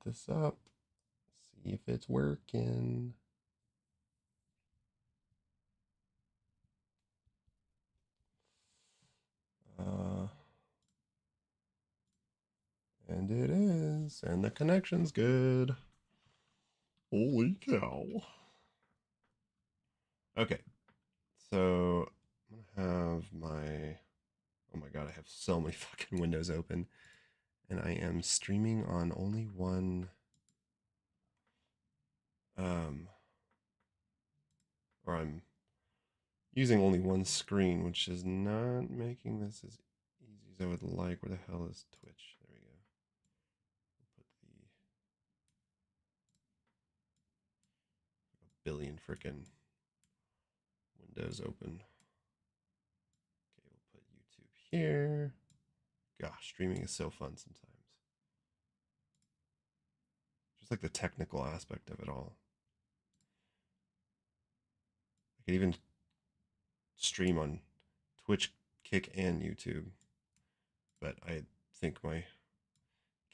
this up, see if it's working. And it is, and the connection's good. Holy cow. Okay, so I'm gonna have my, oh my god, I have so many fucking windows open, and I am streaming on only one, or I'm using only one screen, which is not making this as easy as I would like. Where the hell is Twitch? There we go. We'll put the billion freaking windows open. Okay, we'll put YouTube here. Gosh, streaming is so fun sometimes. Just like the technical aspect of it all. I could even stream on Twitch, Kick, and YouTube. But I think my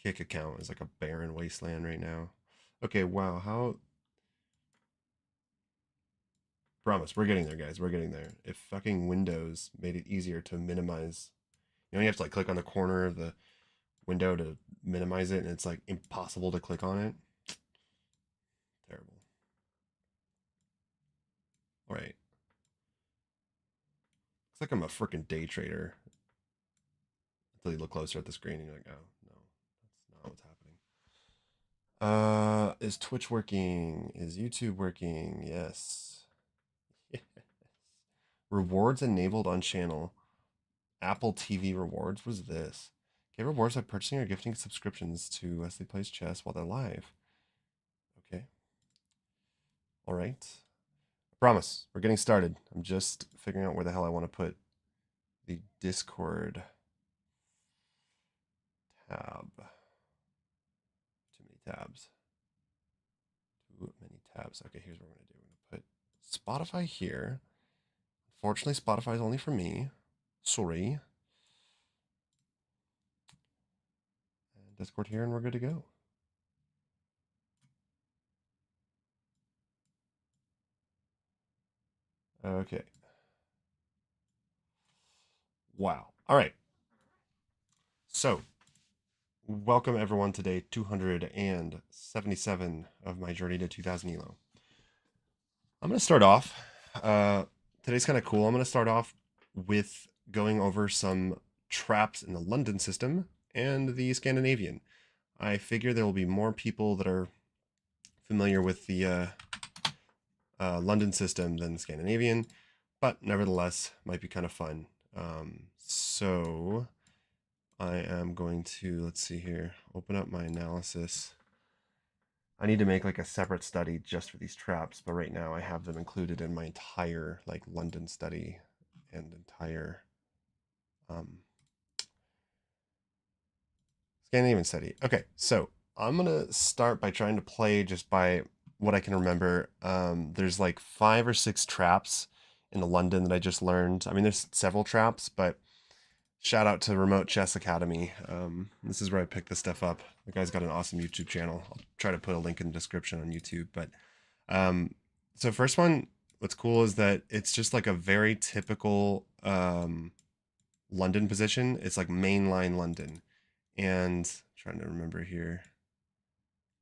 Kick account is like a barren wasteland right now. Okay, wow, how... Promise, we're getting there, guys. We're getting there. If fucking Windows made it easier to minimize... You have to like click on the corner of the window to minimize it, and it's like impossible to click on it. Terrible. All right. Looks like I'm a freaking day trader. Until you look closer at the screen and you're like, oh, no, that's not what's happening. Is Twitch working? Is YouTube working? Yes. Yes. Rewards enabled on channel. Apple TV rewards? What is this? Get rewards by purchasing or gifting subscriptions to Wesley Plays Chess while they're live. Okay. All right. I promise. We're getting started. I'm just figuring out where the hell I want to put the Discord tab. Too many tabs. Too many tabs. Okay, here's what we're going to do. We're going to put Spotify here. Unfortunately, Spotify is only for me. Sorry. And Discord here, and we're good to go. Okay. Wow. All right. So, welcome everyone to day 277 of my journey to 2000 ELO. I'm going to start off. Today's kind of cool. I'm going to start off with going over some traps in the London system and the Scandinavian. I figure there will be more people that are familiar with the London system than the Scandinavian, but nevertheless might be kind of fun. So I am going to, let's see here, open up my analysis. I need to make like a separate study just for these traps, but right now I have them included in my entire like London study and entire Scandinavian study. Okay, so I'm gonna start by trying to play just by what I can remember. There's like 5 or 6 traps in the London that I just learned. I mean, there's several traps, but shout out to Remote Chess Academy. This is where I picked this stuff up. The guy's got an awesome YouTube channel. I'll try to put a link in the description on YouTube. But so first one, what's cool is that it's just like a very typical London position. It's like mainline London. And I'm trying to remember here.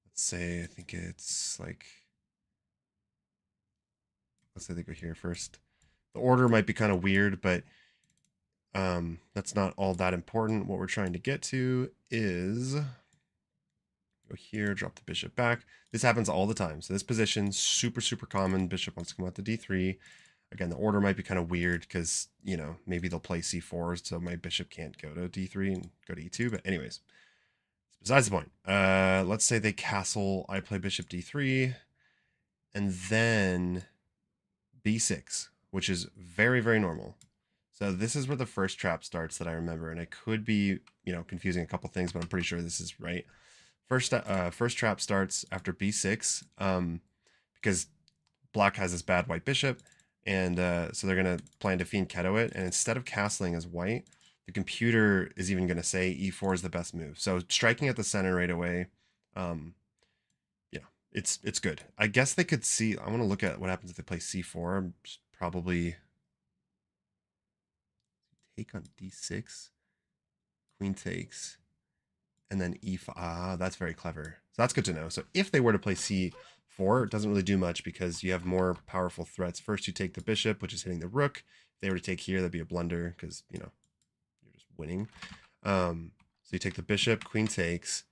Let's say, I think it's like, let's say they go here first. The order might be kind of weird, but that's not all that important. What we're trying to get to is go here, drop the bishop back. This happens all the time. So this position, super, super common. Bishop wants to come out to d3. Again, the order might be kind of weird because, you know, maybe they'll play c4, so my bishop can't go to d3 and go to e2. But anyways, besides the point. Let's say they castle, I play bishop d3, and then b6, which is very, very normal. So this is where the first trap starts that I remember, and I could be, you know, confusing a couple things, but I'm pretty sure this is right. First trap starts after b6, because black has this bad white bishop, and so they're gonna plan to fianchetto it, and instead of castling as white, the computer is even gonna say e4 is the best move. So striking at the center right away Um, yeah, it's good. I guess they could see. I want to look at what happens if they play c4. Probably take on d6, queen takes, and then e5. Ah, that's very clever. So that's good to know. So if they were to play c4, it doesn't really do much because you have more powerful threats. First, you take the bishop, which is hitting the rook. If they were to take here, that'd be a blunder because, you know, you're just winning. So you take the bishop, queen takes,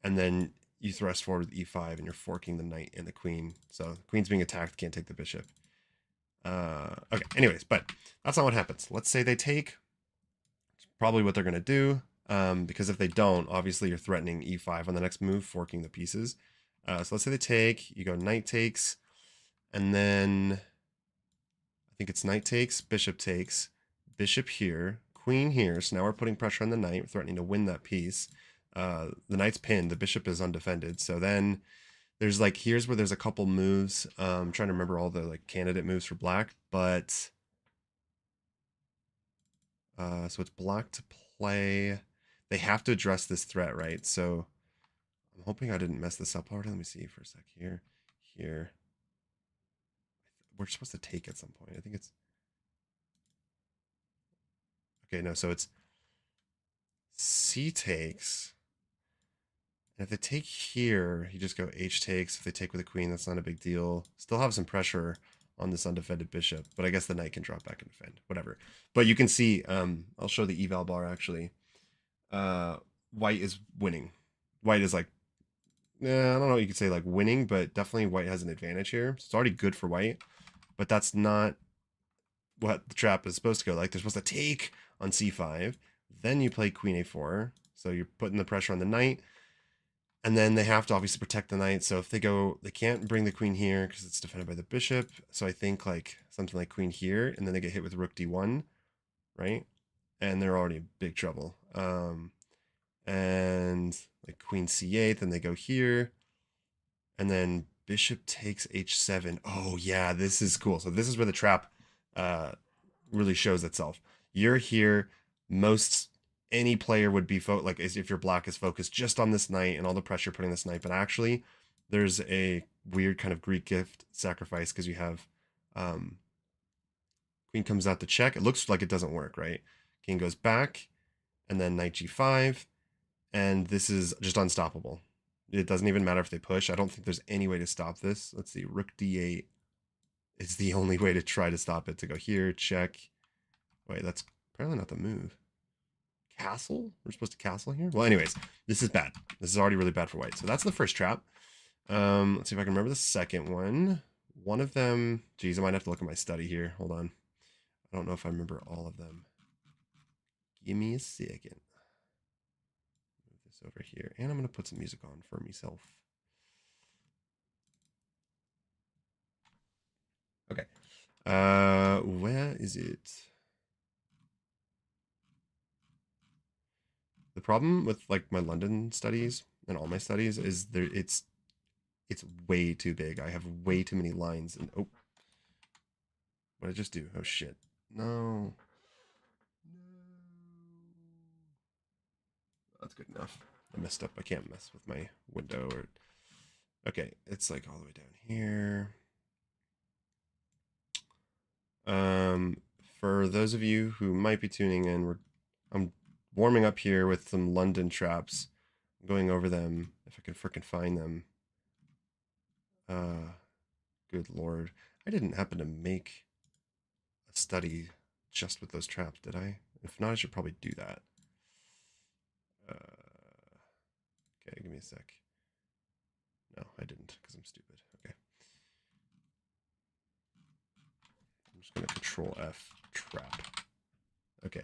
and then you thrust forward with e5, and you're forking the knight and the queen. So the queen's being attacked, can't take the bishop. Okay, anyways, but that's not what happens. Let's say they take. It's probably what they're going to do. Because if they don't, obviously you're threatening e5 on the next move, forking the pieces. So let's say they take, you go knight takes, and then I think it's knight takes, bishop here, queen here. So now we're putting pressure on the knight, threatening to win that piece. The knight's pinned, the bishop is undefended. So then there's like, here's where there's a couple moves. I'm trying to remember all the like candidate moves for black, but so it's black to play. They have to address this threat, right? So I'm hoping I didn't mess this up already. Let me see for a sec here. Here. We're supposed to take at some point. I think it's... Okay, no, so it's C takes. And if they take here, you just go H takes. If they take with a queen, that's not a big deal. Still have some pressure on this undefended bishop, but I guess the knight can drop back and defend. Whatever. But you can see, I'll show the eval bar actually. White is winning. White is like, I don't know what you could say like winning, but definitely white has an advantage here. So it's already good for white, but that's not what the trap is supposed to go like. They're supposed to take on c5, then you play queen a4, so you're putting the pressure on the knight, and then they have to obviously protect the knight. So if they go, they can't bring the queen here because it's defended by the bishop. So I think like something like queen here, and then they get hit with rook d1, right? And they're already in big trouble. And like queen c8, then they go here, and then bishop takes h7. Oh yeah, this is cool. So this is where the trap really shows itself. You're here. Most any player would be like if your black is focused just on this knight and all the pressure putting this knight, but actually there's a weird kind of Greek gift sacrifice because you have queen comes out to check. It looks like it doesn't work, right? King goes back, and then knight g5, and this is just unstoppable. It doesn't even matter if they push. I don't think there's any way to stop this. Let's see, rook d8 is the only way to try to stop it. To go here, check. Wait, that's apparently not the move. Castle? We're supposed to castle here? Well, anyways, this is bad. This is already really bad for white. So that's the first trap. Let's see if I can remember the second one. One of them, geez, I might have to look at my study here. Hold on. I don't know if I remember all of them. Give me a second. Move this over here. And I'm going to put some music on for myself. Okay. Where is it? The problem with like my London studies and all my studies is it's way too big. I have way too many lines. And oh, what did I just do? Oh shit. No. That's good enough. I messed up. I can't mess with my window or... Okay, it's like all the way down here. For those of you who might be tuning in, I'm warming up here with some London traps. I'm going over them if I can frickin' find them. Good lord. I didn't happen to make a study just with those traps, did I? If not, I should probably do that. Okay, give me a sec. No, I didn't because I'm stupid. Okay. I'm just going to control F trap. Okay.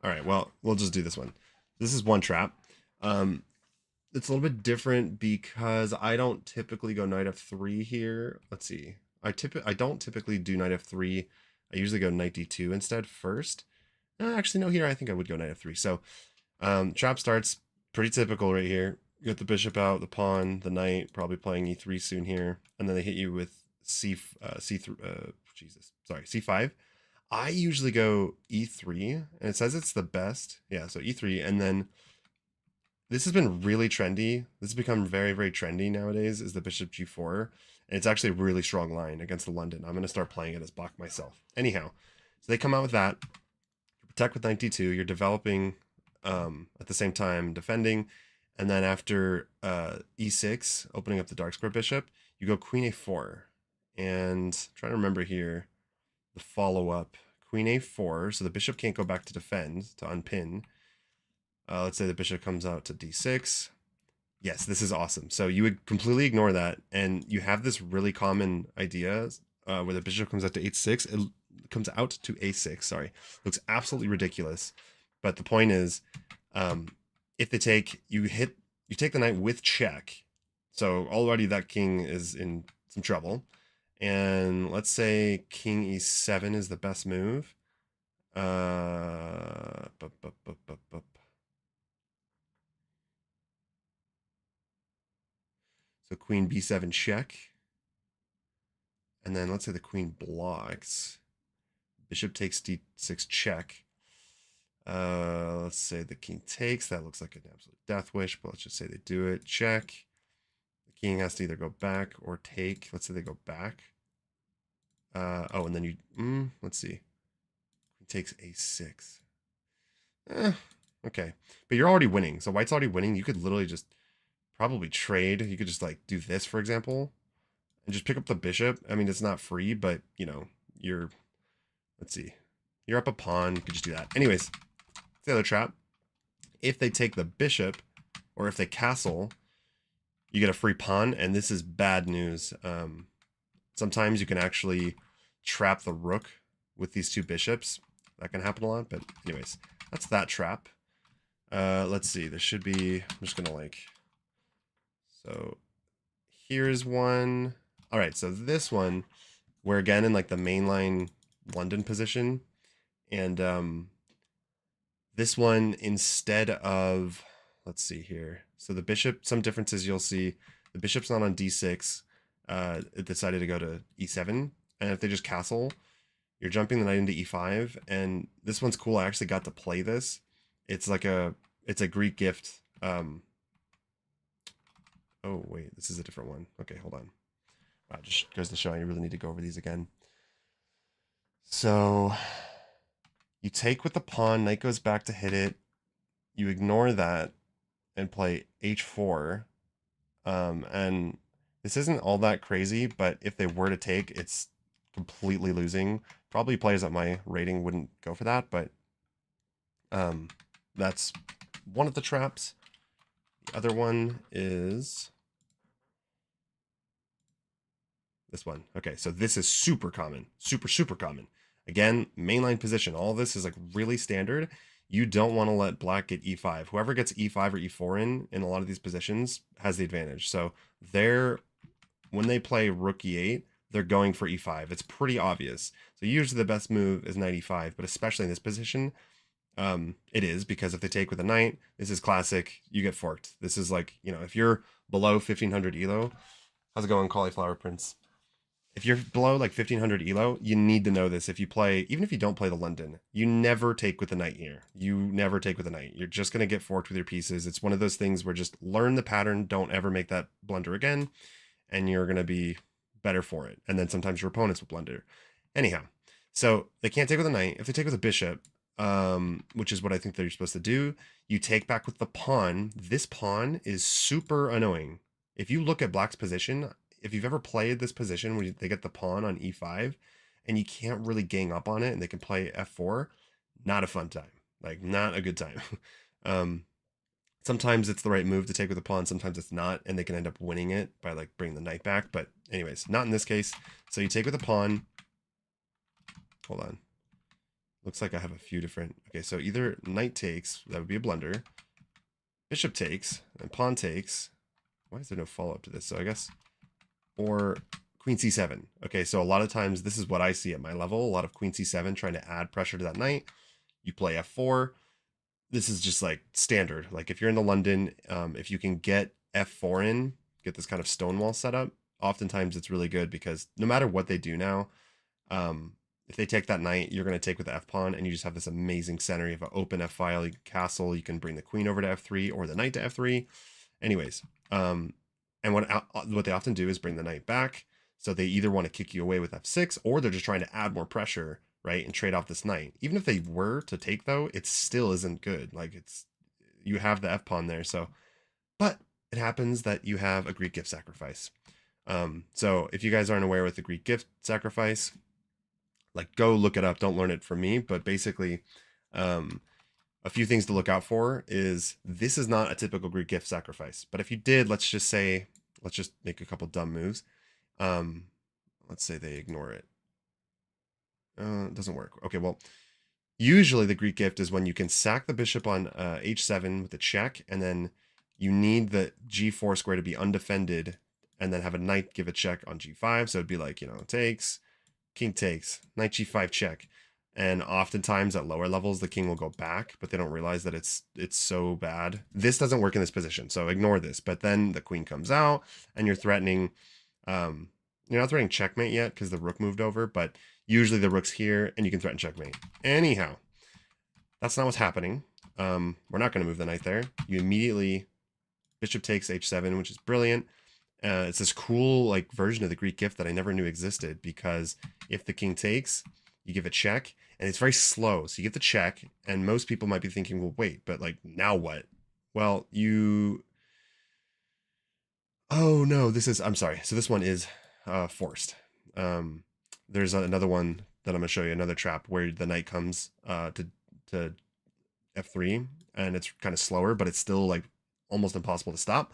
All right, well, we'll just do this one. This is one trap. It's a little bit different because I don't typically go knight f3 here. Let's see. I don't typically do knight f3. I usually go knight d2 instead first. Actually, no, here I think I would go knight f3. So trap starts pretty typical right here. You got the bishop out, the pawn, the knight, probably playing e3 soon here, and then they hit you with c5. I usually go e3, and it says it's the best. Yeah, so e3, and then this has been really trendy. This has become very, very trendy nowadays, is the bishop g4. And it's actually a really strong line against the London. I'm going to start playing it as Bach myself. Anyhow, so they come out with that. You protect with knight d2. You're developing at the same time defending. And then after e6, opening up the dark square bishop, you go queen a4. And I'm trying to remember here the follow-up. Queen a4, so the bishop can't go back to defend, to unpin. Let's say the bishop comes out to d6. Yes, this is awesome. So you would completely ignore that, and you have this really common idea where the bishop comes out to h6. It comes out to a6. Sorry, looks absolutely ridiculous. But the point is, if they take, you take the knight with check. So already that king is in some trouble. And let's say king e7 is the best move. So queen b7 check. And then let's say the queen blocks. Bishop takes d6 check. Let's say the king takes. That looks like an absolute death wish, but let's just say they do it. Check. The king has to either go back or take. Let's say they go back. Oh, and then you, let's see. Queen takes a6. Okay. But you're already winning. So white's already winning. You could literally just probably trade. You could just like do this, for example, and just pick up the bishop. I mean, it's not free, but you know, let's see. You're up a pawn. You could just do that. Anyways, the other trap. If they take the bishop or if they castle, you get a free pawn, and this is bad news. Sometimes you can actually trap the rook with these two bishops. That can happen a lot, but anyways, that's that trap. Let's see. There should be, I'm just gonna so here's one. All right, so this one, we're again in like the mainline London position, and this one, instead of, let's see here. So the bishop, some differences you'll see. The bishop's not on d6. It decided to go to e7, and if they just castle, you're jumping the knight into e5. And this one's cool. I actually got to play this. It's like it's a Greek gift. Oh wait, this is a different one. Okay, hold on. Wow, just goes to show you really need to go over these again. So you take with the pawn, knight goes back to hit it. You ignore that and play h4. And this isn't all that crazy, but if they were to take, it's completely losing. Probably players at my rating wouldn't go for that, but that's one of the traps. The other one is this one. Okay, so this is super common. Super common. Again, mainline position. All this is like really standard. You don't want to let black get e5. Whoever gets e5 or e4 in a lot of these positions has the advantage. So when they play rook e8, they're going for e5. It's pretty obvious. So usually the best move is knight e5, but especially in this position, it is, because if they take with a knight, this is classic. You get forked. This is like, you know, if you're below 1500 elo, how's it going, Cauliflower Prince? If you're below like 1500 elo, you need to know this. If you play, even if you don't play the London, you never take with the knight here. You never take with the knight. You're just going to get forked with your pieces. It's one of those things where just learn the pattern. Don't ever make that blunder again, and you're going to be better for it. And then sometimes your opponents will blunder. Anyhow, so they can't take with a knight. If they take with a bishop, which is what I think they're supposed to do, you take back with the pawn. This pawn is super annoying. If you look at black's position, if you've ever played this position where they get the pawn on e5 and you can't really gang up on it and they can play f4, not a fun time. Like, not a good time. Sometimes it's the right move to take with the pawn, sometimes it's not, and they can end up winning it by like bringing the knight back. But anyways, not in this case. So you take with the pawn. Hold on. Looks like I have a few different. Okay, so either knight takes, that would be a blunder. Bishop takes, and pawn takes. Why is there no follow-up to this? So I guess, or queen c7. Okay, so a lot of times this is what I see at my level. A lot of queen c7 trying to add pressure to that knight. You play f4. This is just like standard. Like if you're in the London, if you can get f4 in, get this kind of stonewall set up, oftentimes it's really good because no matter what they do now, if they take that knight, you're going to take with the f pawn, and you just have this amazing center. You have an open f file, you can castle, you can bring the queen over to f3 or the knight to f3. Anyways, and what they often do is bring the knight back. So they either want to kick you away with f6, or they're just trying to add more pressure, right, and trade off this knight. Even if they were to take, though, it still isn't good. Like, you have the f pawn there, so. But it happens that you have a Greek gift sacrifice. So if you guys aren't aware with the Greek gift sacrifice, like, go look it up. Don't learn it from me. But basically, a few things to look out for is this is not a typical Greek gift sacrifice. But if you did, let's just make a couple dumb moves. Let's say they ignore it. It doesn't work. Okay, well, usually the Greek gift is when you can sack the bishop on h7 with a check, and then you need the g4 square to be undefended, and then have a knight give a check on g5. So it'd be like, takes, king takes, knight g5 check. And oftentimes at lower levels, the king will go back, but they don't realize that it's so bad. This doesn't work in this position, so ignore this. But then the queen comes out, and you're threatening, you're not threatening checkmate yet because the rook moved over, but usually the rook's here, and you can threaten checkmate. Anyhow, that's not what's happening. We're not going to move the knight there. You immediately, bishop takes h7, which is brilliant. It's this cool like version of the Greek gift that I never knew existed, because if the king takes, you give a check, and it's very slow. So you get the check, and most people might be thinking, well, wait, but like, now what? Well, oh no, I'm sorry. So this one is forced. There's another one that I'm gonna show you, another trap where the knight comes to f3, and it's kind of slower, but it's still like almost impossible to stop.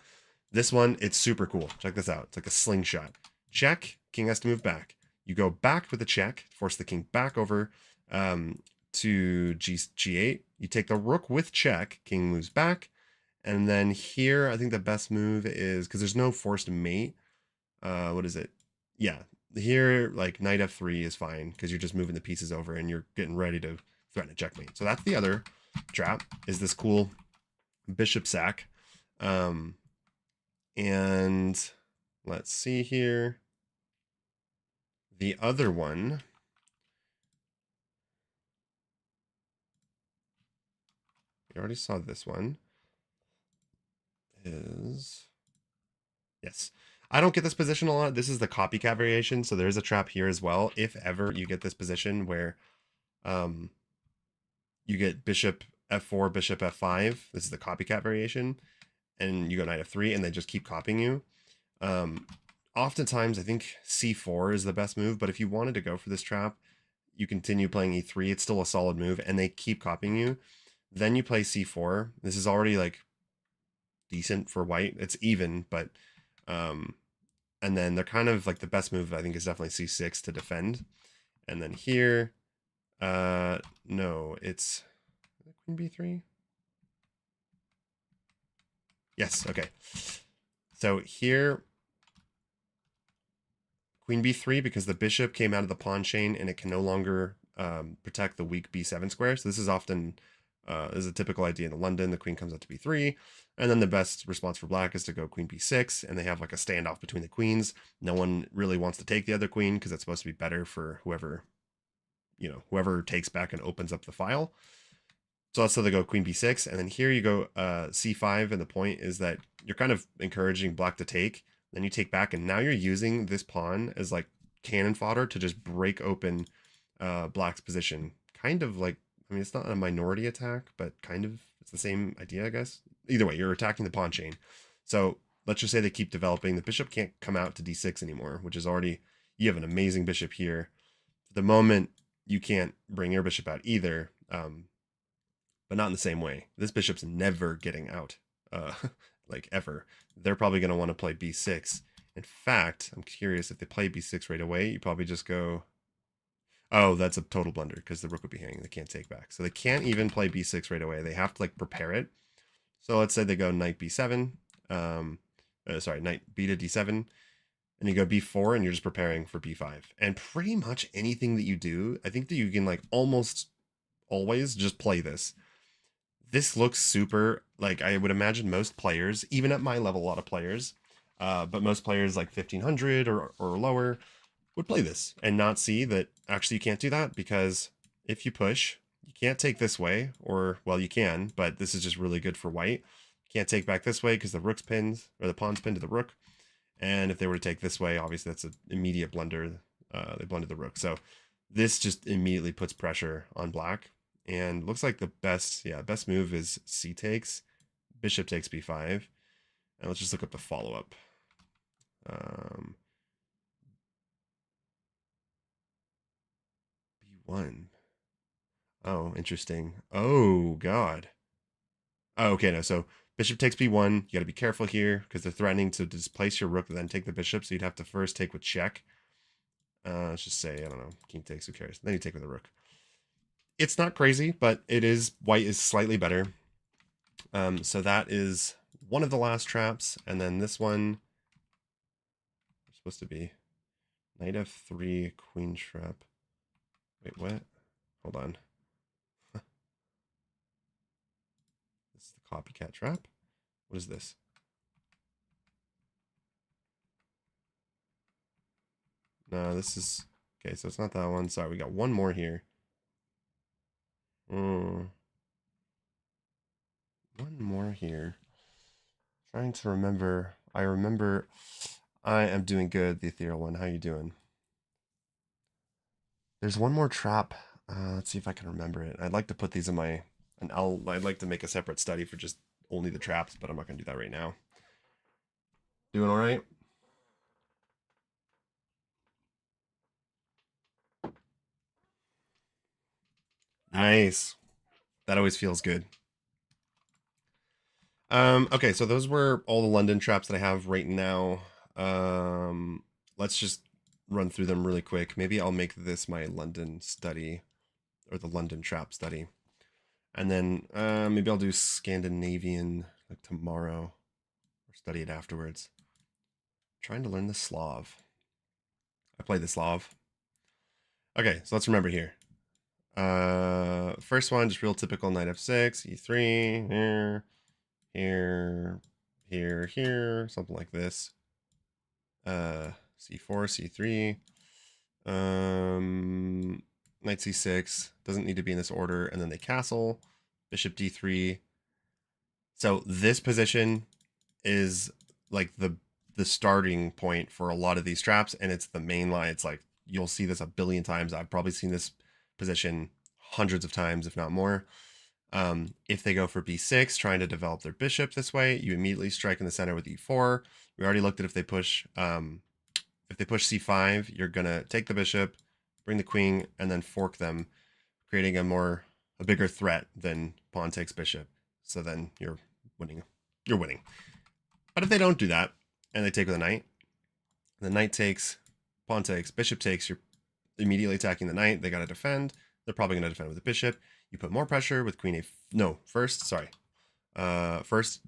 This one, it's super cool. Check this out. It's like a slingshot. Check, king has to move back. You go back with a check, force the king back over to g8. You take the rook with check, king moves back. And then here, I think the best move is, because there's no forced mate. What is it? Yeah, here, like, knight f3 is fine, because you're just moving the pieces over, and you're getting ready to threaten a checkmate. So that's the other trap, is this cool bishop sack. And let's see here. The other one, we already saw this one, is, yes. I don't get this position a lot. This is the copycat variation, so there's a trap here as well. If ever you get this position where you get bishop f4, bishop f5, this is the copycat variation, and you go knight f3, and they just keep copying you. Oftentimes, I think c4 is the best move, but if you wanted to go for this trap, you continue playing e3. It's still a solid move, and they keep copying you. Then you play c4. This is already like decent for white. It's even, but and then they're kind of like the best move, I think, is definitely c6 to defend. And then here, no, it's queen b3. Yes, okay. So here, queen b3, because the bishop came out of the pawn chain, and it can no longer protect the weak b7 square. So this is often is a typical idea in London. The queen comes out to b3, and then the best response for black is to go queen b6, and they have like a standoff between the queens. No one really wants to take the other queen, because it's supposed to be better for whoever takes back and opens up the file. So let's say they go queen b6, and then here you go c5, and the point is that you're kind of encouraging black to take. Then you take back, and now you're using this pawn as like cannon fodder to just break open black's position. Kind of like, I mean, it's not a minority attack, but kind of it's the same idea, I guess. Either way, you're attacking the pawn chain. So let's just say they keep developing. The bishop can't come out to d6 anymore, which is already, you have an amazing bishop here. For the moment, you can't bring your bishop out either, but not in the same way. This bishop's never getting out, like ever. They're probably going to want to play b6. In fact, I'm curious, if they play b6 right away, you probably just go, oh, that's a total blunder, because the rook would be hanging. They can't take back. So they can't even play b6 right away. They have to like prepare it. So let's say they go knight b7, knight b to d7, and you go b4, and you're just preparing for b5. And pretty much anything that you do, I think that you can like almost always just play this. This looks super, like, I would imagine most players, even at my level, a lot of players, but most players like 1500 or lower, would play this and not see that actually you can't do that, because if you push, you can't take this way, or, well, you can, but this is just really good for white. You can't take back this way because the rook's pinned, or the pawn's pinned to the rook. And if they were to take this way, obviously that's an immediate blunder. They blundered the rook. So this just immediately puts pressure on black. And looks like the best move is c takes, bishop takes b5. And let's just look up the follow-up. B1. Oh, interesting. Oh, God. Oh, okay, no. So bishop takes b1. You got to be careful here because they're threatening to displace your rook and then take the bishop. So you'd have to first take with check. Let's just say, I don't know, king takes, who cares? Then you take with the rook. It's not crazy, but it is, white is slightly better. So that is one of the last traps. And then this one, supposed to be knight f3, queen trap. Wait, what? Hold on. This is the copycat trap. What is this? No, this is... Okay, so it's not that one. Sorry, we got one more here. One more here. Trying to remember. I remember. I am doing good, the ethereal one. How you doing? There's one more trap. Let's see if I can remember it. I'd like to put these in my... And I'd like to make a separate study for just only the traps, but I'm not going to do that right now. Doing all right? Nice. That always feels good. Okay, so those were all the London traps that I have right now. Let's just run through them really quick. Maybe I'll make this my London study, or the London trap study. And then maybe I'll do Scandinavian like tomorrow, or study it afterwards. I'm trying to learn the Slav. I play the Slav. Okay, so let's remember here. First one, just real typical knight f6, e3, here, something like this. C4, c3, knight c6, doesn't need to be in this order, and then they castle, bishop d3. So this position is like the starting point for a lot of these traps, and it's the main line. It's like, you'll see this a billion times. I've probably seen this position hundreds of times, if not more. If they go for b6, trying to develop their bishop this way, you immediately strike in the center with e4. We already looked at if they push c5, you're gonna take the bishop, bring the queen, and then fork them, creating a bigger threat than pawn takes bishop. So then you're winning. But if they don't do that, and they take with a knight, the knight takes, pawn takes, bishop takes, you're immediately attacking the knight. They gotta defend. They're probably gonna defend with the bishop. You put more pressure with queen first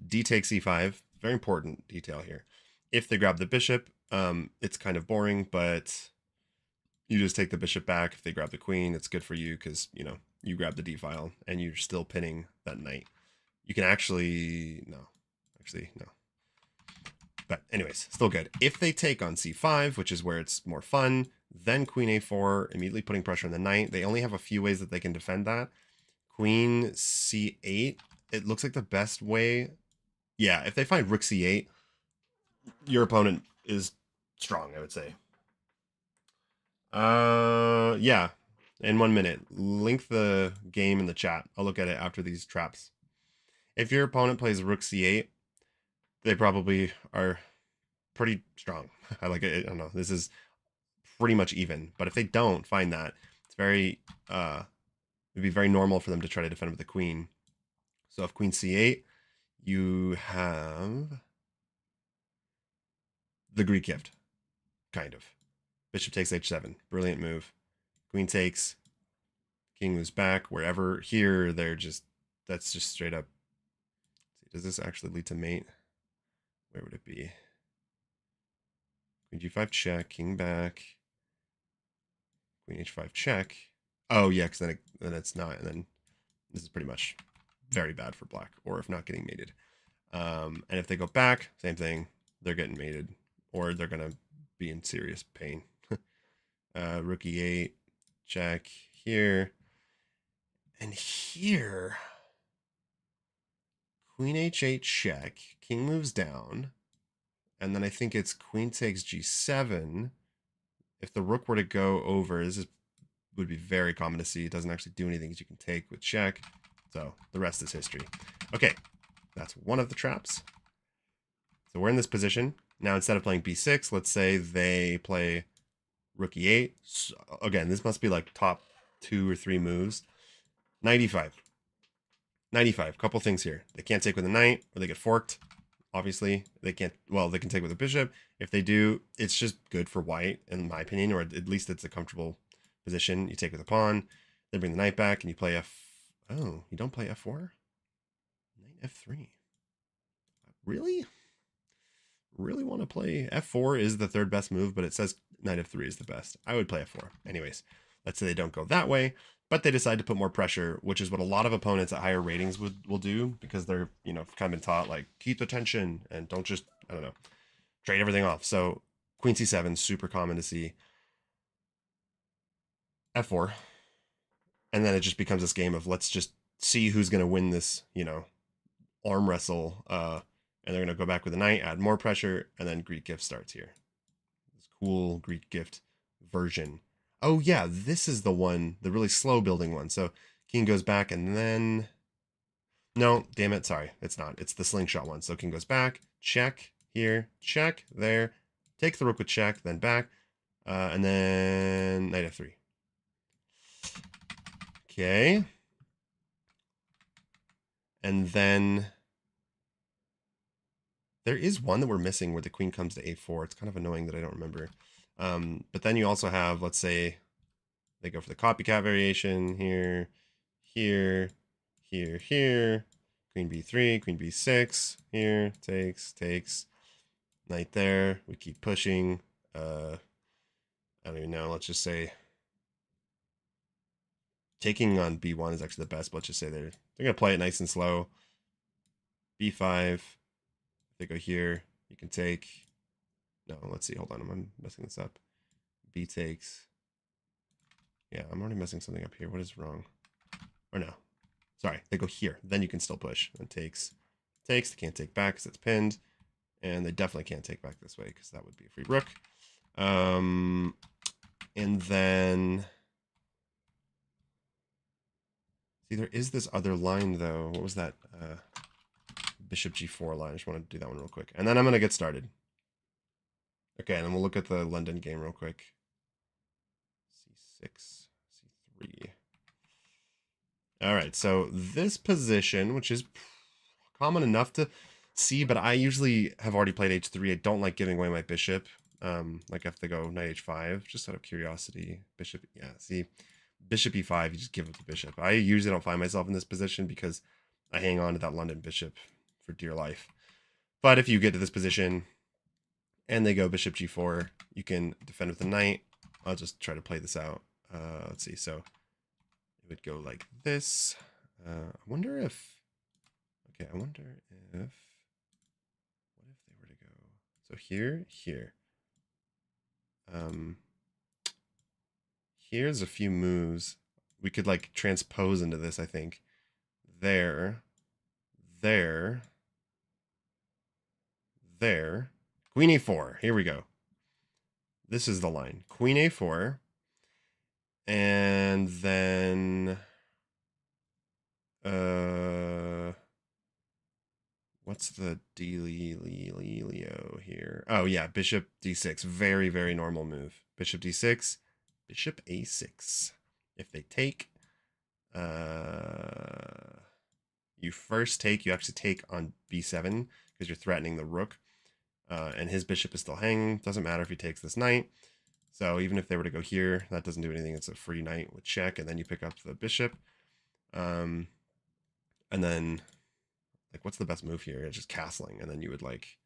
d takes e5. Very important detail here. If they grab the bishop, it's kind of boring, but you just take the bishop back. If they grab the queen, it's good for you because, you grab the d file and you're still pinning that knight. You can no. But anyways, still good. If they take on c5, which is where it's more fun, then queen a4, immediately putting pressure on the knight. They only have a few ways that they can defend that. Queen c8, it looks like the best way. Yeah, if they find rook c8, your opponent is strong, I would say. Yeah, in 1 minute. Link the game in the chat. I'll look at it after these traps. If your opponent plays rook c8, they probably are pretty strong. I don't know. This is pretty much even. But if they don't find that, it's it'd be very normal for them to try to defend with the queen. So if queen c8, you have the Greek gift, kind of. Bishop takes h7, brilliant move. Queen takes, king moves back. Wherever here, that's just straight up. Does this actually lead to mate? Where would it be? Queen g5 check, king back. Queen h5 check. Oh yeah, because then it's not, and then this is pretty much very bad for black, or if not getting mated. And if they go back, same thing, they're getting mated, or they're gonna be in serious pain. Rook e8, check here. And here, queen h8 check, king moves down, and then I think it's queen takes g7. If the rook were to go over, would be very common to see. It doesn't actually do anything as you can take with check. So the rest is history. Okay, that's one of the traps. So we're in this position. Now instead of playing b6, let's say they play rook e8. So, again, this must be like top 2 or 3 moves. 95. 95. Couple things here. They can't take with a knight, or they get forked. Obviously, they can't. Well, they can take with a bishop. If they do, it's just good for white, in my opinion, or at least it's a comfortable position. You take with a pawn, then bring the knight back, and you play f. Oh, you don't play f4? Knight f3. Really? Really want to play f4 is the third best move, but it says knight f3 is the best. I would play f4. Anyways, let's say they don't go that way, but they decide to put more pressure, which is what a lot of opponents at higher ratings will do, because they're, you know, kind of been taught like keep the tension and don't just, I don't know, trade everything off. So queen c7, super common to see. f4. And then it just becomes this game of let's just see who's going to win this, you know, arm wrestle. And they're going to go back with a knight, add more pressure, and then Greek gift starts here. This cool Greek gift version. Oh yeah, this is the one, the really slow building one. So king goes back and then... No, damn it, sorry, it's not. It's the slingshot one. So king goes back, check, here, check, there. Take the rook with check, then back, and then knight f3. Okay. And then... there is one that we're missing where the queen comes to a4. It's kind of annoying that I don't remember. But then you also have, let's say, they go for the copycat variation here, here, here, here. Queen b3, queen b6, here, takes, knight there. We keep pushing. I don't even know. Let's just say taking on b1 is actually the best. But let's just say they're going to play it nice and slow. b5. They go here, you can take, no, let's see, hold on, I'm messing this up. B takes, yeah, I'm already messing something up here. What is wrong? Or no, sorry, they go here, then you can still push. And takes, they can't take back because it's pinned, and they definitely can't take back this way because that would be a free rook. And then, see, there is this other line though. What was that? Bishop g4 line. I just want to do that one real quick. And then I'm going to get started. Okay, and then we'll look at the London game real quick. c6, c3. All right, so this position, which is common enough to see, but I usually have already played h3. I don't like giving away my bishop. Like if they go knight h5, just out of curiosity. Bishop, yeah, see, bishop e5, you just give up the bishop. I usually don't find myself in this position because I hang on to that London bishop for dear life. But if you get to this position and they go bishop g4, you can defend with the knight. I'll just try to play this out. Let's see. So it would go like this. I wonder if... Okay, I wonder if... What if they were to go... So here. Here's a few moves. We could like transpose into this, I think. There. Queen a4. Here we go. This is the line. Queen a4. And then... what's the dealio here? Oh, yeah. Bishop d6. Very, very normal move. Bishop d6. Bishop a6. If they take... you first take, you actually take on b7 because you're threatening the rook. And his bishop is still hanging. Doesn't matter if he takes this knight. So even if they were to go here, that doesn't do anything. It's a free knight with check, and then you pick up the bishop. And then, like, what's the best move here? It's just castling, and then you would, like,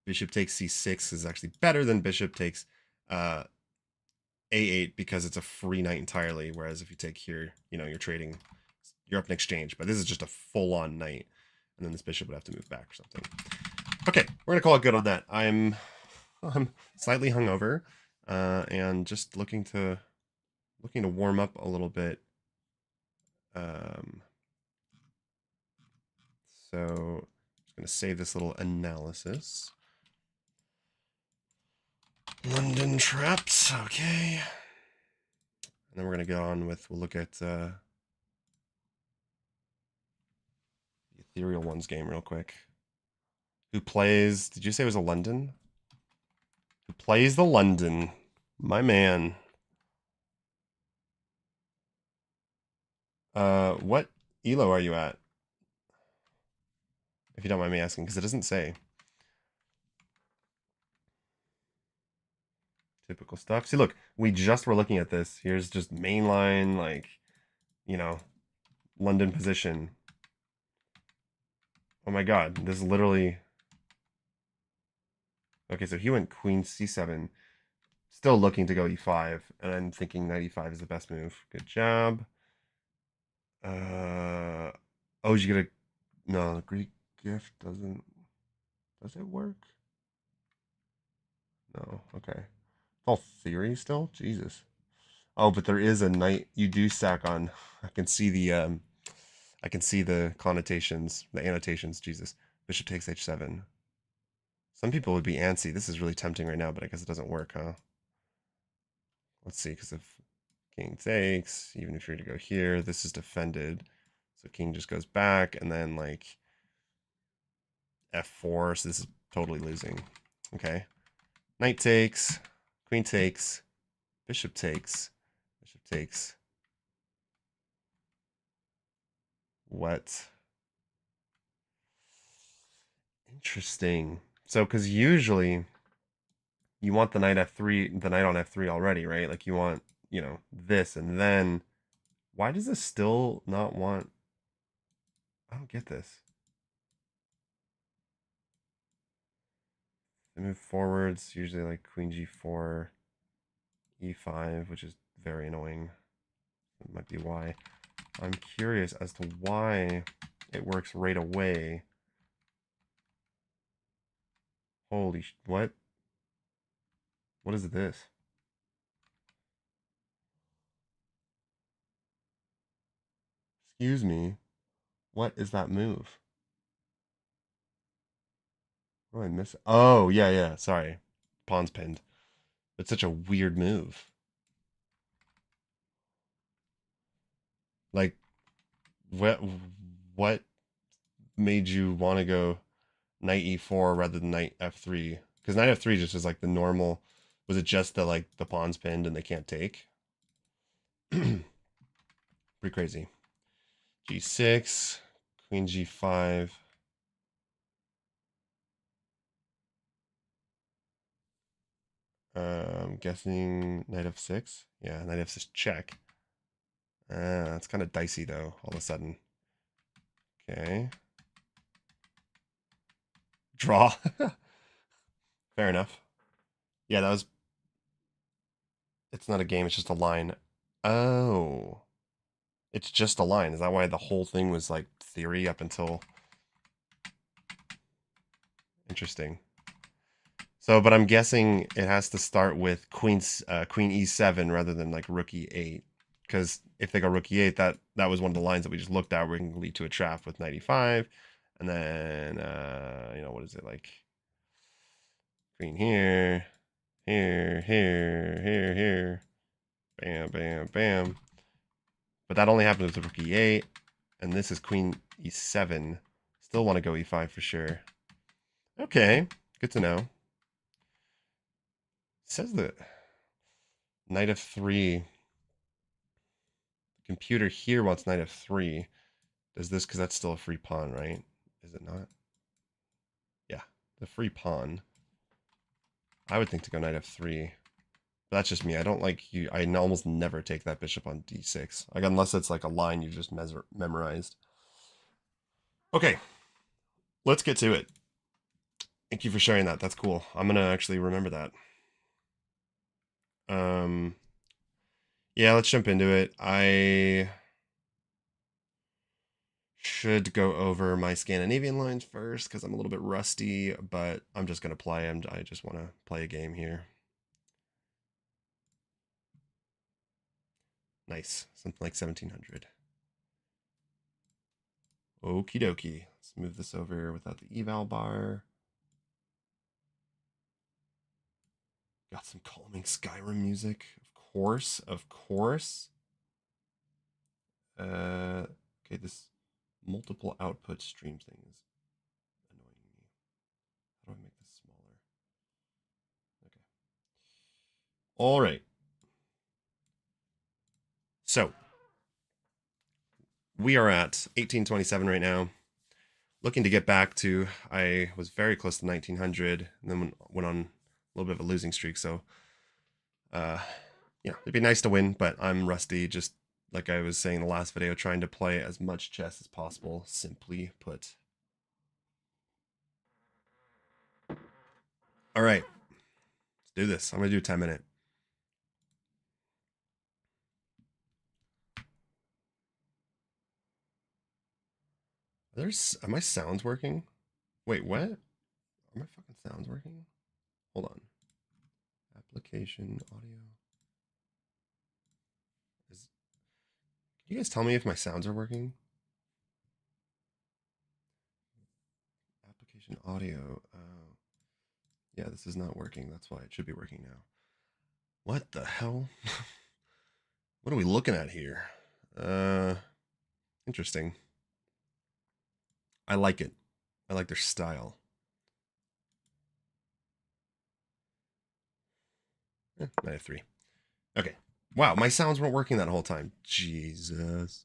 bishop takes c6 is actually better than bishop takes a8 because it's a free knight entirely, whereas if you take here, you know, you're trading, you're up in exchange. But this is just a full-on knight, and then this bishop would have to move back or something. Okay, we're gonna call it good on that. I'm slightly hungover. and just looking to warm up a little bit. Um, so I'm going to save this little analysis. London traps, okay. And then we're going to go on with, we'll look at the Ethereal Ones game real quick. Who plays, did you say it was a London? Who plays the London? My man. What elo are you at? If you don't mind me asking, because it doesn't say. Typical stuff. See, look, we just were looking at this. Here's just mainline, like, you know, London position. Oh my god, this is literally... Okay, so he went queen c7. Still looking to go e5, and I'm thinking knight e5 is the best move. Good job. Oh, did you get a... No, the Greek gift doesn't... Does it work? No, okay. It's all theory still? Jesus. Oh, but there is a knight you do sack on. I can see the connotations, the annotations, Jesus. Bishop takes h7. Some people would be antsy. This is really tempting right now, but I guess it doesn't work, huh? Let's see, because if king takes, even if you're to go here, this is defended. So king just goes back, and then like f4, so this is totally losing. Okay. Knight takes, queen takes, bishop takes, bishop takes. What? Interesting. So, because usually you want the knight f3, the knight on f3 already, right? Like you want, this, and then why does this still not want? I don't get this. They move forwards, usually like queen g4, e5, which is very annoying. That might be why. I'm curious as to why it works right away. Holy what? What is this? Excuse me. What is that move? Oh, I miss. Oh, yeah, yeah. Sorry. Pawn's pinned. It's such a weird move. Like, what made you want to go knight e4 rather than knight f3? Because knight f3 just is like the normal. Was it just that like the pawn's pinned and they can't take? Pretty crazy. g6, queen g5. I'm guessing knight f6. Yeah, knight f6 check. It's kind of dicey though, all of a sudden. Okay. Draw. Fair enough. Yeah, that was... It's not a game, it's just a line. Oh. It's just a line. Is that why the whole thing was like theory up until... Interesting. So, but I'm guessing it has to start with queen e7 rather than like rook e8. Because if they go rook e8, that was one of the lines that we just looked at where it can lead to a trap with knight e5. And then, what is it like? Queen here, here. Bam, bam, bam. But that only happens with rook e8. And this is queen e7. Still want to go e5 for sure. Okay, good to know. It says that knight f3. The computer here wants knight f3. Does this, because that's still a free pawn, right? Is it not? Yeah, the free pawn. I would think to go knight f3. But that's just me. I don't like you. I almost never take that bishop on d6. Like, unless it's like a line you've just memorized. Okay, let's get to it. Thank you for sharing that. That's cool. I'm going to actually remember that. Yeah, let's jump into it. I should go over my Scandinavian lines first because I'm a little bit rusty, but I'm just going to play. I just want to play a game here. Nice. Something like 1700. Okie dokie. Let's move this over without the eval bar. Got some calming Skyrim music. Of course. Of course. Okay, this multiple output stream thing is annoying me. How do I make this smaller? Okay. All right. So we are at 1827 right now. Looking to get back to, I was very close to 1900 and then went on a little bit of a losing streak. So, yeah, it'd be nice to win, but I'm rusty. Just like I was saying in the last video, trying to play as much chess as possible, simply put. All right, let's do this. I'm going to do a 10-minute. Are my sounds working? Wait, what? Are my fucking sounds working? Hold on. Application audio. Can you guys tell me if my sounds are working? Application audio. Yeah, this is not working. That's why it should be working now. What the hell? What are we looking at here? Interesting. I like it. I like their style. Knight f3. Okay. Wow, my sounds weren't working that whole time. Jesus.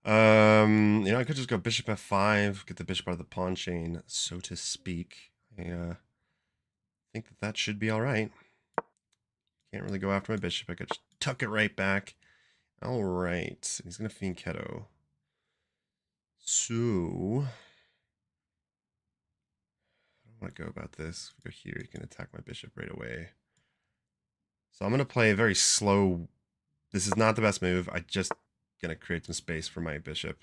I could just go bishop f5, get the bishop out of the pawn chain, so to speak. I think that should be all right. Can't really go after my bishop. I could just tuck it right back. All right. He's going to fianchetto. So, I don't want to go about this. Go here. He can attack my bishop right away. So I'm going to play a very slow. This is not the best move. I just going to create some space for my bishop,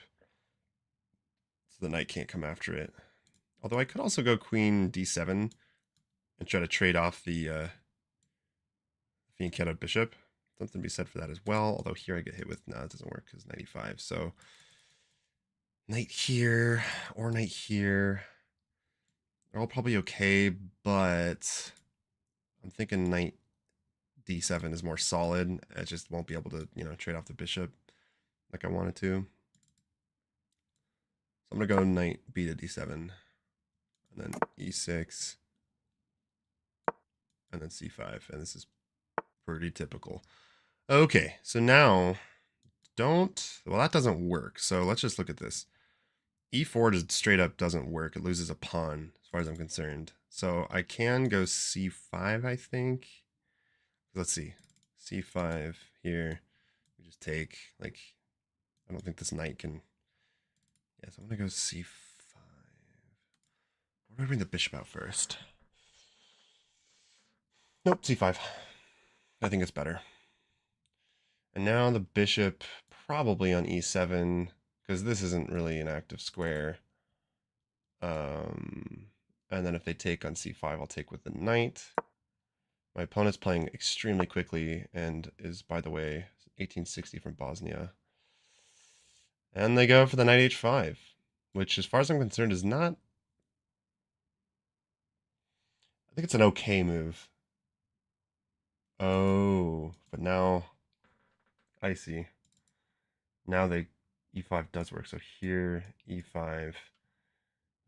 so the knight can't come after it. Although I could also go queen d7 and try to trade off the fianchetto bishop. Something to be said for that as well. Although here I get hit with, no, it doesn't work because 95. So knight here or knight here. They're all probably okay, but I'm thinking knight d7 is more solid. I just won't be able to, trade off the bishop like I wanted to. So I'm going to go knight b to d7, and then e6, and then c5, and this is pretty typical. Okay, so now that doesn't work. So let's just look at this. E4 just straight up doesn't work. It loses a pawn as far as I'm concerned. So I can go c5, I think. Let's see. c5 here. We just take, I don't think this knight can. Yeah, so I'm going to go c5. Where do I bring the bishop out first? Nope, c5. I think it's better. And now the bishop probably on e7, because this isn't really an active square. And then if they take on c5, I'll take with the knight. My opponent's playing extremely quickly and is, by the way, 1860 from Bosnia. And they go for the knight h5, which, as far as I'm concerned, is not... I think it's an okay move. Oh, but now... I see. Now e5 does work. So here, e5,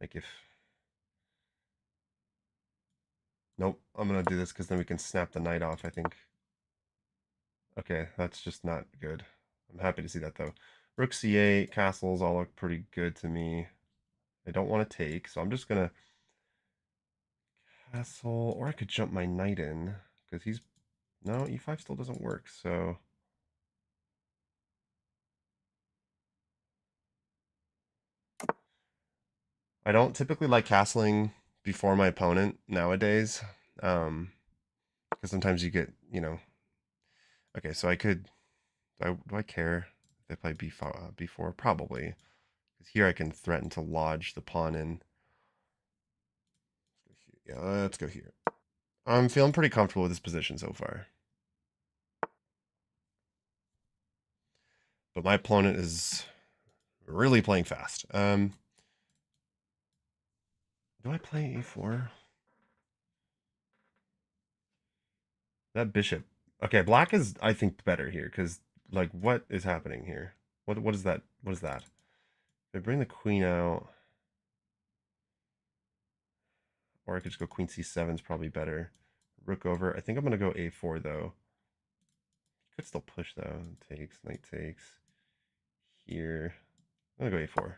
if... Nope, I'm going to do this because then we can snap the knight off, I think. Okay, that's just not good. I'm happy to see that, though. Rook c8, castles all look pretty good to me. I don't want to take, so I'm just going to castle, or I could jump my knight in, because he's... No, e5 still doesn't work, so... I don't typically like castling before my opponent nowadays, because sometimes you get, Okay, so I could... Do I care if I play b4? Probably. Because here I can threaten to lodge the pawn in. Yeah, let's go here. I'm feeling pretty comfortable with this position so far. But my opponent is really playing fast. Do I play a4? That bishop. Okay, black is I think better here because like what is happening here? What is that? What is that? They bring the queen out, or I could just go queen c7 is probably better. Rook over. I think I'm gonna go a4 though. Could still push though. Takes, knight takes. Here. I'm gonna go a4.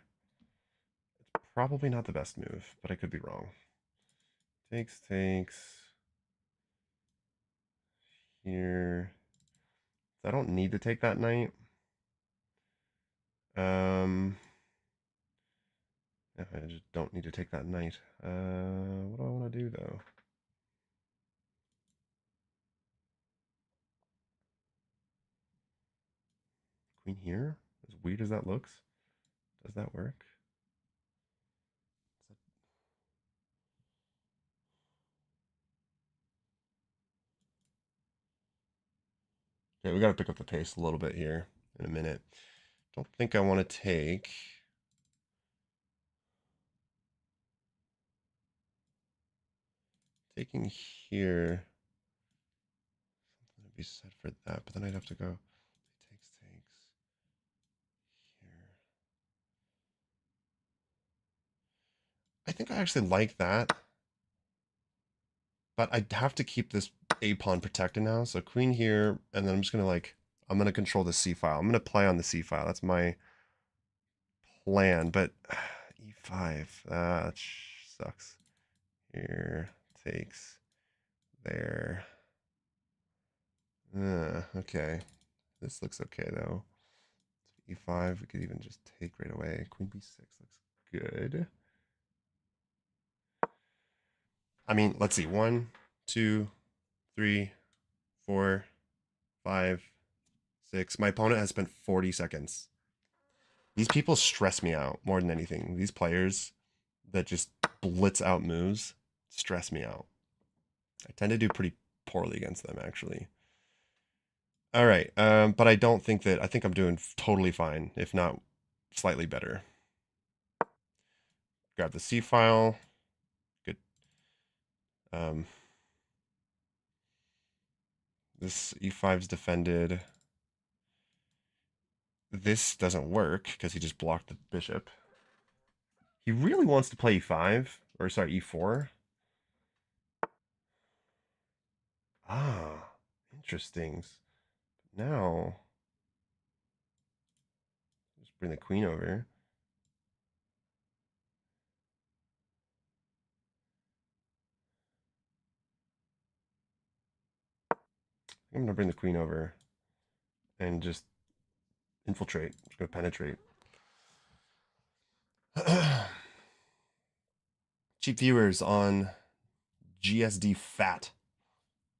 It's probably not the best move, but I could be wrong. Takes, takes. Here. I don't need to take that knight. I just don't need to take that knight. What do I want to do though? Queen here? As weird as that looks, does that work? Okay, we got to pick up the pace a little bit here in a minute. Don't think I want to take. Taking here. Something to be said for that, but then I'd have to go. Takes, takes. Here. I think I actually like that. But I have to keep this a pawn protected now. So queen here, and then I'm just gonna I'm gonna control the c file. I'm gonna play on the c file. That's my plan. But e5, that sucks. Here takes there. Okay, this looks okay though. So e5, we could even just take right away. Queen b6 looks good. I mean, let's see. 1, 2, 3, 4, 5, 6. My opponent has spent 40 seconds. These people stress me out more than anything. These players that just blitz out moves stress me out. I tend to do pretty poorly against them, actually. All right, but I don't think that. I think I'm doing totally fine, if not slightly better. Grab the C file. Good. This E5 is defended. This doesn't work because he just blocked the bishop. He really wants to play E5, or sorry, E4. Ah, interesting. Now, just bring the queen over. I'm going to bring the queen over and just infiltrate. I'm just going to penetrate. Cheap viewers on GSD Fat.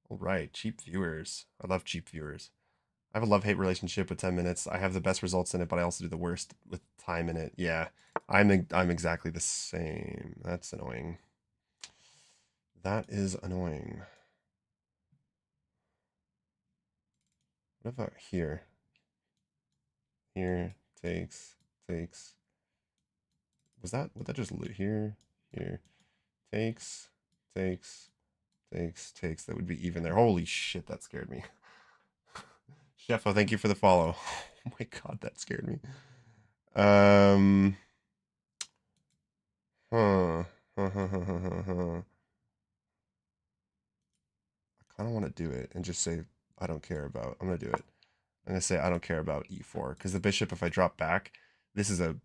All right, cheap viewers. I love cheap viewers. I have a love-hate relationship with 10 minutes. I have the best results in it, but I also do the worst with time in it. Yeah, I'm exactly the same. That's annoying. That is annoying. What about here? Here takes. Would that just loot here? Here takes. That would be even there. Holy shit, that scared me. Sheffo, thank you for the follow. Oh my god, that scared me. Huh. I kind of want to do it and just say I don't care about. I'm gonna do it. I'm gonna say I don't care about e4 because the bishop. If I drop back, this is a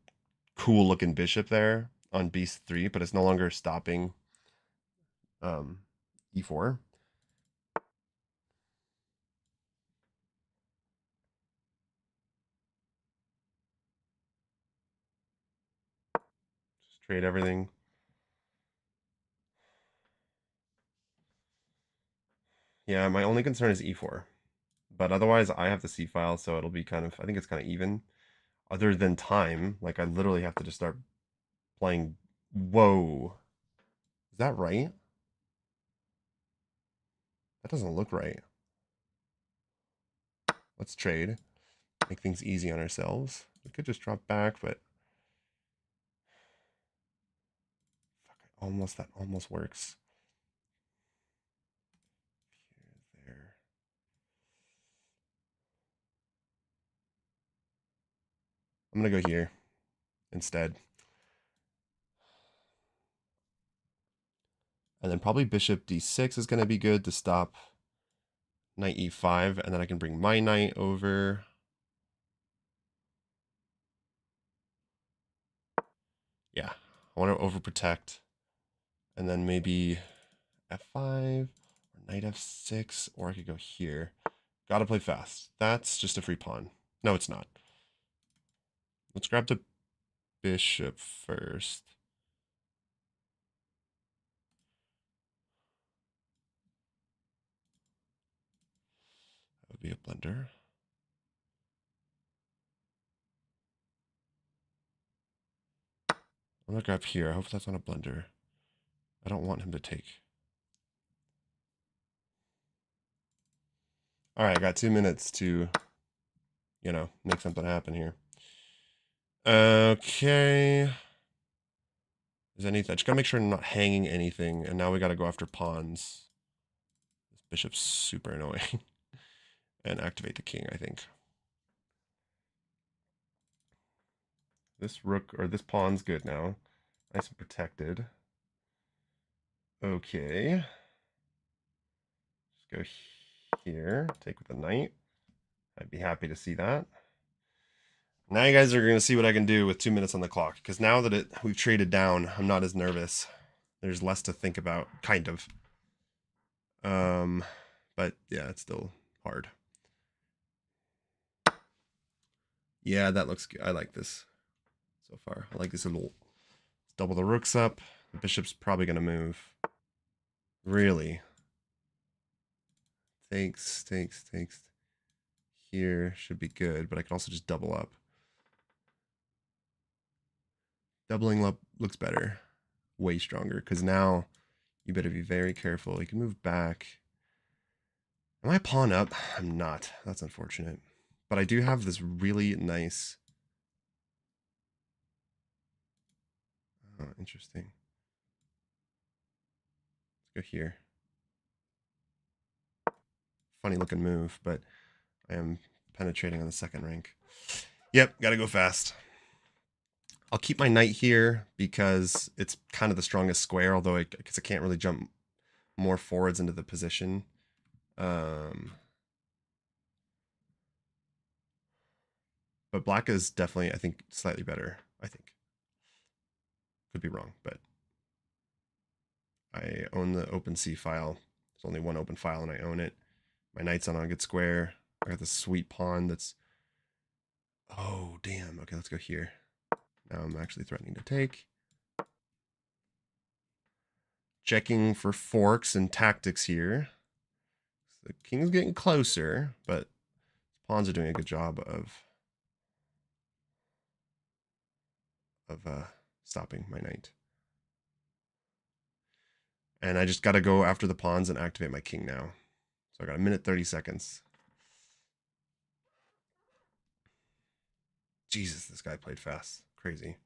cool looking bishop there on b3, but it's no longer stopping e4. Just trade everything. Yeah, my only concern is e4, but otherwise I have the c file, so it'll be kind of. I think it's kind of even. Other than time, like I literally have to just start playing. Whoa, is that right? That doesn't look right. Let's trade. make things easy on ourselves. We could just drop back, but fuck, that almost works. Here, there. I'm gonna go here instead. And then probably bishop d6 is going to be good to stop knight e5, and then I can bring my knight over. Yeah, I want to overprotect. And then maybe f5 or knight f6, or I could go here. Gotta play fast. That's just a free pawn. No, it's not. Let's grab the bishop first. That would be a blunder. I'm gonna grab here. I hope that's not a blunder. I don't want him to take. All right, I got 2 minutes to, make something happen here. Okay. Is anything? I just gotta make sure I'm not hanging anything. And now we gotta go after pawns. This bishop's super annoying. And activate the king, I think. This rook, or this pawn's good now. Nice and protected. Okay. Just go here. Take with the knight. I'd be happy to see that. Now you guys are going to see what I can do with 2 minutes on the clock. Because now that we've traded down, I'm not as nervous. There's less to think about, kind of. But yeah, it's still hard. Yeah, that looks good. I like this so far. I like this little double the rooks up. The bishop's probably going to move. Really? Takes. Here should be good, but I can also just double up. Doubling up looks better. Way stronger, because now you better be very careful. You can move back. Am I pawn up? I'm not. That's unfortunate. But I do have this really nice... Oh, interesting. Let's go here. Funny looking move, but I am penetrating on the second rank. Yep, gotta go fast. I'll keep my knight here because it's kind of the strongest square, although I guess I can't really jump more forwards into the position. But black is definitely, I think, slightly better, I think. Could be wrong, but I own the OpenC file. There's only one open file and I own it. My knight's on a good square. I got this sweet pawn that's... Oh, damn. Okay, let's go here. Now I'm actually threatening to take. Checking for forks and tactics here. So the king's getting closer, but pawns are doing a good job of stopping my knight. And I just got to go after the pawns and activate my king now. So I got 1 minute 30 seconds. Jesus, this guy played fast. Crazy.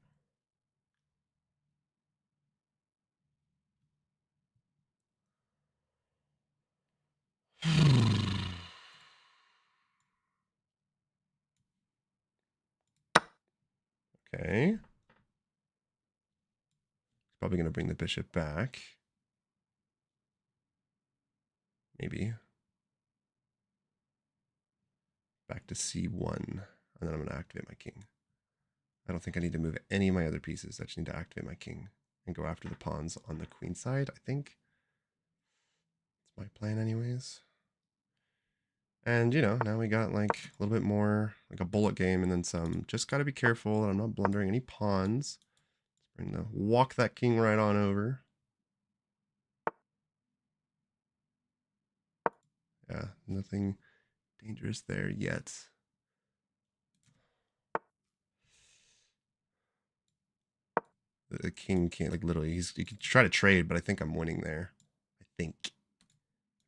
Okay. Probably going to bring the bishop back. Maybe. Back to c1. And then I'm going to activate my king. I don't think I need to move any of my other pieces. I just need to activate my king and go after the pawns on the queen side, I think. That's my plan anyways. And, now we got like a little bit more like a bullet game and then some. Just got to be careful that I'm not blundering any pawns. Walk that king right on over. Yeah, nothing dangerous there yet. The king can't, like, literally, he can try to trade, but I think I'm winning there. I think.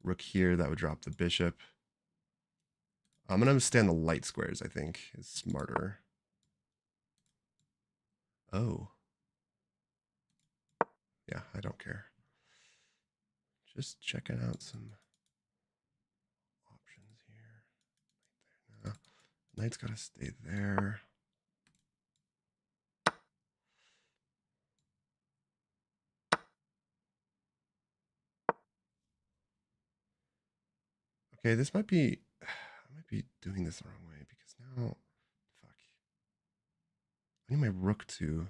Rook here, that would drop the bishop. I'm going to stay on the light squares, I think, is smarter. Oh. Yeah, I don't care. Just checking out some options here. No, knight's got to stay there. Okay, this might be, I might be doing this the wrong way because now, fuck. I need my rook to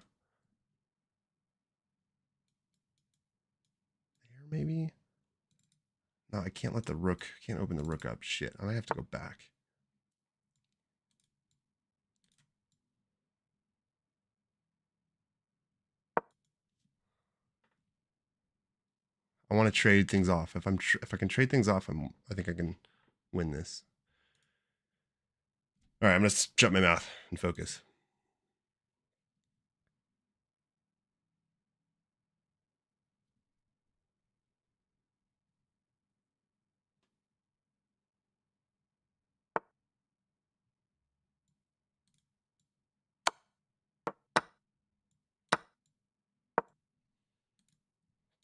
there, maybe? No, I can't let the rook, can't open the rook up. Shit, I might have to go back. I want to trade things off. If I can trade things off, I think I can win this. All right, I'm gonna shut my mouth and focus.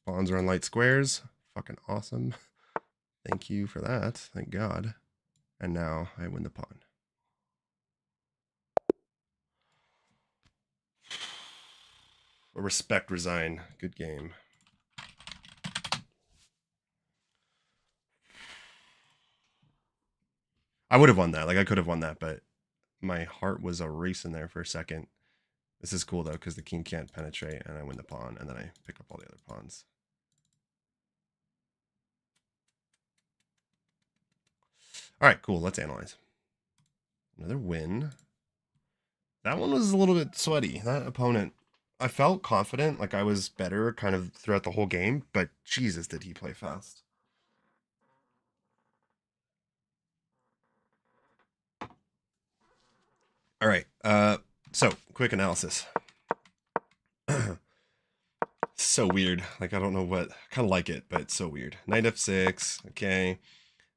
Pawns are on light squares. Fucking awesome. Thank you for that. Thank God. And now I win the pawn. Respect, resign. Good game. I would have won that. Like, I could have won that, but my heart was a race in there for a second. This is cool, though, because the king can't penetrate, and I win the pawn, and then I pick up all the other pawns. All right, cool. Let's analyze. Another win. That one was a little bit sweaty. That opponent, I felt confident, like I was better kind of throughout the whole game, but Jesus, did he play fast. All right, so quick analysis. So weird. Like, I don't know what, kind of like it, but it's so weird. Knight f6, okay.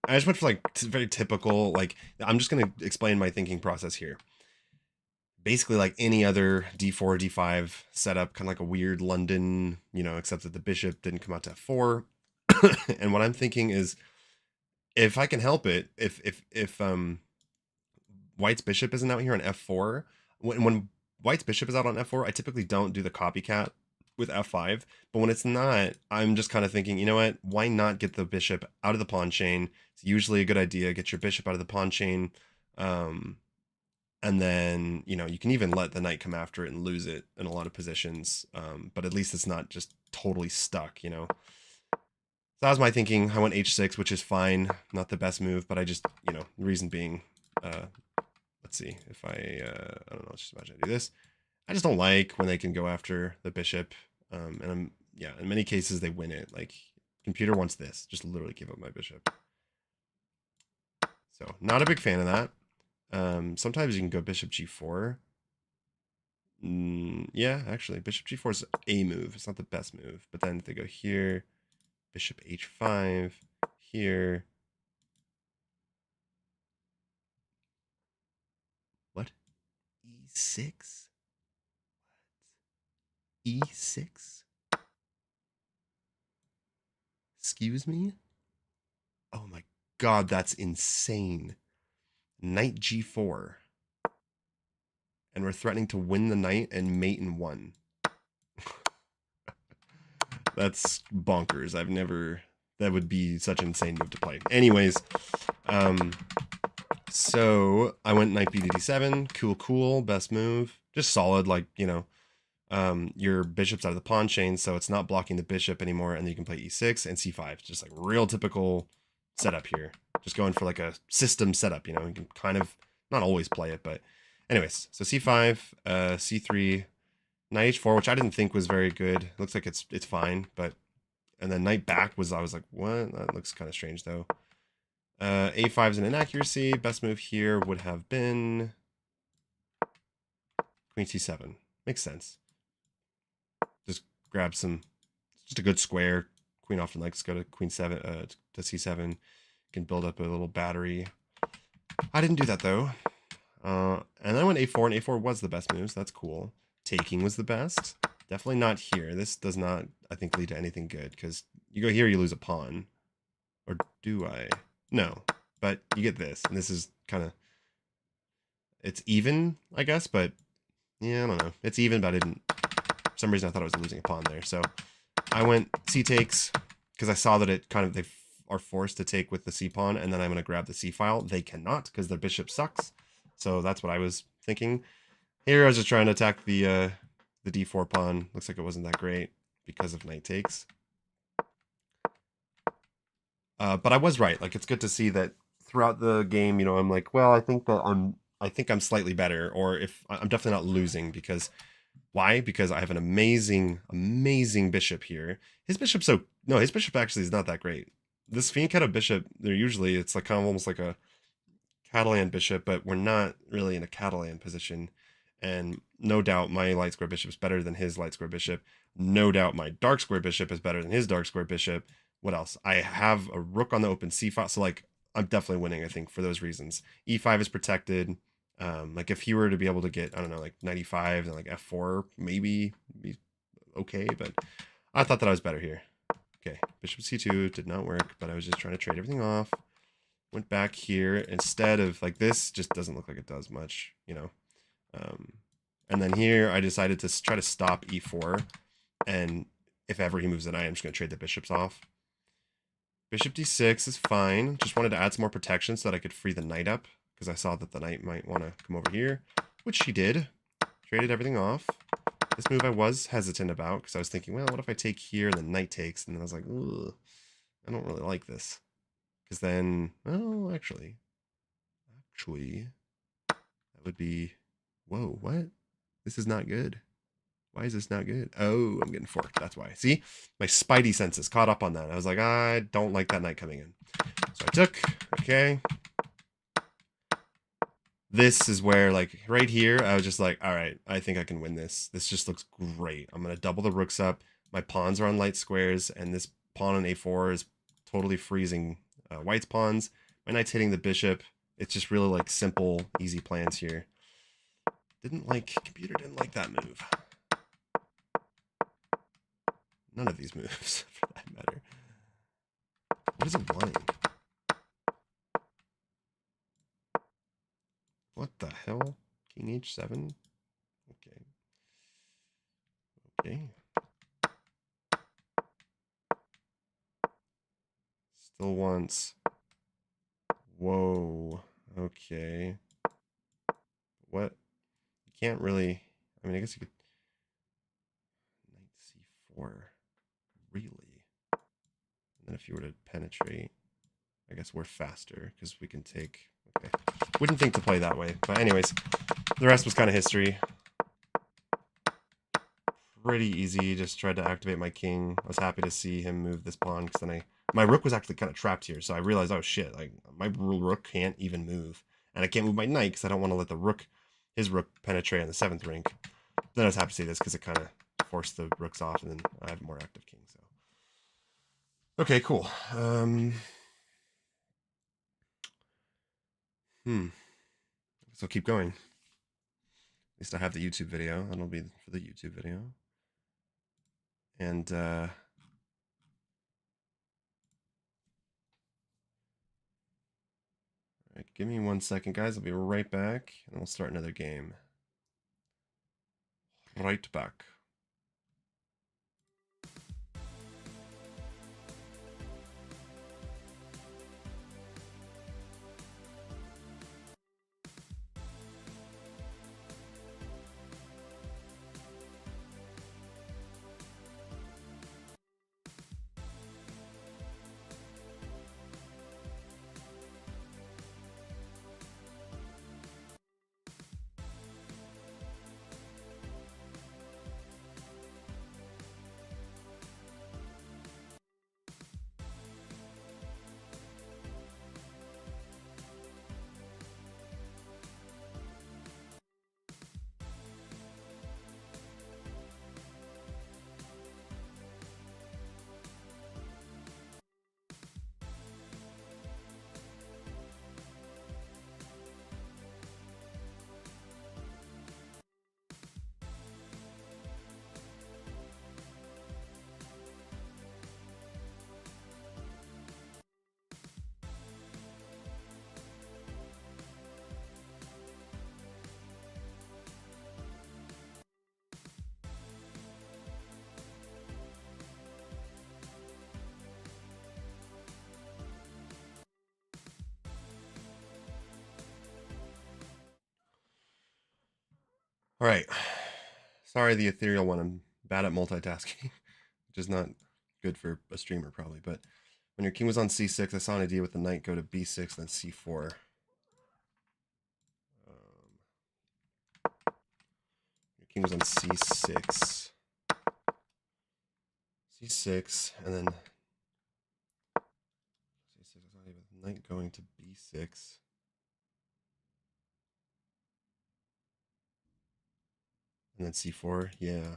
I just went for like very typical, like, I'm just going to explain my thinking process here. Basically like any other d4, d5 setup, kind of like a weird London, you know, except that the bishop didn't come out to f4. And what I'm thinking is, if I can help it, if White's bishop isn't out here on f4, when White's bishop is out on f4, I typically don't do the copycat with f5, but when it's not, I'm just kind of thinking, you know what, why not get the bishop out of the pawn chain? It's usually a good idea. Get your bishop out of the pawn chain, and then, you know, you can even let the knight come after it and lose it in a lot of positions, but at least it's not just totally stuck, you know. So that was my thinking. I went h6, which is fine, not the best move, but I just, you know, the reason being, let's see, if I don't know, let's just imagine I do this. I just don't like when they can go after the bishop, and yeah, in many cases they win it. Like, computer wants this, just literally give up my bishop. So not a big fan of that. Sometimes you can go bishop g4. Yeah, actually, bishop g4 is a move. It's not the best move, but then if they go here, bishop h5, here. What? e6? e6? Excuse me? Oh my god, that's insane. Knight g4. And we're threatening to win the knight and mate in one. That's bonkers. I've never... That would be such an insane move to play. Anyways, so I went knight b to d7. Cool. Best move. Just solid, like, you know, your bishop's out of the pawn chain, so it's not blocking the bishop anymore, and then you can play e6 and c5. Just like real typical setup here. Just going for like a system setup, you know. You can kind of not always play it, but anyways. So c5, c3, knight h4, which I didn't think was very good. Looks like it's fine, but and then knight back was, I was like, what? That looks kind of strange though. a5 is an inaccuracy. Best move here would have been queen c7. Makes sense. Just grab some, just a good square. Queen often likes to go to queen 7, to c7. Can build up a little battery. I didn't do that though. And I went a4, and a4 was the best move, so that's cool. Taking was the best. Definitely not here. This does not, I think, lead to anything good, because you go here, you lose a pawn. Or do I? No. But you get this, and this is kind of, it's even, I guess, but yeah, I don't know. It's even, but I didn't, for some reason I thought I was losing a pawn there. So I went c takes, because I saw that it kind of, they are forced to take with the c pawn, and then I'm going to grab the c file. They cannot, because their bishop sucks. So that's what I was thinking. Here I was just trying to attack the d4 pawn. Looks like it wasn't that great because of knight takes. But I was right. Like, it's good to see that throughout the game, you know, I'm like, well, I think I'm slightly better, or if I'm definitely not losing, because why? Because I have an amazing, amazing bishop here. His bishop's no, his bishop actually is not that great. This Fianchetto bishop, they're usually, it's like kind of almost like a Catalan bishop, but we're not really in a Catalan position. And no doubt my light square bishop is better than his light square bishop. No doubt my dark square bishop is better than his dark square bishop. What else? I have a rook on the open c file, so like I'm definitely winning, I think, for those reasons. e5 is protected. Like if he were to be able to get, I don't know, like 95 and like f4, maybe be okay, but I thought that I was better here. Okay, bishop c2 did not work, but I was just trying to trade everything off. Went back here instead of like this, just doesn't look like it does much, you know. And then here I decided to try to stop e4, and if ever he moves a knight, I'm just going to trade the bishops off. Bishop d6 is fine. Just wanted to add some more protection so that I could free the knight up, because I saw that the knight might want to come over here, which she did. Traded everything off. This move I was hesitant about, because I was thinking, well, what if I take here and the knight takes? And then I was like, ugh, I don't really like this. Because then, well, actually, that would be, whoa, what? This is not good. Why is this not good? Oh, I'm getting forked. That's why. See? My spidey senses caught up on that. I was like, I don't like that knight coming in. So I took, okay. This is where, like, right here, I was just like, all right, I think I can win this. This just looks great. I'm going to double the rooks up. My pawns are on light squares, and this pawn on a4 is totally freezing white's pawns. My knight's hitting the bishop. It's just really, like, simple, easy plans here. Computer didn't like that move. None of these moves, for that matter. What is it wanting? What the hell? King h7? Okay. Okay. Still wants... Whoa. Okay. What? You can't really... I mean, I guess you could... Knight c4. Really? And then if you were to penetrate, I guess we're faster, because we can take... Okay. Wouldn't think to play that way. But anyways, the rest was kind of history. Pretty easy. Just tried to activate my king. I was happy to see him move this pawn, because then my rook was actually kind of trapped here, so I realized, oh shit, like my rook can't even move, and I can't move my knight because I don't want to let his rook penetrate on the 7th rank. Then I was happy to see this because it kind of forced the rooks off, and then I have a more active king. So okay, cool. So keep going. At least I have the YouTube video. That'll be for the YouTube video. And all right, give me 1 second, guys. I'll be right back, and we'll start another game. Right back. All right. Sorry, the ethereal one. I'm bad at multitasking, which is not good for a streamer probably. But when your king was on c6, I saw an idea with the knight go to b6, then c4. Your king was on c6, c6, and then c6. I saw an idea with knight going to b6. And then c4. Yeah.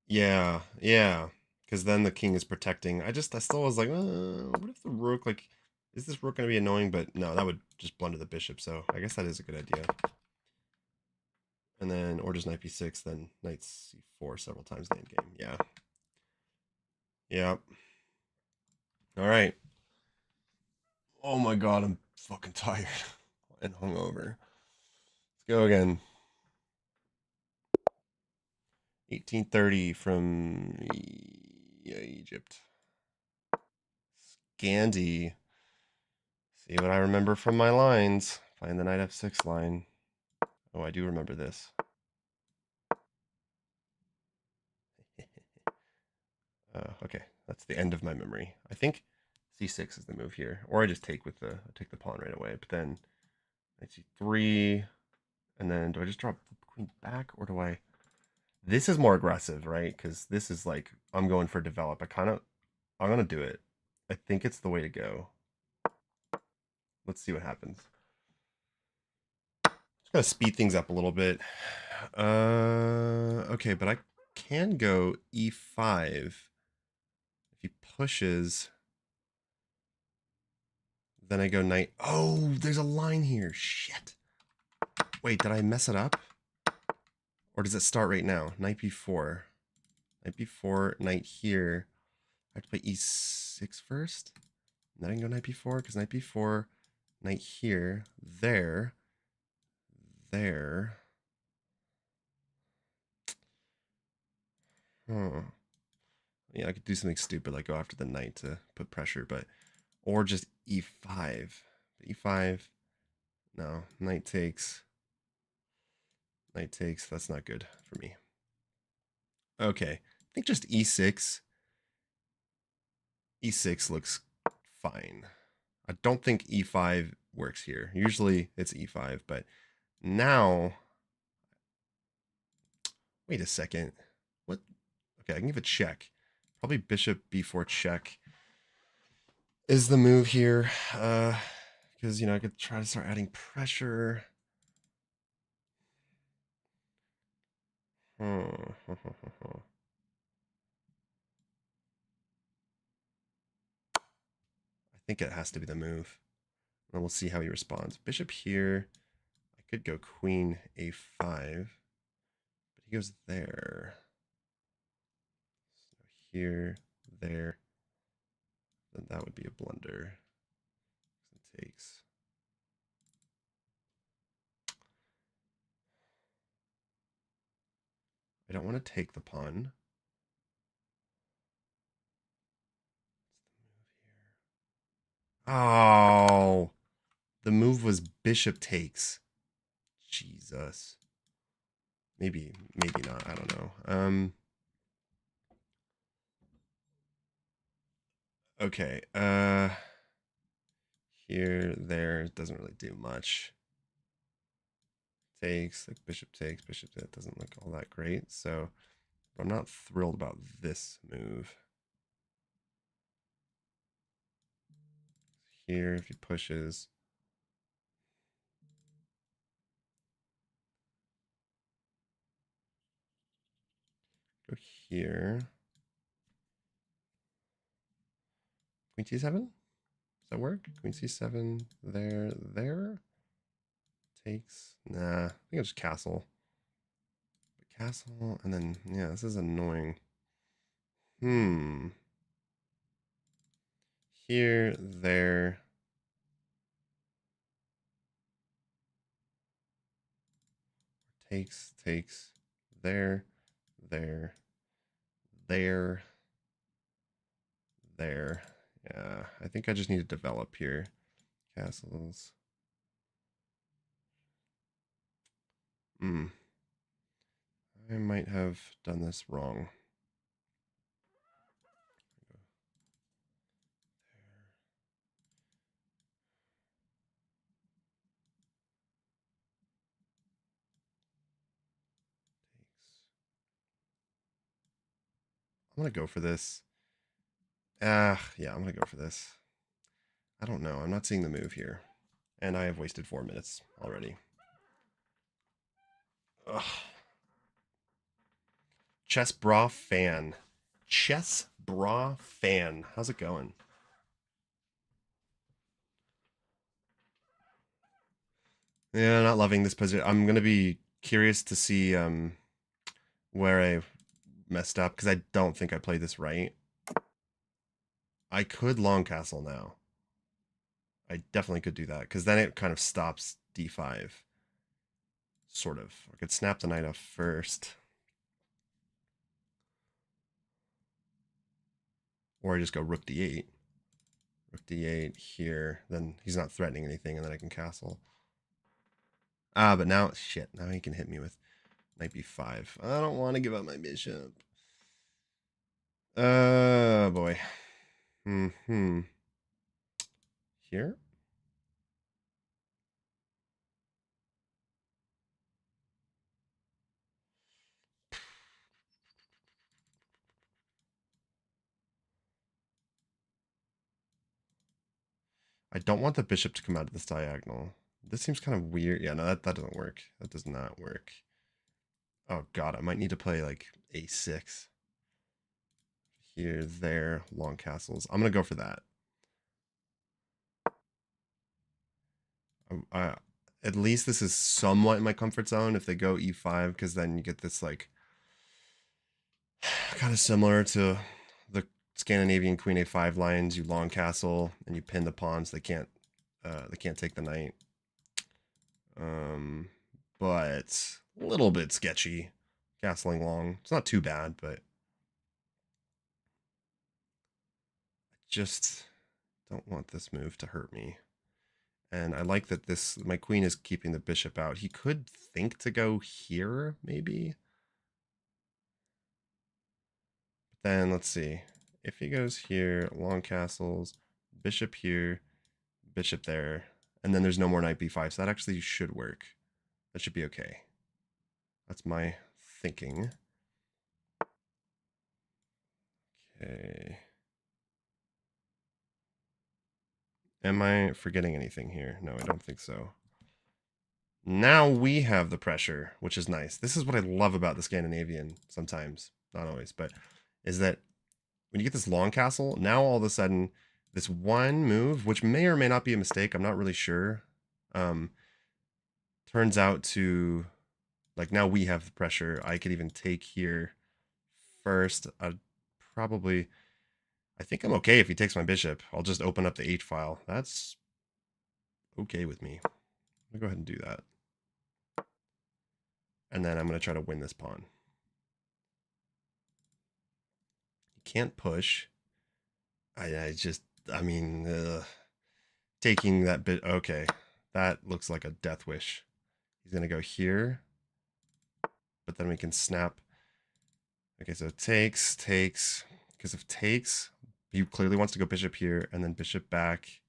Yeah. Because then the king is protecting. I still was like, what if the rook, like, is this rook going to be annoying? But no, that would just blunder the bishop. So I guess that is a good idea. And then, or just knight b6, then knight c4 several times in the end game. Yeah. Yeah. All right. Oh my God, I'm fucking tired and hungover. Let's go again. 1830 from Egypt. Gandhi. See what I remember from my lines. Find the knight f6 line. Oh, I do remember this. Okay, that's the end of my memory. I think c6 is the move here, or I just take the pawn right away. But then knight c3, and then do I just drop the queen back, or do I? This is more aggressive, right? Because this is like I'm going for develop. I'm gonna do it. I think it's the way to go. Let's see what happens. Just gotta speed things up a little bit. Okay, but I can go e5. If he pushes, then I go knight. Oh, there's a line here. Shit. Wait, did I mess it up? Or does it start right now? Knight b4. Knight b4, knight here. I have to play e6 first? And then I can go knight b4, because knight b4, knight here, there. Huh. Yeah, I could do something stupid like go after the knight to put pressure, but or just e5. E5. No, knight takes. Knight takes. That's not good for me. Okay, I think just e6. E6 looks fine. I don't think e5 works here. Usually it's e5, but now, wait a second. What? Okay, I can give a check. Probably bishop b4 check is the move here. Because, I could try to start adding pressure. I think it has to be the move. And we'll see how he responds. Bishop here. I could go queen a5, but he goes there. So here, there. Then that would be a blunder. It takes. I don't want to take the pawn. Oh, the move was bishop takes. Jesus. Maybe not. I don't know. Okay. Here, there, doesn't really do much. Takes, like bishop takes, bishop, that doesn't look all that great. So I'm not thrilled about this move. Here, if he pushes. Go here. Queen c7? Does that work? Queen c7, there. Takes. Nah, I think I'll just castle. Castle, and then, yeah, this is annoying. Here, there. Takes, there, there, there. Yeah, I think I just need to develop here. Castles. I might have done this wrong. I'm gonna go for this. Yeah, I'm gonna go for this. I don't know. I'm not seeing the move here. And I have wasted 4 minutes already. Ugh. Chess Bra Fan. Chess Bra Fan. How's it going? Yeah, not loving this position. I'm gonna be curious to see where I messed up because I don't think I played this right. I could long castle now. I definitely could do that because then it kind of stops d5. Sort of. I could snap the knight off first. Or I just go rook d8. Rook d8 here. Then he's not threatening anything, and then I can castle. Ah, but now, shit. Now he can hit me with knight b5. I don't want to give up my bishop. Boy. Hmm. Here? I don't want the bishop to come out of this diagonal. This seems kind of weird. Yeah, no, that doesn't work. That does not work. Oh god, I might need to play like a6. Here, there, long castles. I'm gonna go for that. At least this is somewhat in my comfort zone if they go e5, because then you get this like kind of similar to the Scandinavian queen a5 lines. You long castle and you pin the pawns. They can't take the knight. But a little bit sketchy. Castling long. It's not too bad, but I just don't want this move to hurt me. And I like that my queen is keeping the bishop out. He could think to go here, maybe. But then let's see. If he goes here, long castles, bishop here, bishop there, and then there's no more knight b5, so that actually should work. That should be okay. That's my thinking. Okay. Am I forgetting anything here? No, I don't think so. Now we have the pressure, which is nice. This is what I love about the Scandinavian sometimes, not always, but is that when you get this long castle, now all of a sudden this one move, which may or may not be a mistake, I'm not really sure, turns out to, like, now we have the pressure. I could even take here first. I'd probably, I think I'm okay if he takes my bishop. I'll just open up the H file. That's okay with me. I'll go ahead and do that. And then I'm going to try to win this pawn. You can't push. I mean, taking that bit. Okay. That looks like a death wish. He's going to go here. But then we can snap. Okay, so takes. Because if takes, he clearly wants to go bishop here and then bishop back.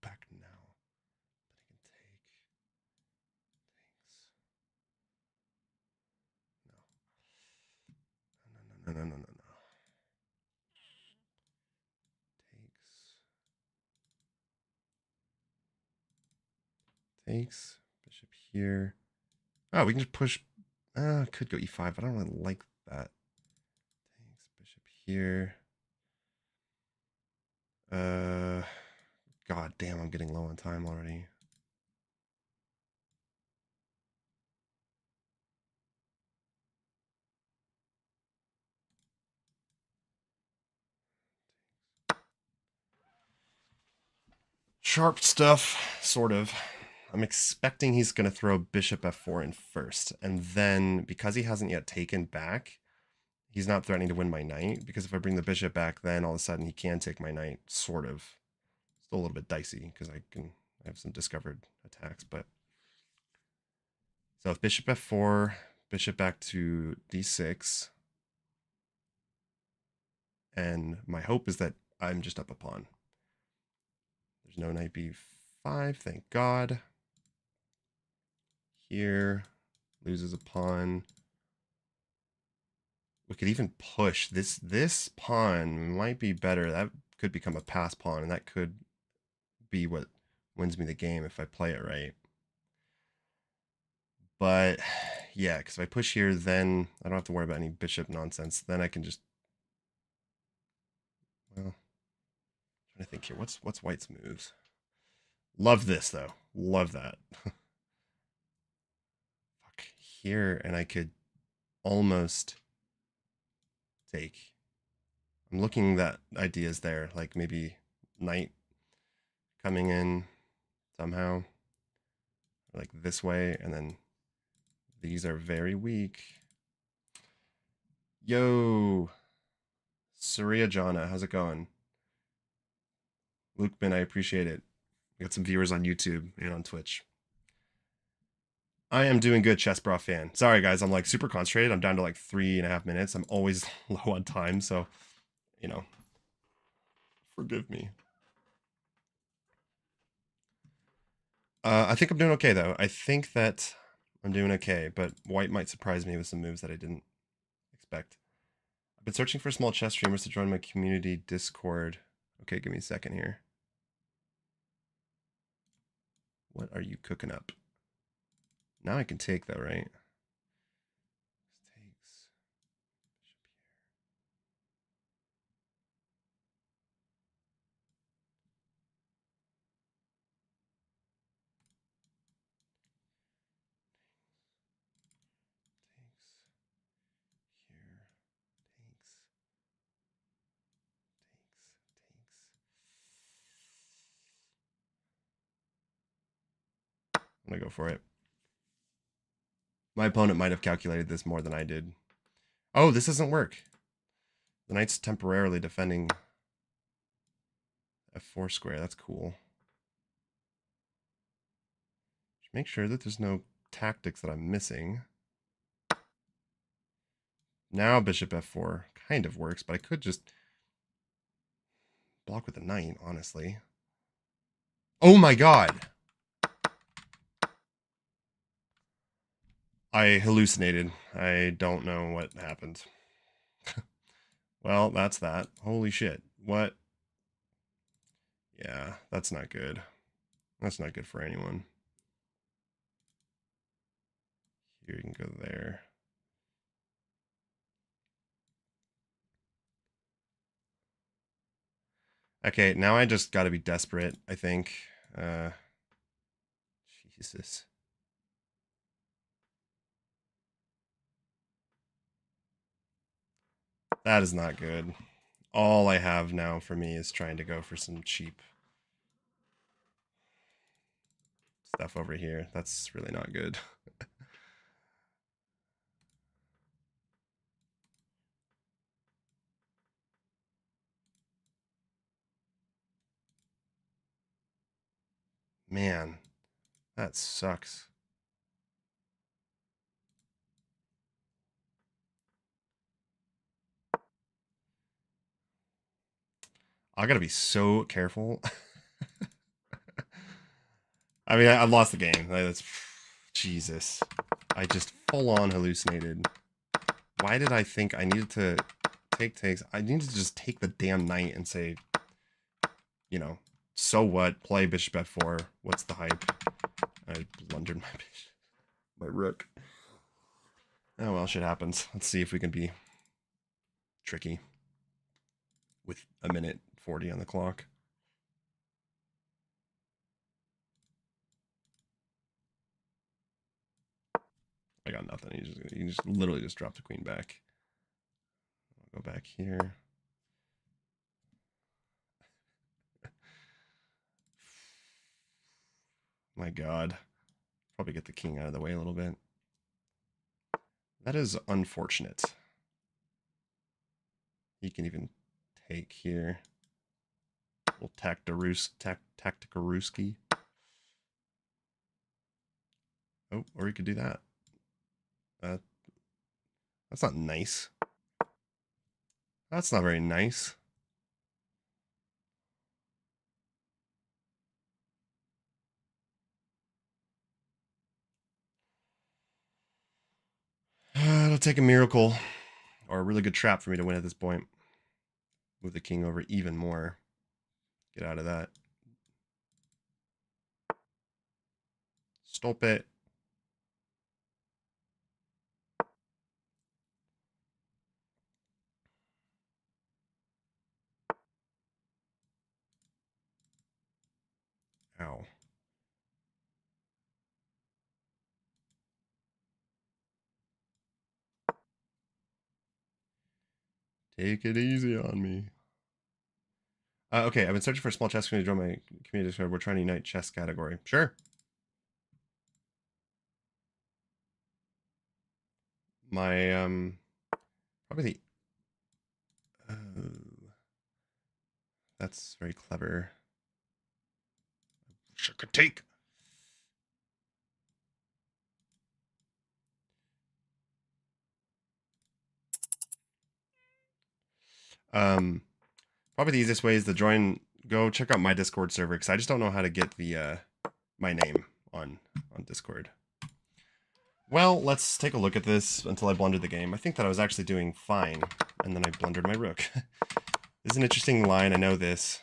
Back now. Then he can take. Takes. No. No. Takes. Bishop here. Oh, we can just push. Could go e5. I don't really like that. Takes. Bishop here. God damn, I'm getting low on time already. Sharp stuff, sort of. I'm expecting he's going to throw bishop f4 in first. And then, because he hasn't yet taken back, he's not threatening to win my knight, because if I bring the bishop back, then all of a sudden he can take my knight, sort of. Still a little bit dicey, because I have some discovered attacks, but... So if bishop f4, bishop back to d6, and my hope is that I'm just up a pawn. There's no knight b5, thank God. Here, loses a pawn. We could even push. This pawn might be better. That could become a pass pawn, and that could be what wins me the game if I play it right. But yeah, because if I push here, then I don't have to worry about any bishop nonsense. Then I can just... Well, I'm trying to think here. What's white's moves? Love this, though. Love that. Fuck. Here, and I could almost take... I'm looking that ideas there, like maybe knight coming in somehow, like this way, and then these are very weak. Yo, Surya Jana, how's it going? Lukeman, I appreciate it. We got some viewers on YouTube and on Twitch. I am doing good, Chess Bra fan. Sorry, guys, I'm like super concentrated. I'm down to like 3.5 minutes. I'm always low on time, so, you know, forgive me. I think I'm doing okay, though. I think that I'm doing okay, but white might surprise me with some moves that I didn't expect. I've been searching for small chess streamers to join my community Discord. Okay, give me a second here. What are you cooking up? Now I can take, though, right? Takes. I'm gonna go for it. My opponent might have calculated this more than I did. Oh, this doesn't work. The knight's temporarily defending f4 square. That's cool. Just make sure that there's no tactics that I'm missing. Now bishop f4 kind of works, but I could just block with the knight, honestly. Oh my god! I hallucinated. I don't know what happened. Well, that's that. Holy shit. What? Yeah, that's not good. That's not good for anyone. Here you can go there. Okay, now I just gotta be desperate, I think. Jesus. That is not good. All I have now for me is trying to go for some cheap stuff over here. That's really not good. Man, that sucks. I gotta be so careful. I mean, I lost the game. That's Jesus. I just full on hallucinated. Why did I think I needed to take takes? I needed to just take the damn knight and say, you know, so what? Play bishop f4. What's the hype? I blundered my bishop, my rook. Oh well, shit happens. Let's see if we can be tricky with a minute 40 on the clock. I got nothing. You just literally just dropped the queen back. I'll go back here. My God. Probably get the king out of the way a little bit. That is unfortunate. He can even take here. Little tacticarooski. Oh, or he could do that. That's not nice. That's not very nice. It'll take a miracle or a really good trap for me to win at this point. Move the king over even more. Get out of that. Stop it. Ow. Take it easy on me. Okay, I've been searching for a small chess community to join my community Discord. We're trying to unite chess category. Sure. My, probably the, that's very clever. Sure could take. Probably the easiest way is to join. Go check out my Discord server because I just don't know how to get the my name on Discord. Well, let's take a look at this until I blundered the game. I think that I was actually doing fine, and then I blundered my rook. This is an interesting line. I know this.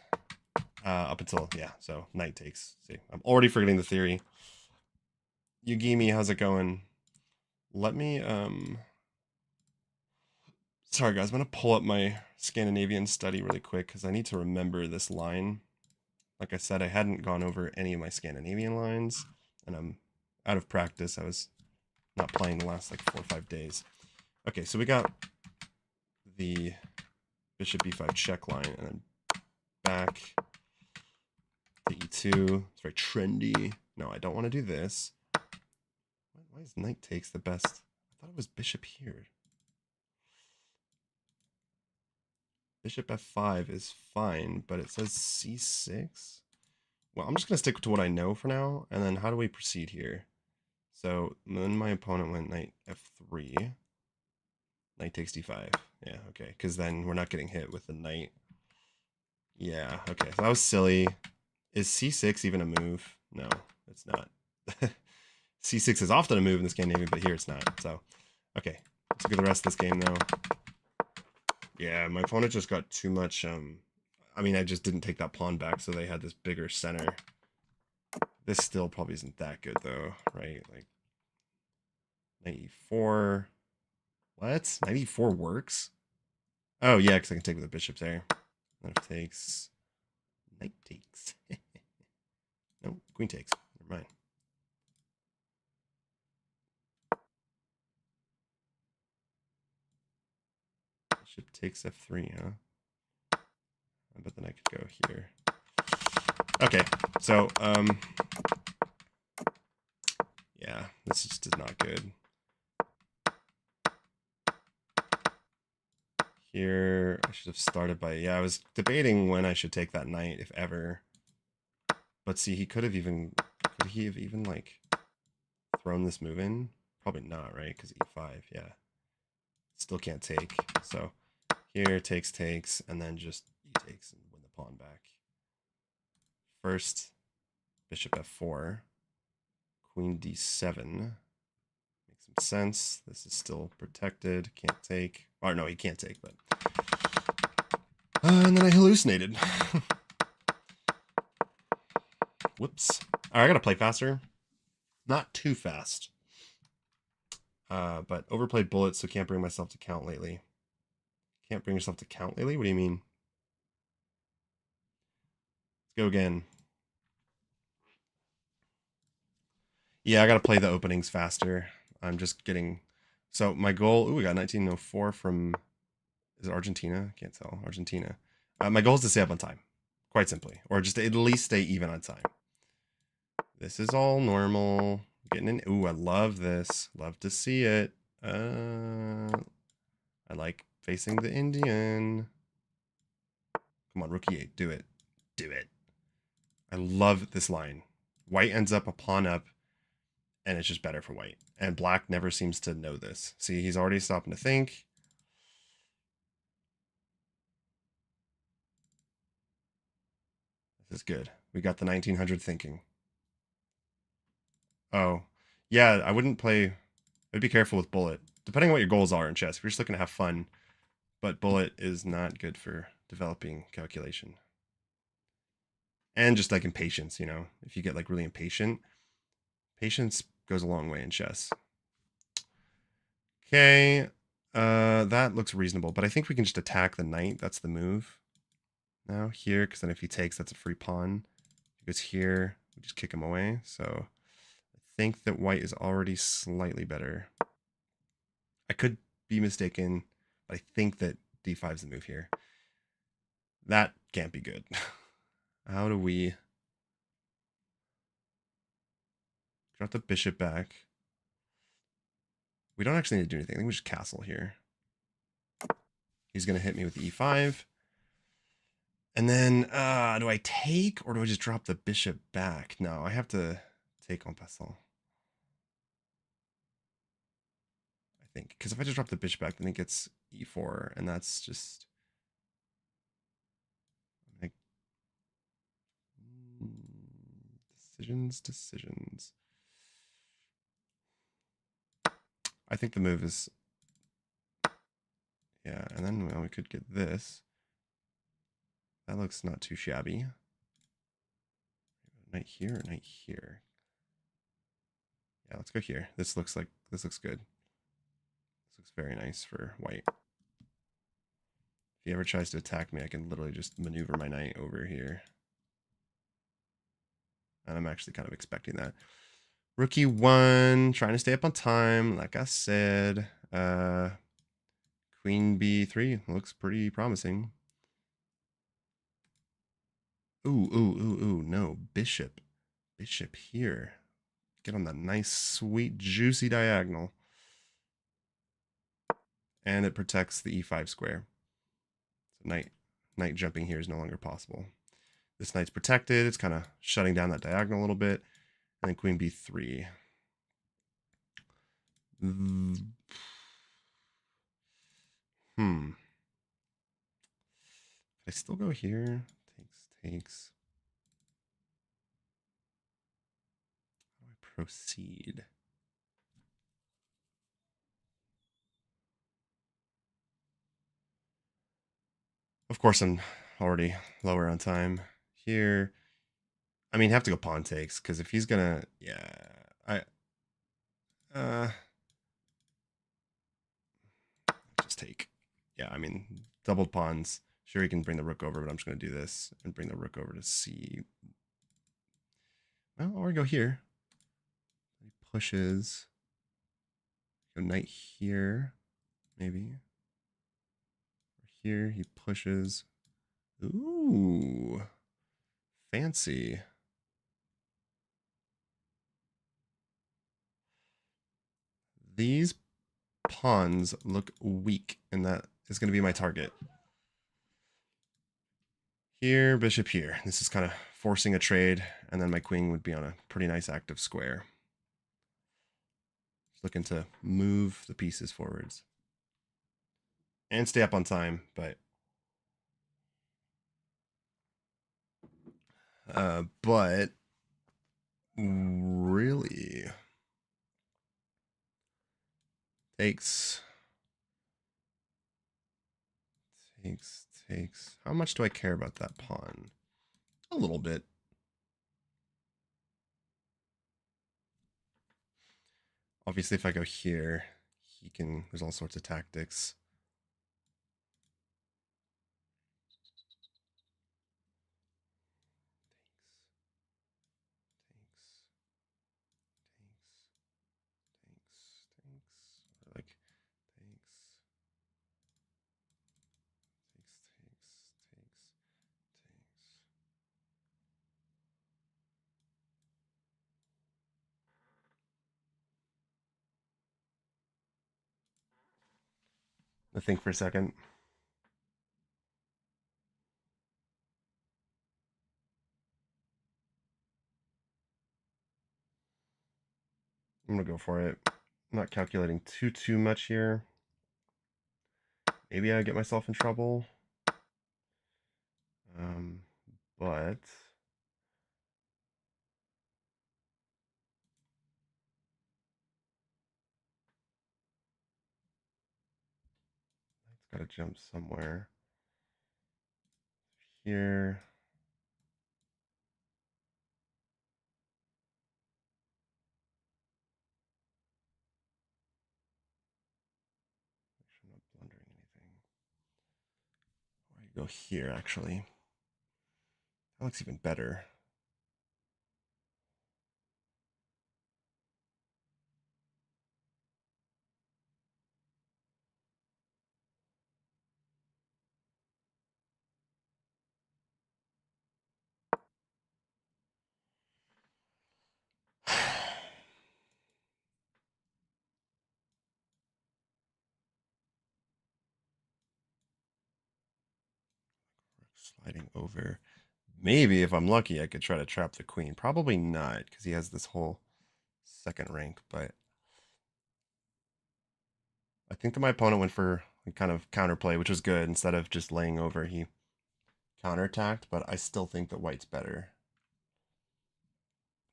Up until, yeah, so knight takes. See, I'm already forgetting the theory. Yugimi, how's it going? Let me, sorry guys, I'm going to pull up my Scandinavian study really quick because I need to remember this line. Like I said, I hadn't gone over any of my Scandinavian lines, and I'm out of practice. I was not playing the last like 4 or 5 days. Okay, so we got the bishop b5 check line, and then back to e2. It's very trendy. No, I don't want to do this. Why is knight takes the best? I thought it was bishop here. Bishop f5 is fine, but it says c6. Well, I'm just going to stick to what I know for now, and then how do we proceed here? So then my opponent went knight f3. Knight takes d5. Yeah, okay, because then we're not getting hit with the knight. Yeah, okay, so that was silly. Is c6 even a move? No, it's not. c6 is often a move in the Scandinavian, but here it's not. So, okay, let's look at the rest of this game now. Yeah, my opponent just got too much. I mean, I just didn't take that pawn back, so they had this bigger center. This still probably isn't that good, though, right? Like, knight e4. What? Knight e4 works? Oh, yeah, because I can take with the bishops there. Knight takes. Knight takes. No, queen takes. Never mind. Bishop takes f3, huh? I bet then I could go here. Okay, so, yeah, this just is not good. Here, I should have started by, yeah, I was debating when I should take that knight, if ever. But see, could he have even, like, thrown this move in? Probably not, right? Because e5, yeah. Still can't take. So here, takes, and then just e takes and win the pawn back. First, bishop f4. Queen d7. Makes some sense. This is still protected. Can't take. Or no, he can't take, but... and then I hallucinated. Whoops. All right, I gotta play faster. Not too fast. But overplayed bullets, so can't bring myself to count lately. Can't bring yourself to count lately? What do you mean? Let's go again. Yeah, I gotta play the openings faster. I'm just getting... So my goal... Ooh, we got 1904 from... Is it Argentina? I can't tell. Argentina. My goal is to stay up on time. Quite simply. Or just to at least stay even on time. This is all normal. Getting in... Ooh, I love this. Love to see it. I like facing the Indian. Come on, rook e8. Do it. Do it. I love this line. White ends up a pawn up, and it's just better for white. And black never seems to know this. See, he's already stopping to think. This is good. We got the 1900 thinking. Oh, yeah, I wouldn't play... I'd be careful with bullet. Depending on what your goals are in chess. If you're just looking to have fun, but bullet is not good for developing calculation. And just like impatience, you know? If you get like really impatient, patience goes a long way in chess. Okay, that looks reasonable, but I think we can just attack the knight. That's the move. Now here, because then if he takes, that's a free pawn. If he goes here, we just kick him away. So I think that white is already slightly better. I could be mistaken, but I think that d5 is the move here. That can't be good. How do we drop the bishop back? We don't actually need to do anything. I think we just castle here. He's going to hit me with e5. And then, do I take or do I just drop the bishop back? No, I have to take en passant. I think. Because if I just drop the bishop back, then it gets e4. And that's just... like, decisions. I think the move is... yeah, and then well, we could get this. That looks not too shabby. Knight here or knight here? Yeah, let's go here. This looks good. This looks very nice for white. If he ever tries to attack me, I can literally just maneuver my knight over here. And I'm actually kind of expecting that. Rook e1, trying to stay up on time, like I said. Queen b3 looks pretty promising. Ooh, no. Bishop here. Get on the nice, sweet, juicy diagonal. And it protects the e5 square. So knight jumping here is no longer possible. This knight's protected. It's kind of shutting down that diagonal a little bit. And then queen b3. I still go here. Takes. How do I proceed? Of course, I'm already lower on time here. I mean, have to go pawn takes, because if he's gonna... yeah, just take. Yeah, I mean, doubled pawns. Sure, he can bring the rook over, but I'm just going to do this and bring the rook over to c. Well, or go here. He pushes. Go knight here, maybe. Here, he pushes. Ooh, fancy. These pawns look weak, and that is going to be my target. Here, bishop here. This is kind of forcing a trade, and then my queen would be on a pretty nice active square. Just looking to move the pieces forwards. And stay up on time, but... really... Takes. How much do I care about that pawn? A little bit. Obviously, if I go here, there's all sorts of tactics. I think for a second. I'm gonna go for it. I'm not calculating too much here. Maybe I get myself in trouble. But it's gotta jump somewhere. Here. Make sure I'm not blundering anything. Or you go here, actually. That looks even better. Sliding over. Maybe if I'm lucky, I could try to trap the queen. Probably not, because he has this whole second rank, but I think that my opponent went for kind of counterplay, which was good. Instead of just laying over, he counterattacked, but I still think that white's better.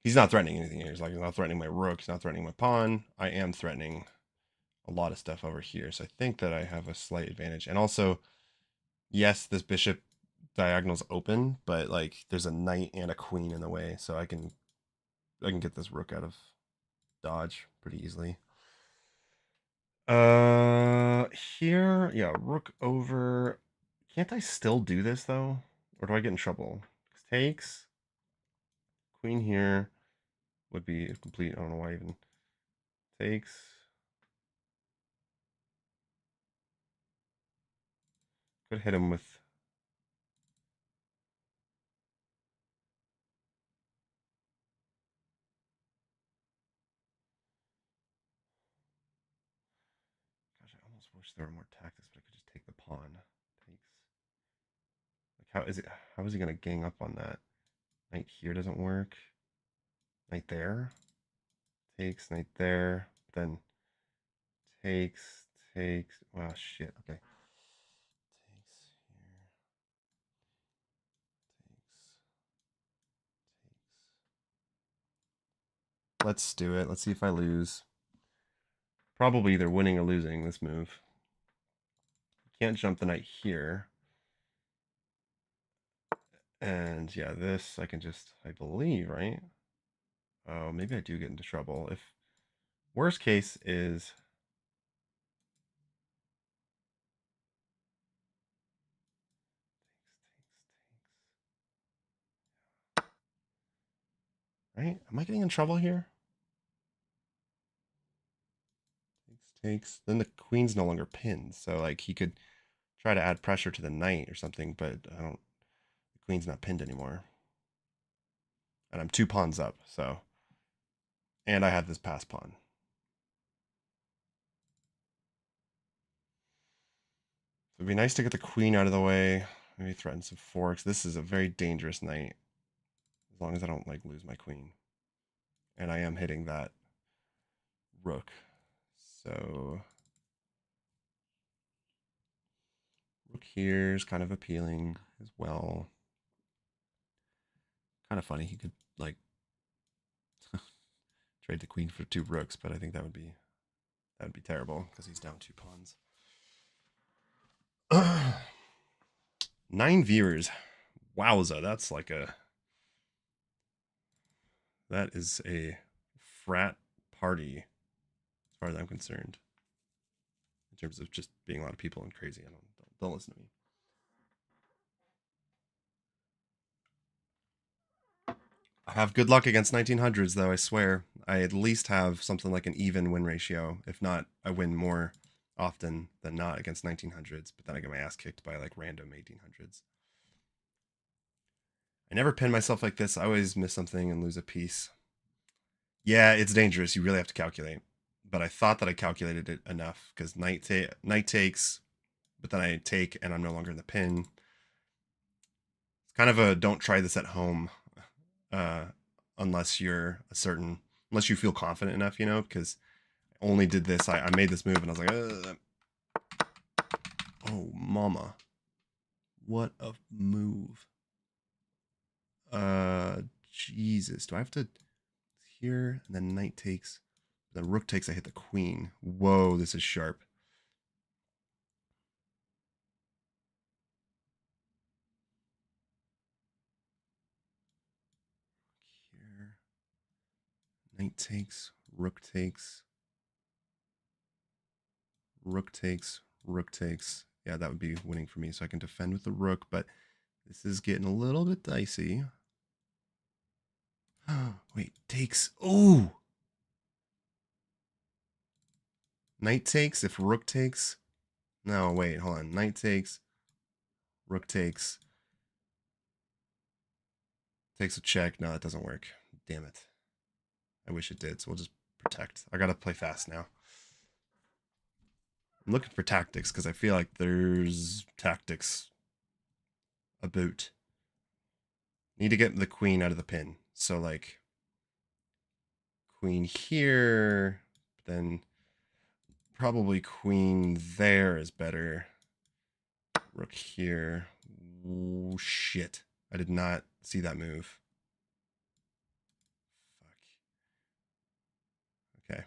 He's not threatening anything here. He's not threatening my rook. He's not threatening my pawn. I am threatening a lot of stuff over here. So I think that I have a slight advantage. And also, yes, this bishop diagonal's open, but like there's a knight and a queen in the way, so I can get this rook out of dodge pretty easily. Here, yeah, rook over. Can't I still do this though? Or do I get in trouble? Takes. Queen here would be complete. I don't know why even takes. Could hit him with. Gosh, I almost wish there were more tactics, but I could just take the pawn. Takes. Like, how is it? How is he gonna gang up on that? Knight here doesn't work. Knight there. Takes. Knight there. Then takes. Takes. Wow, shit. Okay. Takes here. Takes. Let's do it. Let's see if I lose. Probably either winning or losing this move. Can't jump the knight here. And yeah, this I can just, I believe, right? Oh, maybe I do get into trouble. If worst case is right? Am I getting in trouble here? Takes. Then the queen's no longer pinned, so like he could try to add pressure to the knight or something, but I don't. The queen's not pinned anymore, and I'm 2 pawns up. So, and I have this pass pawn. So it'd be nice to get the queen out of the way. Maybe threaten some forks. This is a very dangerous knight, as long as I don't like lose my queen, and I am hitting that rook. So rook here is kind of appealing as well. Kind of funny. He could like trade the queen for 2 rooks, but I think that would be terrible because he's down 2 pawns. 9 viewers. Wowza, that's like that is a frat party as far as I'm concerned. In terms of just being a lot of people and crazy. Don't listen to me. I have good luck against 1900s though, I swear. I at least have something like an even win ratio. If not, I win more often than not against 1900s, but then I get my ass kicked by like random 1800s. I never pin myself like this. I always miss something and lose a piece. Yeah, it's dangerous. You really have to calculate. But I thought that I calculated it enough because knight takes, but then I take and I'm no longer in the pin. It's kind of a don't try this at home uh, unless you're unless you feel confident enough, because I only did this. I made this move and I was like, oh, mama. What a move. Jesus. Do I have to here and then knight takes? Then rook takes, I hit the queen. Whoa, this is sharp. Here. Knight takes, rook takes, rook takes, rook takes. Yeah, that would be winning for me. So I can defend with the rook, but this is getting a little bit dicey. Wait, takes. Oh! Knight takes if rook takes. No, wait, hold on. Knight takes, rook takes. Takes a check. No, that doesn't work. Damn it. I wish it did, so we'll just protect. I gotta play fast now. I'm looking for tactics because I feel like there's tactics about. Need to get the queen out of the pin. So like queen here, then probably queen there is better. Rook here. Oh, shit. I did not see that move. Fuck. Okay.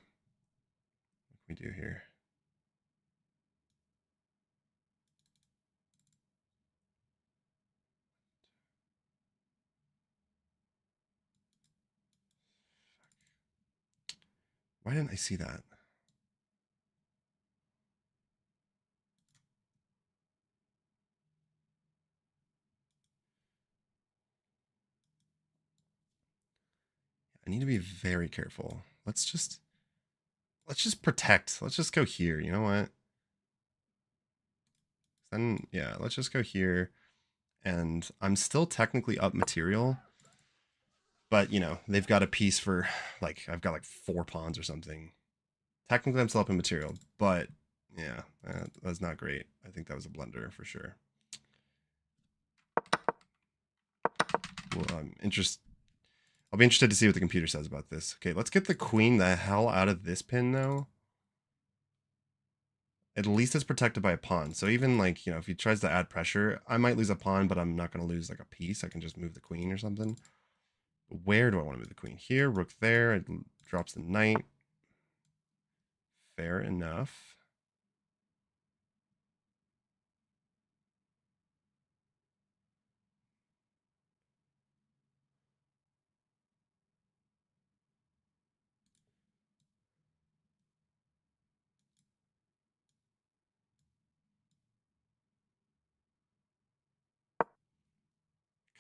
What can we do here? Why didn't I see that? I need to be very careful. Let's just protect. Let's just go here. You know what? Then yeah, let's just go here. And I'm still technically up material, but they've got a piece for like I've got like 4 pawns or something. Technically, I'm still up in material, but yeah, that's not great. I think that was a blunder for sure. Well, I'll be interested to see what the computer says about this. Okay, let's get the queen the hell out of this pin though. At least it's protected by a pawn. So even like, if he tries to add pressure, I might lose a pawn, but I'm not going to lose like a piece. I can just move the queen or something. Where do I want to move the queen? Here, rook there. It drops the knight. Fair enough.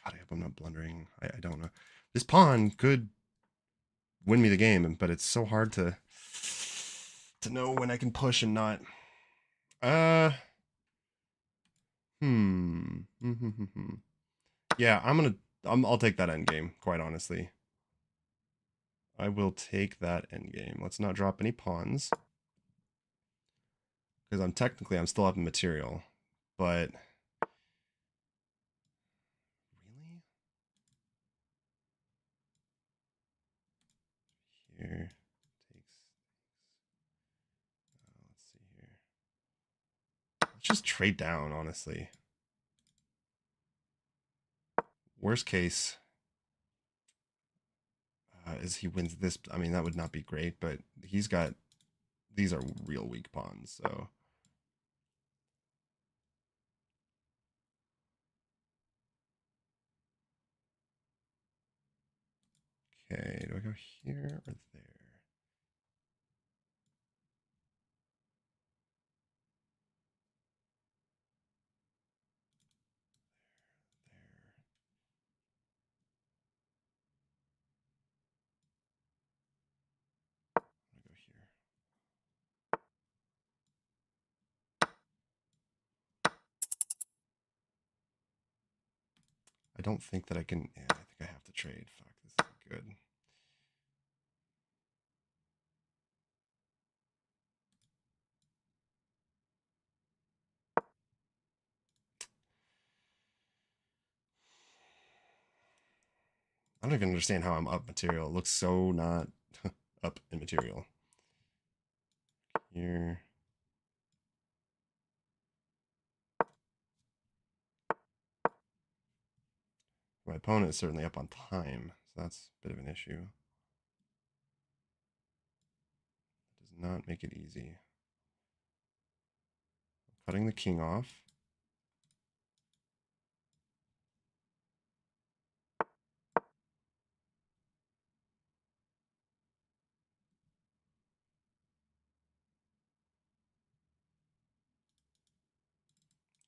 God, I hope I'm not blundering. I don't know. This pawn could win me the game, but it's so hard to know when I can push and not. Uh, hmm. Yeah, I'll take that end game, quite honestly. I will take that end game. Let's not drop any pawns. Because I'm still up in material. But really? Here takes let's see here. Let's just trade down, honestly. Worst case is he wins this. I mean, that would not be great, but he's got these are real weak pawns, so okay, do I go here or there? I go here. I don't think that I can. Yeah, I think I have to trade. Fuck, this isn't good. don't even understand how I'm up material. It looks so not up in material. Here. My opponent is certainly up on time, so that's a bit of an issue. Does not make it easy. Cutting the king off.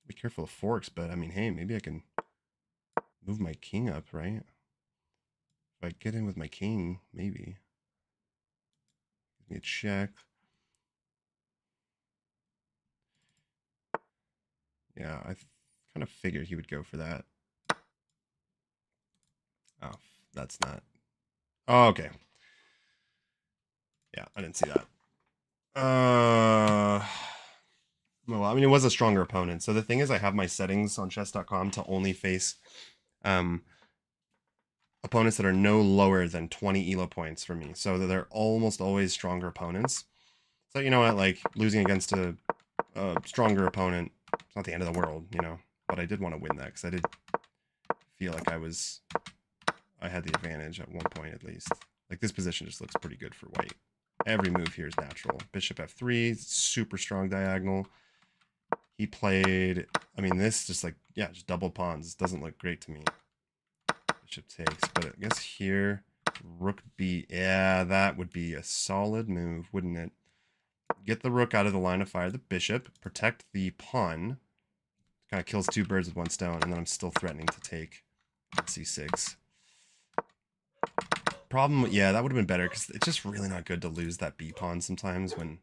Be careful of forks, but I mean, hey, maybe I can move my king up, right? If I get in with my king, maybe. Give me a check. Yeah, I kind of figured he would go for that. Oh, that's not. Oh, okay. Yeah, I didn't see that. Well, I mean, it was a stronger opponent. So the thing is, I have my settings on chess.com to only face opponents that are no lower than 20 elo points for me. So that they're almost always stronger opponents. So you know what, like losing against a stronger opponent, it's not the end of the world, you know. But I did want to win that because I did feel like I had the advantage at one point at least. Like this position just looks pretty good for white. Every move here is natural. Bishop f3, super strong diagonal. He played, I mean, this just like, yeah, just double pawns. Doesn't look great to me. Bishop takes, but I guess here, rook b. Yeah, that would be a solid move, wouldn't it? Get the rook out of the line of fire, the bishop, protect the pawn. Kind of kills two birds with one stone, and then I'm still threatening to take c6. Problem, yeah, that would have been better because it's just really not good to lose that b pawn sometimes when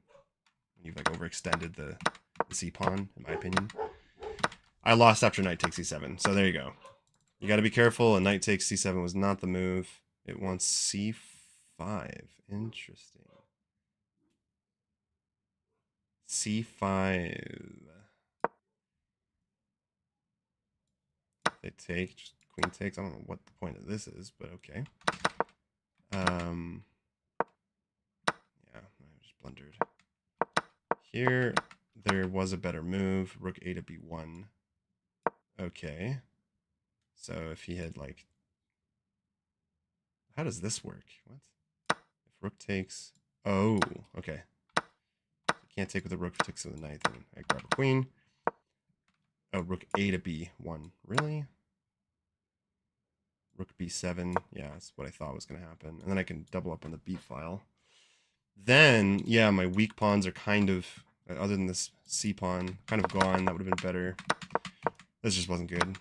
you've like overextended the c pawn, in my opinion. I lost after knight takes c7, so there you go. You got to be careful, and knight takes c7 was not the move. It wants c5. Interesting. c5. They take, just queen takes. I don't know what the point of this is, but okay. Yeah, I just blundered. Here, there was a better move. Rook a to b1. Okay. So if he had like... How does this work? What? If rook takes... Oh, okay. Can't take with the rook, takes with the knight, then I grab a queen. Oh, rook a to b1. Really? Rook b7. Yeah, that's what I thought was going to happen. And then I can double up on the b file. Then, yeah, my weak pawns are kind of, other than this c pawn, kind of gone. That would have been better. This just wasn't good.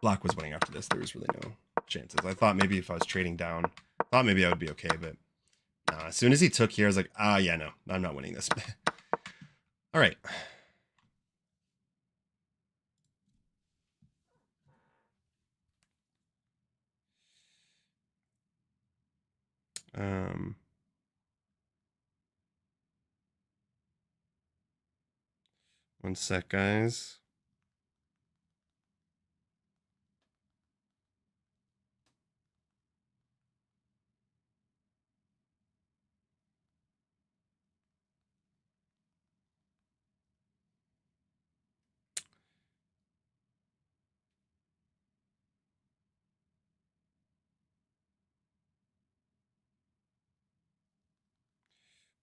Black was winning after this. There was really no chances. I thought maybe if I was trading down, I thought maybe I would be okay, but no. As soon as he took here, I was like, yeah, no, I'm not winning this. All right. One sec, guys.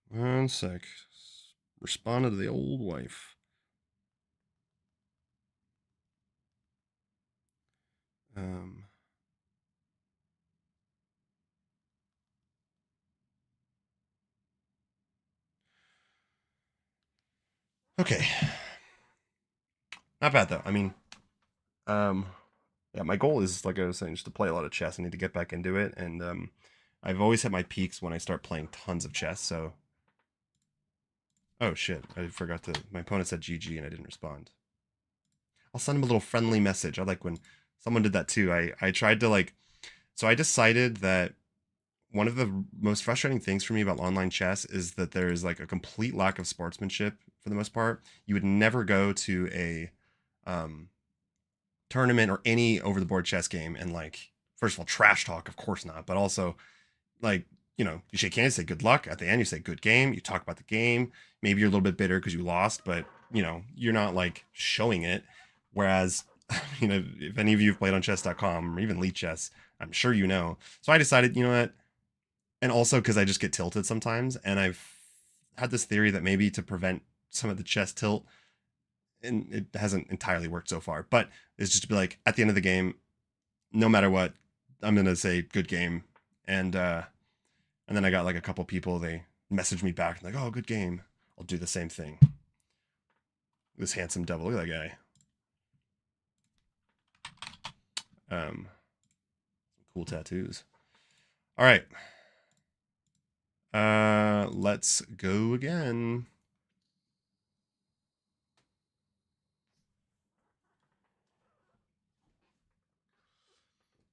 One sec. Responded to the old wife. Okay. Not bad, though. I mean, yeah, my goal is, like I was saying, just to play a lot of chess. I need to get back into it, and I've always hit my peaks when I start playing tons of chess, so... Oh, shit. I forgot to... My opponent said GG, and I didn't respond. I'll send him a little friendly message. I like when someone did that, too. I tried to, like... So I decided that one of the most frustrating things for me about online chess is that there is, like, a complete lack of sportsmanship, for the most part. You would never go to a tournament or any over the board chess game and like, first of all, trash talk, of course not, but also like, you shake hands, say good luck. At the end, you say good game. You talk about the game. Maybe you're a little bit bitter because you lost, but you're not like showing it. Whereas, if any of you have played on chess.com or even Lead Chess, I'm sure you know. So I decided, you know what? And also because I just get tilted sometimes. And I've had this theory that maybe to prevent some of the chess tilt, and it hasn't entirely worked so far, but it's just to be like, at the end of the game, no matter what, I'm going to say good game. And then I got like a couple people, they message me back like, oh, good game. I'll do the same thing. This handsome devil, look at that guy. Cool tattoos. All right. Let's go again.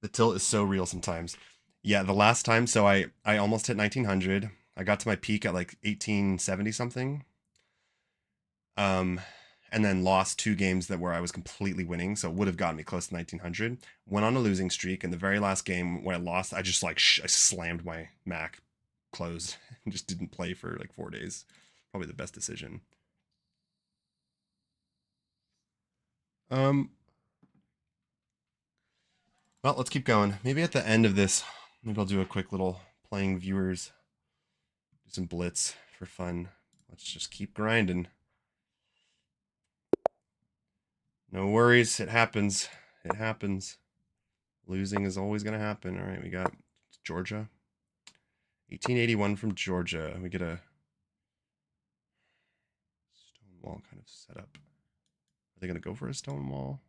The tilt is so real sometimes. Yeah, the last time, so I almost hit 1900. I got to my peak at like 1870 something. Um, and then lost 2 games that where I was completely winning, so it would have gotten me close to 1900. Went on a losing streak, and the very last game when I lost, I just like I slammed my Mac closed and just didn't play for like 4 days. Probably the best decision. Um, well, let's keep going. Maybe at the end of this, maybe I'll do a quick little playing viewers, do some blitz for fun. Let's just keep grinding. No worries, it happens. It happens. Losing is always going to happen. All right, we got Georgia. 1881 from Georgia. We get a stone wall kind of set up. Are they going to go for a stone wall?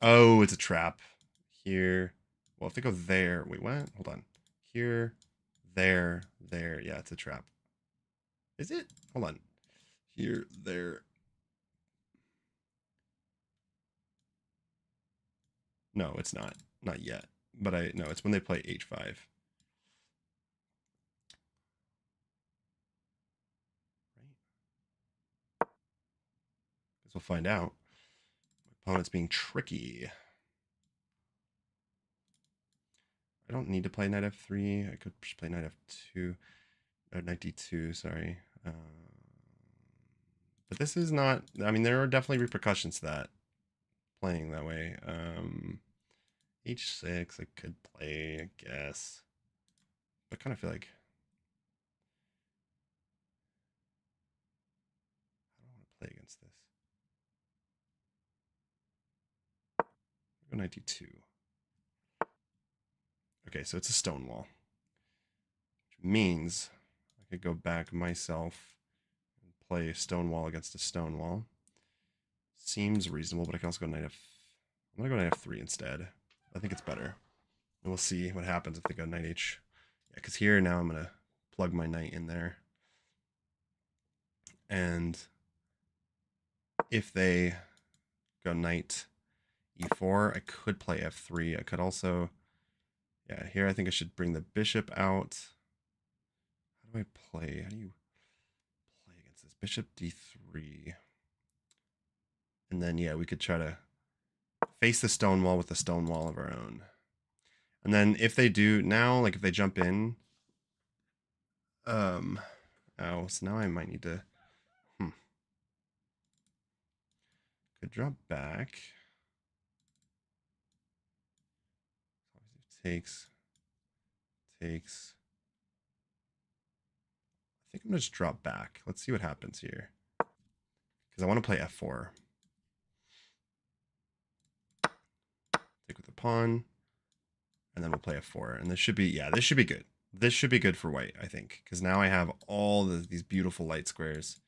Oh, it's a trap. Here. Well, if they go there. Wait, what? Hold on. Here, there, there. Yeah, it's a trap. Is it? Hold on. Here, there. No, it's not. Not yet. But no, it's when they play h5. Right? Guess we'll find out. My opponent's being tricky. I don't need to play knight f3. I could just play knight f2. Or knight d2, sorry. But this is not... I mean, there are definitely repercussions to that. Playing that way. h6 I could play, I guess. I kind of feel like... I don't want to play against this. Go knight d2. Okay, so it's a stone wall. Which means I could go back myself and play a stone wall against a stone wall. Seems reasonable, but I can also go knight f... I'm going to go knight f3 instead. I think it's better. And we'll see what happens if they go knight h. Yeah, because here now I'm going to plug my knight in there. And if they go knight e4, I could play f3. I could also... Yeah, here I think I should bring the bishop out. How do I play? How do you play against this? Bishop d3. And then, yeah, we could try to face the stone wall with a stone wall of our own. And then if they do now, like if they jump in, oh, so now I might need to, could drop back. Takes. I think I'm gonna just drop back. Let's see what happens here. Because I want to play f4. Take with the pawn. And then we'll play f4. And this should be, yeah, this should be good. This should be good for white, I think. Because now I have all these beautiful light squares.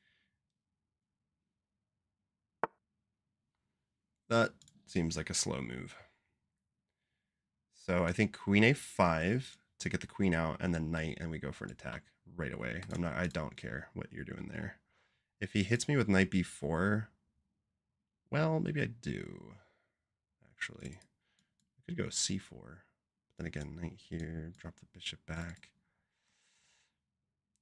That seems like a slow move. So I think queen a5 to get the queen out, and then knight, and we go for an attack right away. I don't care what you're doing there. If he hits me with knight b4, well, maybe I do, actually. I could go c4. But then again, knight here, drop the bishop back.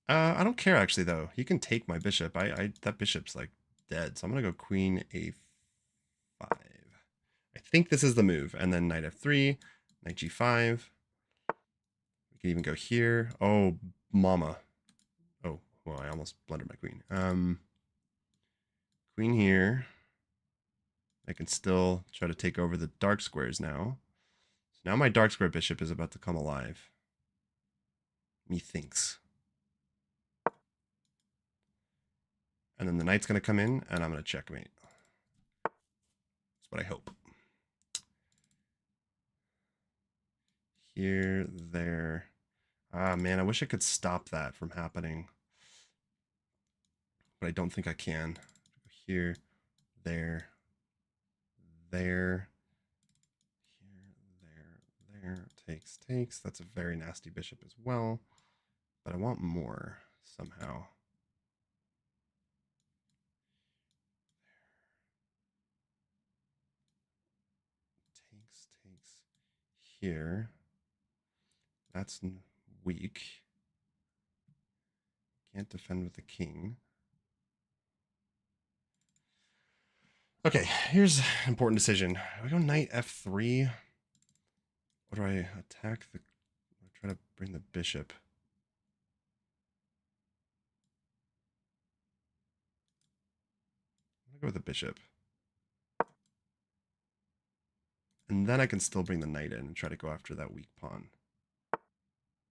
I don't care, actually, though. He can take my bishop. That bishop's, like, dead. So I'm going to go queen a5. I think this is the move. And then knight f3, knight g5. We can even go here. Oh, mama. Oh, well, I almost blundered my queen. Queen here. I can still try to take over the dark squares now. So now my dark square bishop is about to come alive. Methinks. And then the knight's going to come in, and I'm going to checkmate. That's what I hope. Here, there. Ah, man, I wish I could stop that from happening. But I don't think I can. Here, there, there. Here, there. Takes, takes. That's a very nasty bishop as well. But I want more somehow. Takes here. That's weak. Can't defend with the king. Okay, here's an important decision. Do I go knight f3? Or do I attack the... I try to bring the bishop. I'm going to go with the bishop. And then I can still bring the knight in and try to go after that weak pawn.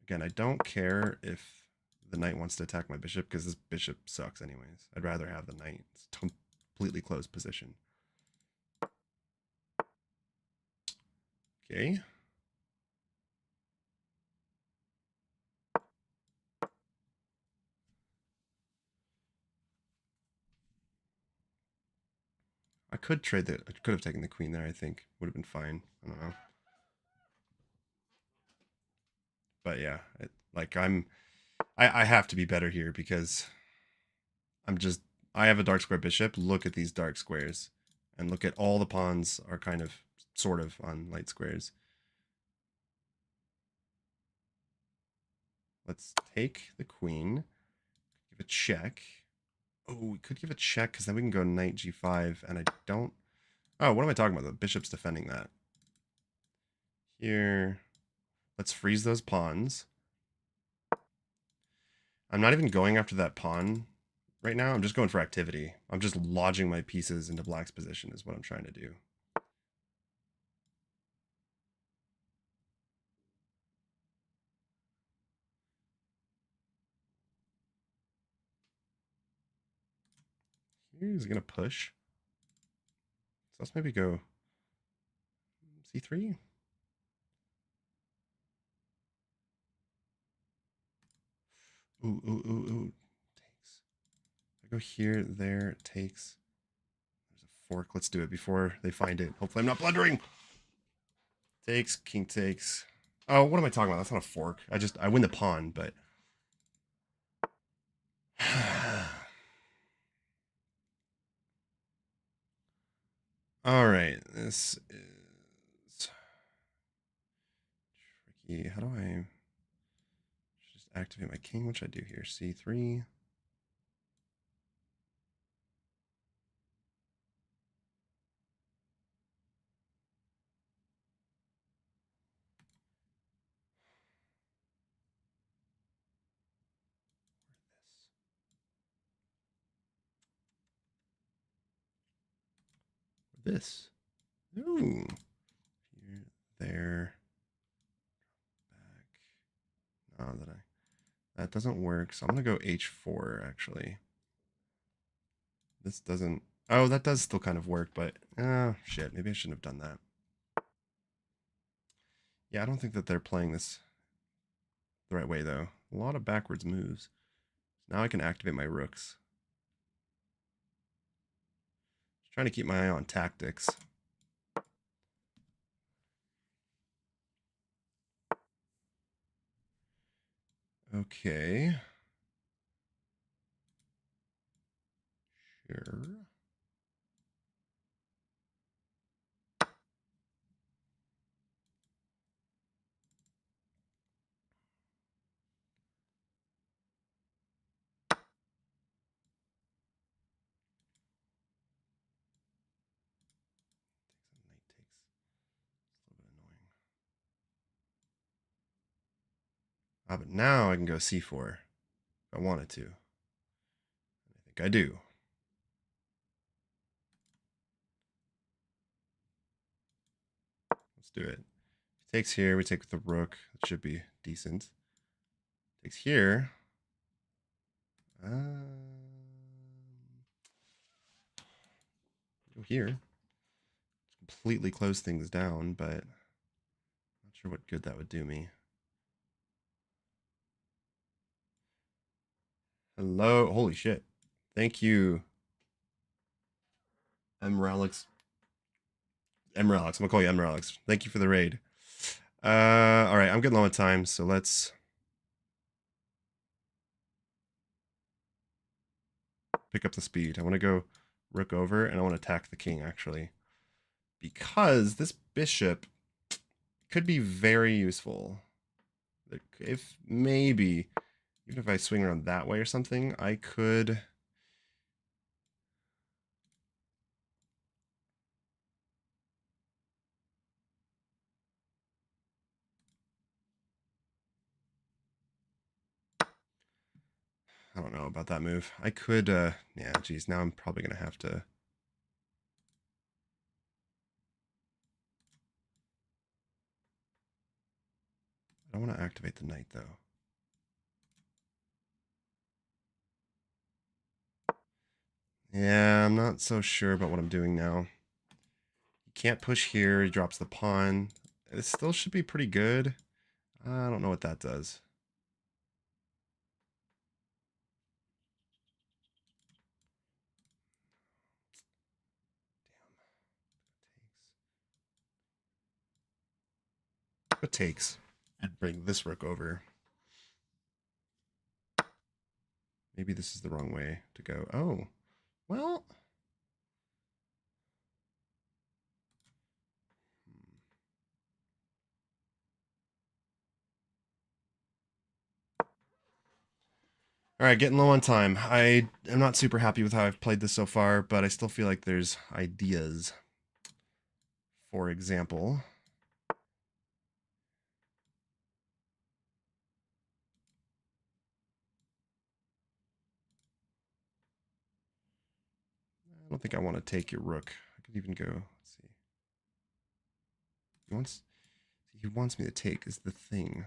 Again, I don't care if the knight wants to attack my bishop because this bishop sucks anyways. I'd rather have the knight. It's completely closed position. Okay. I could trade the... I could have taken the queen there, I think. Would have been fine. I don't know. But yeah, I have to be better here because I have a dark square bishop. Look at these dark squares and look at all the pawns are kind of sort of on light squares. Let's take the queen, give a check. Oh, we could give a check because then we can go knight g5 and I don't... Oh, what am I talking about? The bishop's defending that. Here, let's freeze those pawns. I'm not even going after that pawn right now. I'm just going for activity. I'm just lodging my pieces into black's position is what I'm trying to do. He's going to push. So let's maybe go c3. Ooh, ooh, ooh, ooh. Takes. I go here, there, takes. There's a fork. Let's do it before they find it. Hopefully I'm not blundering. Takes, king takes. Oh, what am I talking about? That's not a fork. I win the pawn, but... All right, this is tricky. How do I just activate my king? What should I do here? C3. This. Ooh. Here, there, back. No, that doesn't work. So I'm gonna go h4 actually. This doesn't. Oh, that does still kind of work, but shit. Maybe I shouldn't have done that. Yeah, I don't think that they're playing this the right way though. A lot of backwards moves. Now I can activate my rooks. Just trying to keep my eye on tactics. Okay. Sure. Ah, but now I can go c4 if I wanted to. I think I do. Let's do it. Takes here, we take with the rook. It should be decent. Takes here. Go here. Completely close things down, but not sure what good that would do me. Hello. Holy shit. Thank you, Emeralix. Emeralix. I'm gonna call you Emeralix. Thank you for the raid. All right, I'm getting low on time, so let's pick up the speed. I want to go rook over, and I want to attack the king, actually. Because this bishop could be very useful. If maybe, even if I swing around that way or something, I could... I don't know about that move. I could, yeah, geez, now I'm probably going to have to... I don't want to activate the knight, though. Yeah, I'm not so sure about what I'm doing now. He can't push here. He drops the pawn. It still should be pretty good. I don't know what that does. It takes. And bring this rook over. Maybe this is the wrong way to go. Oh, well... All right, getting low on time. I am not super happy with how I've played this so far, but I still feel like there's ideas. For example, I don't think I want to take your rook. I could even go, let's see. He wants me to take is the thing.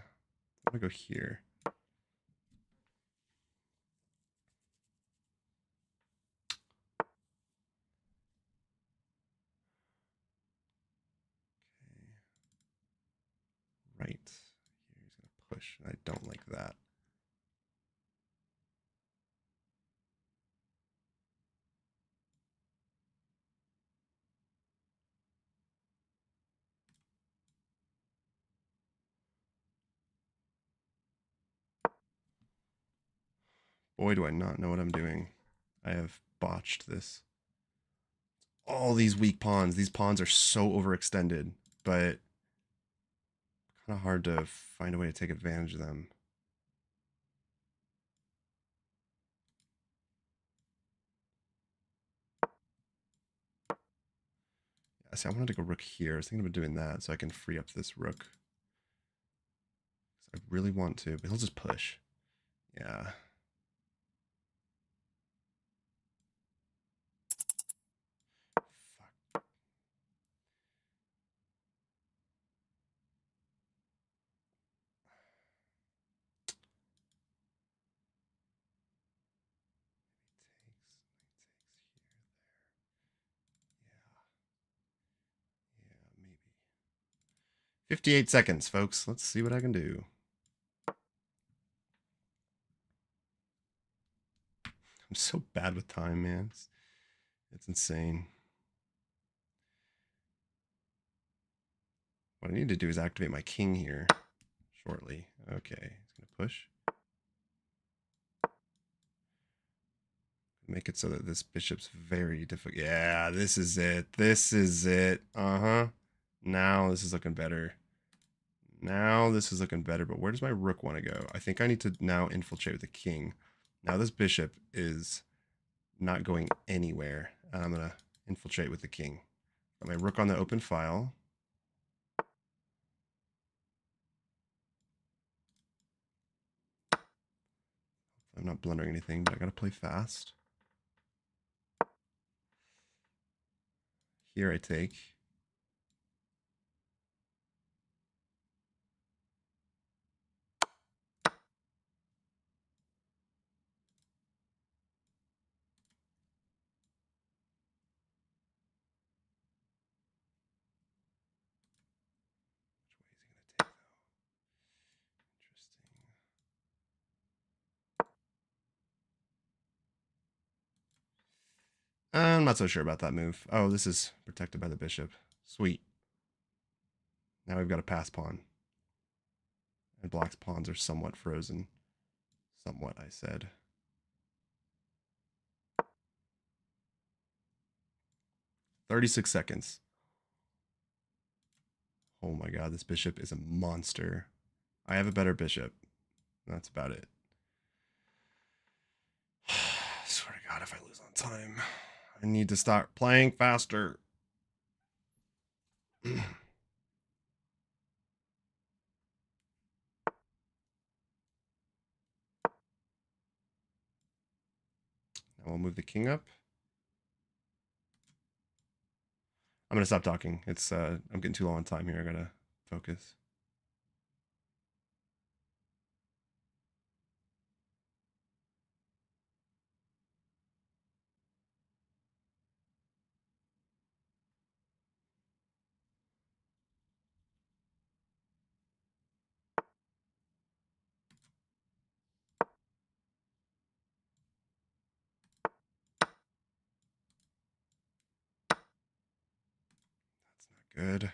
I'm gonna go here. Right. Here he's gonna push. I don't like that. Boy, do I not know what I'm doing. I have botched this. All these weak pawns. These pawns are so overextended, but kind of hard to find a way to take advantage of them. Yeah, see, I wanted to go rook here. I was thinking about doing that so I can free up this rook. I really want to, but he'll just push. Yeah. Fuck. Yeah, maybe. 58 seconds, folks. Let's see what I can do. I'm so bad with time, man. It's insane. What I need to do is activate my king here shortly. Okay, he's going to push. Make it so that this bishop's very difficult. Yeah, this is it. This is it. Uh-huh. Now this is looking better. Now this is looking better, but where does my rook want to go? I think I need to now infiltrate with the king. Now this bishop is not going anywhere, and I'm going to infiltrate with the king. Got my rook on the open file. I'm not blundering anything, but I gotta play fast. Here I take. Which way is he gonna take though? Interesting. I'm not so sure about that move. Oh, this is protected by the bishop. Sweet. Now we've got a pass pawn. And black's pawns are somewhat frozen. Somewhat, I said. $36. Oh my god, this bishop is a monster. I have a better bishop. That's about it. I swear to god, if I lose on time, I need to start playing faster. Now we'll move the king up. I'm gonna stop talking. It's I'm getting too low on time here. I gotta focus. That's not good.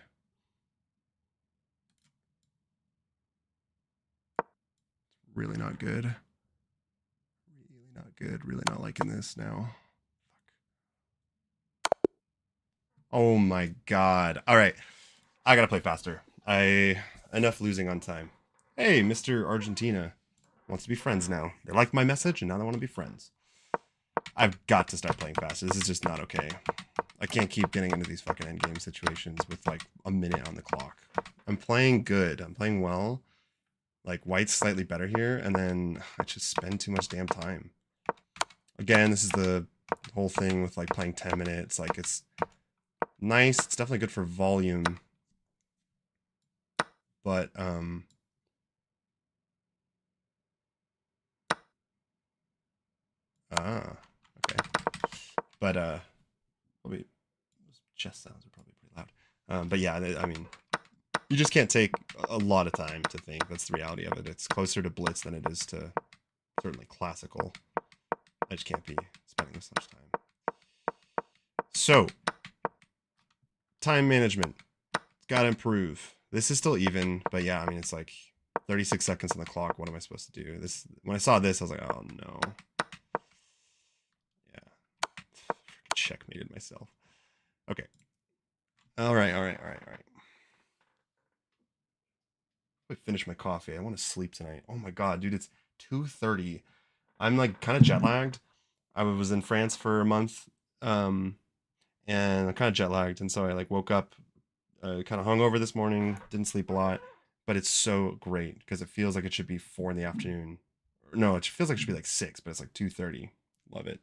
It's really not good. Really not good. Really not liking this now. Oh my god. All right. I gotta play faster. Enough losing on time. Hey, Mr. Argentina wants to be friends now. They like my message and now they want to be friends. I've got to start playing faster. This is just not okay. I can't keep getting into these fucking endgame situations with like a minute on the clock. I'm playing good. I'm playing well. Like white's slightly better here, and then I just spend too much damn time. Again, this is the whole thing with like playing 10 minutes. Like it's nice. It's definitely good for volume. But okay. But probably chess sounds are probably pretty loud. But yeah, I mean, you just can't take a lot of time to think. That's the reality of it. It's closer to blitz than it is to certainly classical. I just can't be spending this much time. So, time management. It's got to improve. This is still even, but yeah, I mean, it's like 36 seconds on the clock. What am I supposed to do? This when I saw this, I was like, oh no. Yeah. Checkmated myself. Okay. All right. I finish my coffee. I want to sleep tonight. Oh my god, dude, it's 2:30. I'm like kind of jet lagged. I was in France for a month, and I'm kind of jet lagged, and so I like woke up kind of hungover this morning. Didn't sleep a lot, but it's so great because it feels like it should be 4 in the afternoon. No, it feels like it should be like 6, but it's like 2:30. Love it.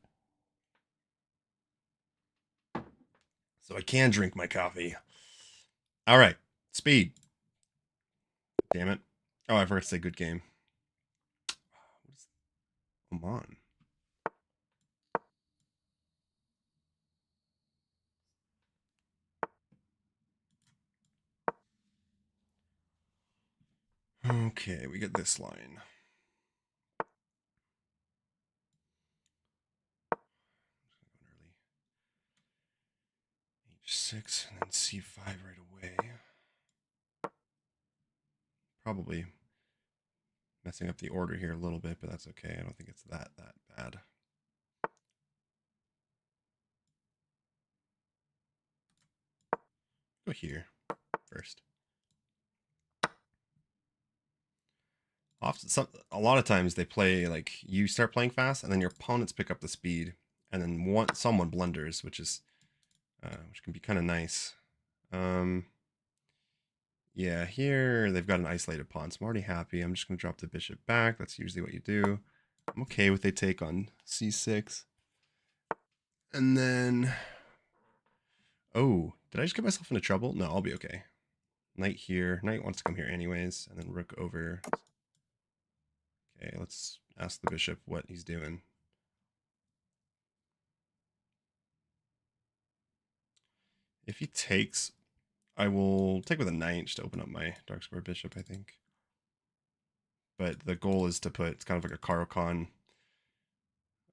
So I can drink my coffee. All right, speed. Damn it. Oh, I forgot to say good game. Come on. Okay, we get this line. H6 and then C5 right away. Probably messing up the order here a little bit, but that's okay. I don't think it's that bad. Go here first. Often, a lot of times they play like you start playing fast, and then your opponents pick up the speed, and then someone blunders, which can be kind of nice. Yeah, here they've got an isolated pawn, so I'm already happy. I'm just gonna drop the bishop back. That's usually what you do. I'm okay with a take on c6. And then, oh, did I just get myself into trouble? No, I'll be okay. Knight here. Knight wants to come here anyways. And then rook over. Okay, let's ask the bishop what he's doing. If he takes, I will take with a knight just to open up my dark square bishop, I think. But the goal is to put, it's kind of like a caro kann.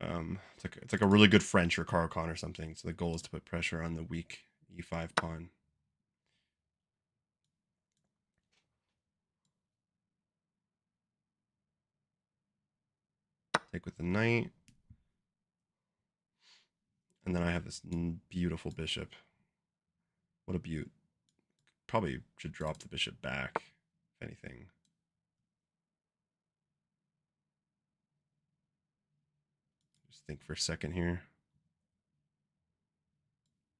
It's like a really good French or caro kann or something. So the goal is to put pressure on the weak e5 pawn. Take with the knight. And then I have this beautiful bishop. What a beaut. Probably should drop the bishop back, if anything. Just think for a second here.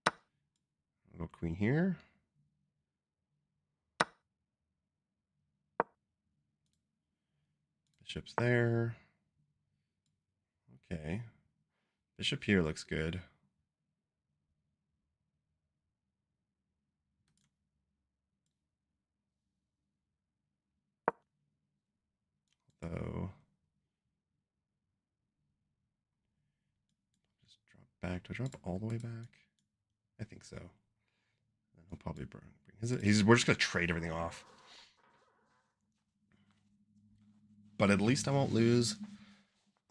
I'll go queen here. Bishop's there. Okay. Bishop here looks good. Though. Just drop back. Do I drop all the way back? I think so. And he'll probably bring his. We're just gonna trade everything off. But at least I won't lose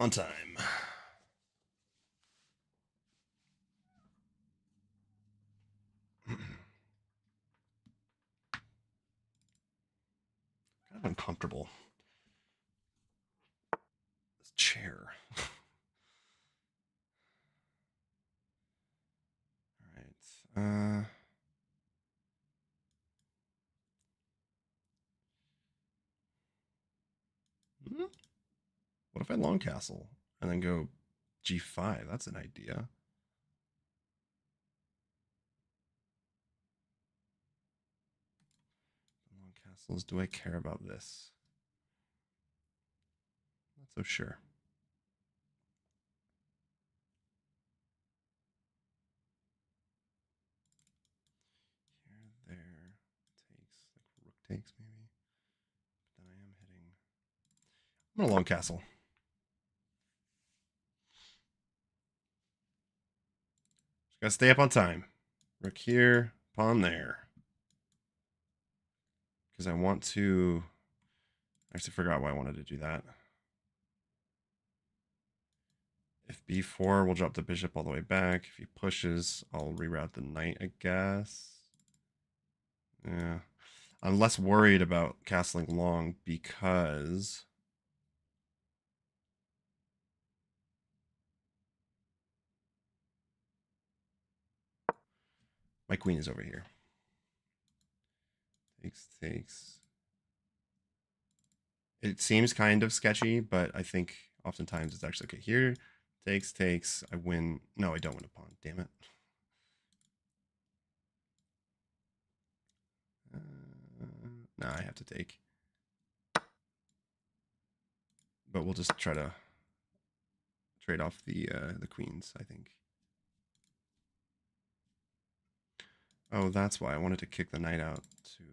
on time. Kind of uncomfortable. This chair. All right. What if I long castle and then go g5? That's an idea. Long castles. Do I care about this? Not so sure. Here, there, takes, like rook takes maybe. But then I am hitting. I'm gonna long castle. Just gotta stay up on time. Rook here, pawn there. Because I want to. I actually forgot why I wanted to do that. If b4, we'll drop the bishop all the way back. If he pushes, I'll reroute the knight, I guess. Yeah. I'm less worried about castling long because my queen is over here. Takes. It seems kind of sketchy, but I think oftentimes it's actually okay. Here, takes. I win. No, I don't win a pawn. Damn it. No, I have to take. But we'll just try to trade off the queens, I think. Oh, that's why I wanted to kick the knight out to.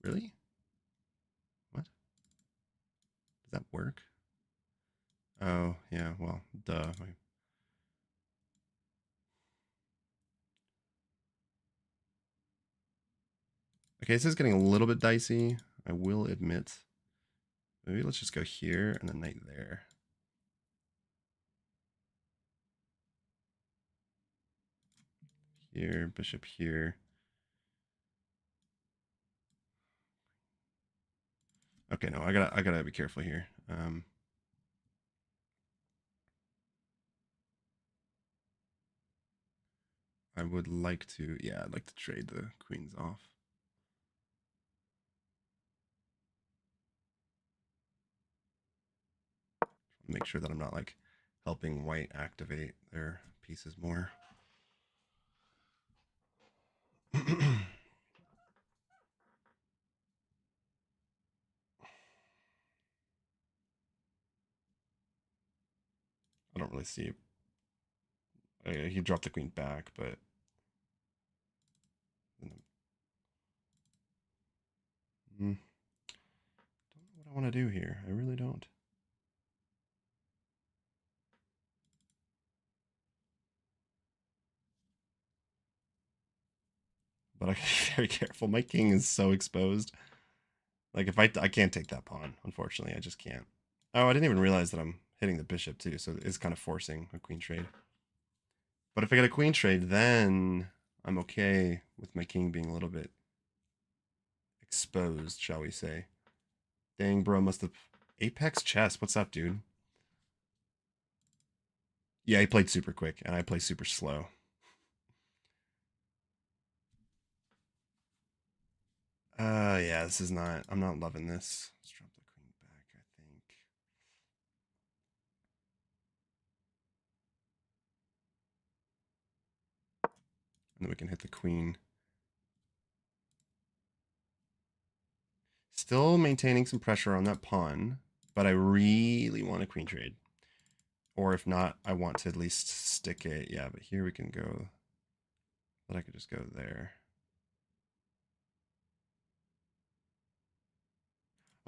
Really? What? Does that work? Oh, yeah, well, duh. Okay, this is getting a little bit dicey, I will admit. Maybe let's just go here and then knight there. Here, bishop here. Okay, no, I gotta be careful here. I would like to, yeah, I'd like to trade the queens off. Make sure that I'm not like helping white activate their pieces more. I don't really see. He dropped the queen back, but don't know what I want to do here. I really don't. But I gotta be very careful. My king is so exposed. Like if I can't take that pawn, unfortunately, I just can't. Oh, I didn't even realize that I'm hitting the bishop too, so it's kind of forcing a queen trade. But if I get a queen trade, then I'm okay with my king being a little bit exposed, shall we say. Dang, bro, must have... Apex chess, what's up, dude? Yeah, he played super quick, and I play super slow. Yeah, this is not... I'm not loving this. Let's drop the queen back, I think. And then we can hit the queen. Still maintaining some pressure on that pawn, but I really want a queen trade. Or if not, I want to at least stick it. Yeah, but here we can go. But I could just go there.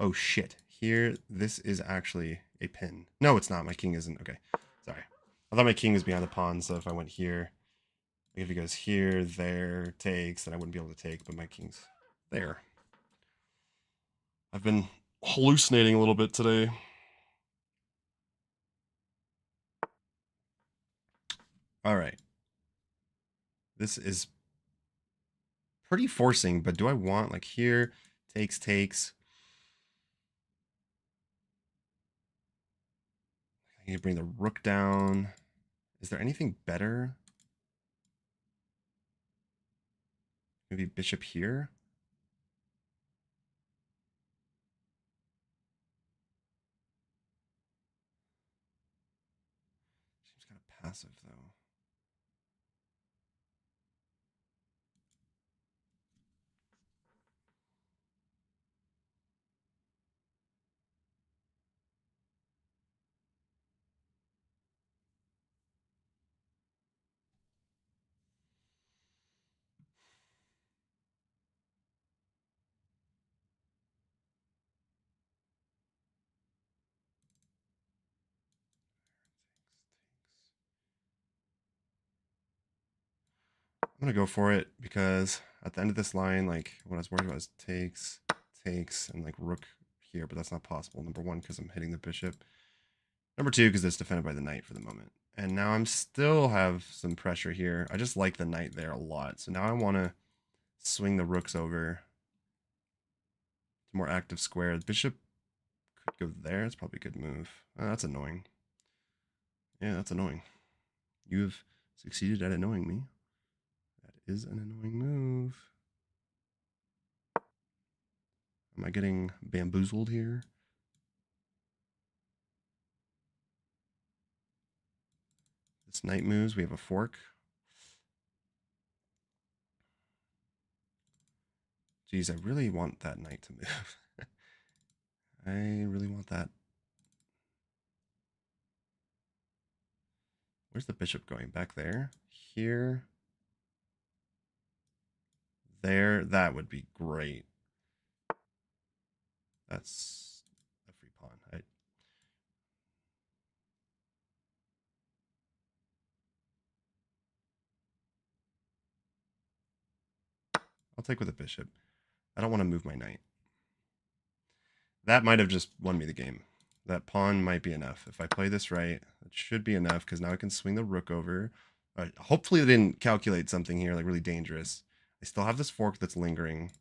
Oh, shit. Here, this is actually a pin. No, it's not. My king isn't. Okay, sorry. I thought my king was behind the pawn, so if I went here, if he goes here, there, takes, then I wouldn't be able to take, but my king's there. I've been hallucinating a little bit today. All right. This is pretty forcing, but do I want, like, here, takes, takes. I need to bring the rook down. Is there anything better? Maybe bishop here? Seems kind of passive, though. I'm gonna go for it because at the end of this line, like what I was worried about is takes, takes, and like rook here, but that's not possible. Number one, because I'm hitting the bishop. Number two, because it's defended by the knight for the moment. And now I'm still have some pressure here. I just like the knight there a lot. So now I want to swing the rooks over to more active square. The bishop could go there. It's probably a good move. That's annoying. Yeah, that's annoying. You have succeeded at annoying me. That is an annoying move. Am I getting bamboozled here? This knight moves. We have a fork. Geez, I really want that knight to move. I really want that. Where's the bishop going? Back there? Here? There? That would be great. That's a free pawn. I'll take with a bishop. I don't want to move my knight. That might have just won me the game. That pawn might be enough. If I play this right, it should be enough because now I can swing the rook over. Hopefully they didn't calculate something here like really dangerous. I still have this fork that's lingering.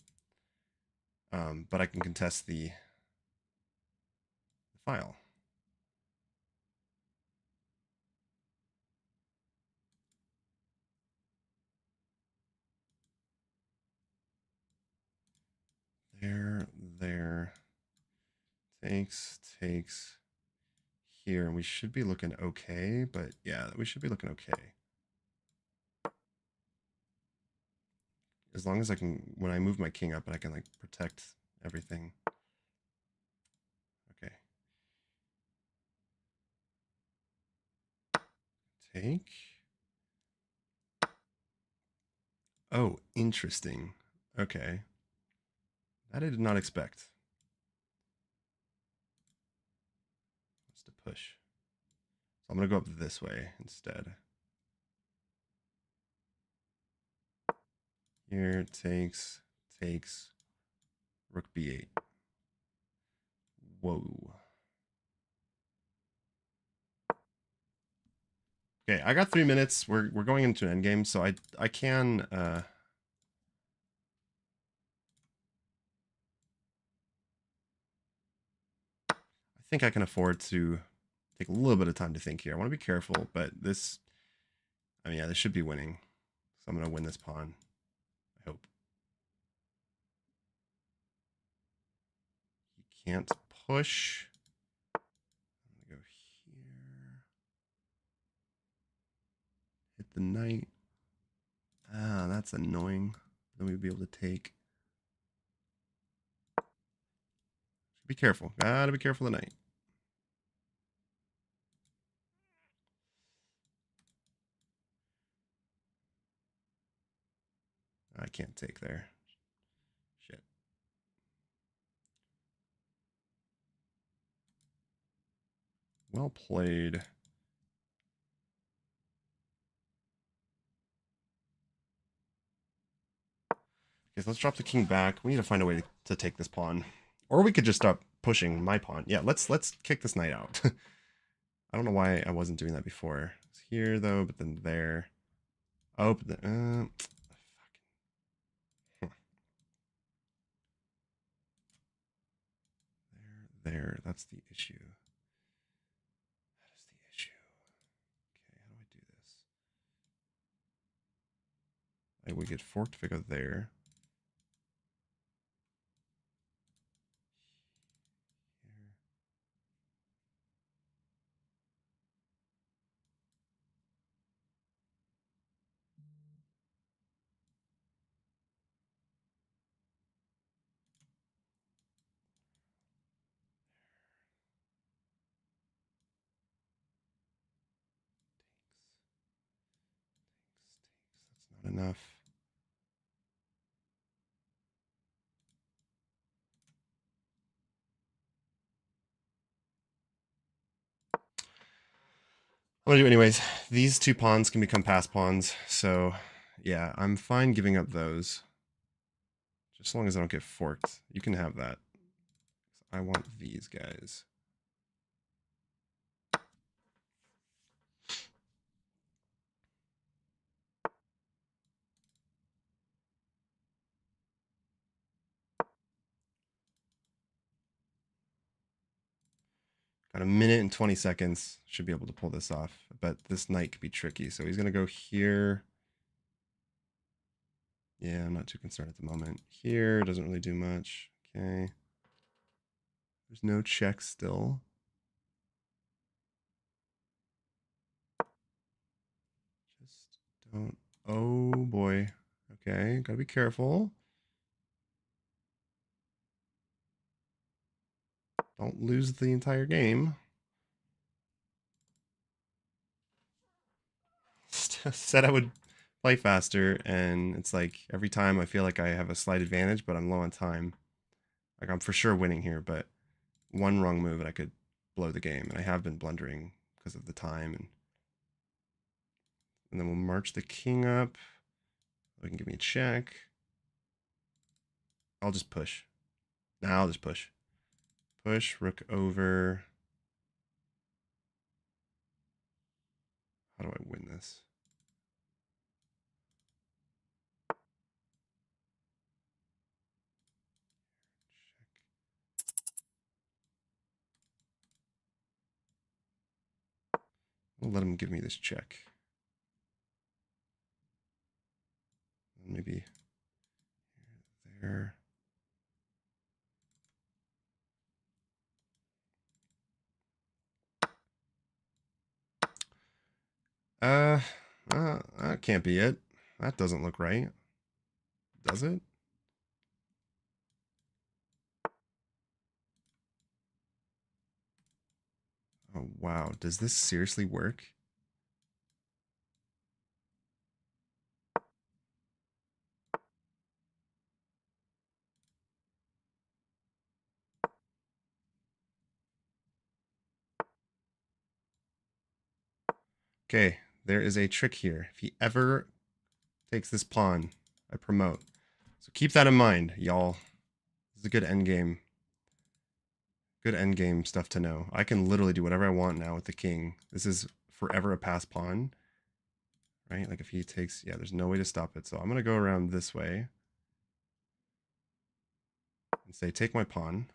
But I can contest the file. There, takes, here, and we should be looking okay, but yeah, we should be looking okay. As long as I can, when I move my king up, and I can like protect everything. Okay. Take. Oh, interesting. Okay. That I did not expect. What's to push? So I'm going to go up this way instead. Here, takes, rook b8. Whoa. Okay, I got 3 minutes. We're going into an endgame, so I can I think I can afford to take a little bit of time to think here. I want to be careful, but this, I mean, yeah, this should be winning. So I'm going to win this pawn. I hope. He can't push. I'm going to go here. Hit the knight. Ah, that's annoying. Then we'd be able to take. Be careful. Gotta be careful tonight. I can't take there. Shit. Well played. Okay, so let's drop the king back. We need to find a way to take this pawn. Or we could just stop pushing my pawn. Yeah, let's kick this knight out. I don't know why I wasn't doing that before. It's here though, but then there. Oh, but then, there. That's the issue. That is the issue. Okay, how do I do this? We get forked if I go there. Here. Takes. That's not enough. I'm gonna do it anyways. These two pawns can become pass pawns, so yeah, I'm fine giving up those. Just as long as I don't get forked. You can have that. I want these guys. Got a minute and 20 seconds. Should be able to pull this off. But this knight could be tricky. So he's going to go here. Yeah, I'm not too concerned at the moment. Here, doesn't really do much. Okay. There's no check still. Just don't. Oh, boy. Okay, gotta be careful. Don't lose the entire game. Said I would play faster, and it's like every time I feel like I have a slight advantage, but I'm low on time. Like I'm for sure winning here, but one wrong move and I could blow the game. And I have been blundering because of the time. And then we'll march the king up. They can give me a check. I'll just push. Now I'll just push. Push, rook over. How do I win this? I'll let him give me this check. Maybe there. Uh, that can't be it. That doesn't look right. Does it? Oh, wow. Does this seriously work? Okay, there is a trick here. If he ever takes this pawn, I promote. So keep that in mind, y'all. This is a good endgame. Good endgame stuff to know. I can literally do whatever I want now with the king. This is forever a pass pawn. Right? Like if he takes... Yeah, there's no way to stop it. So I'm going to go around this way. And say, take my pawn.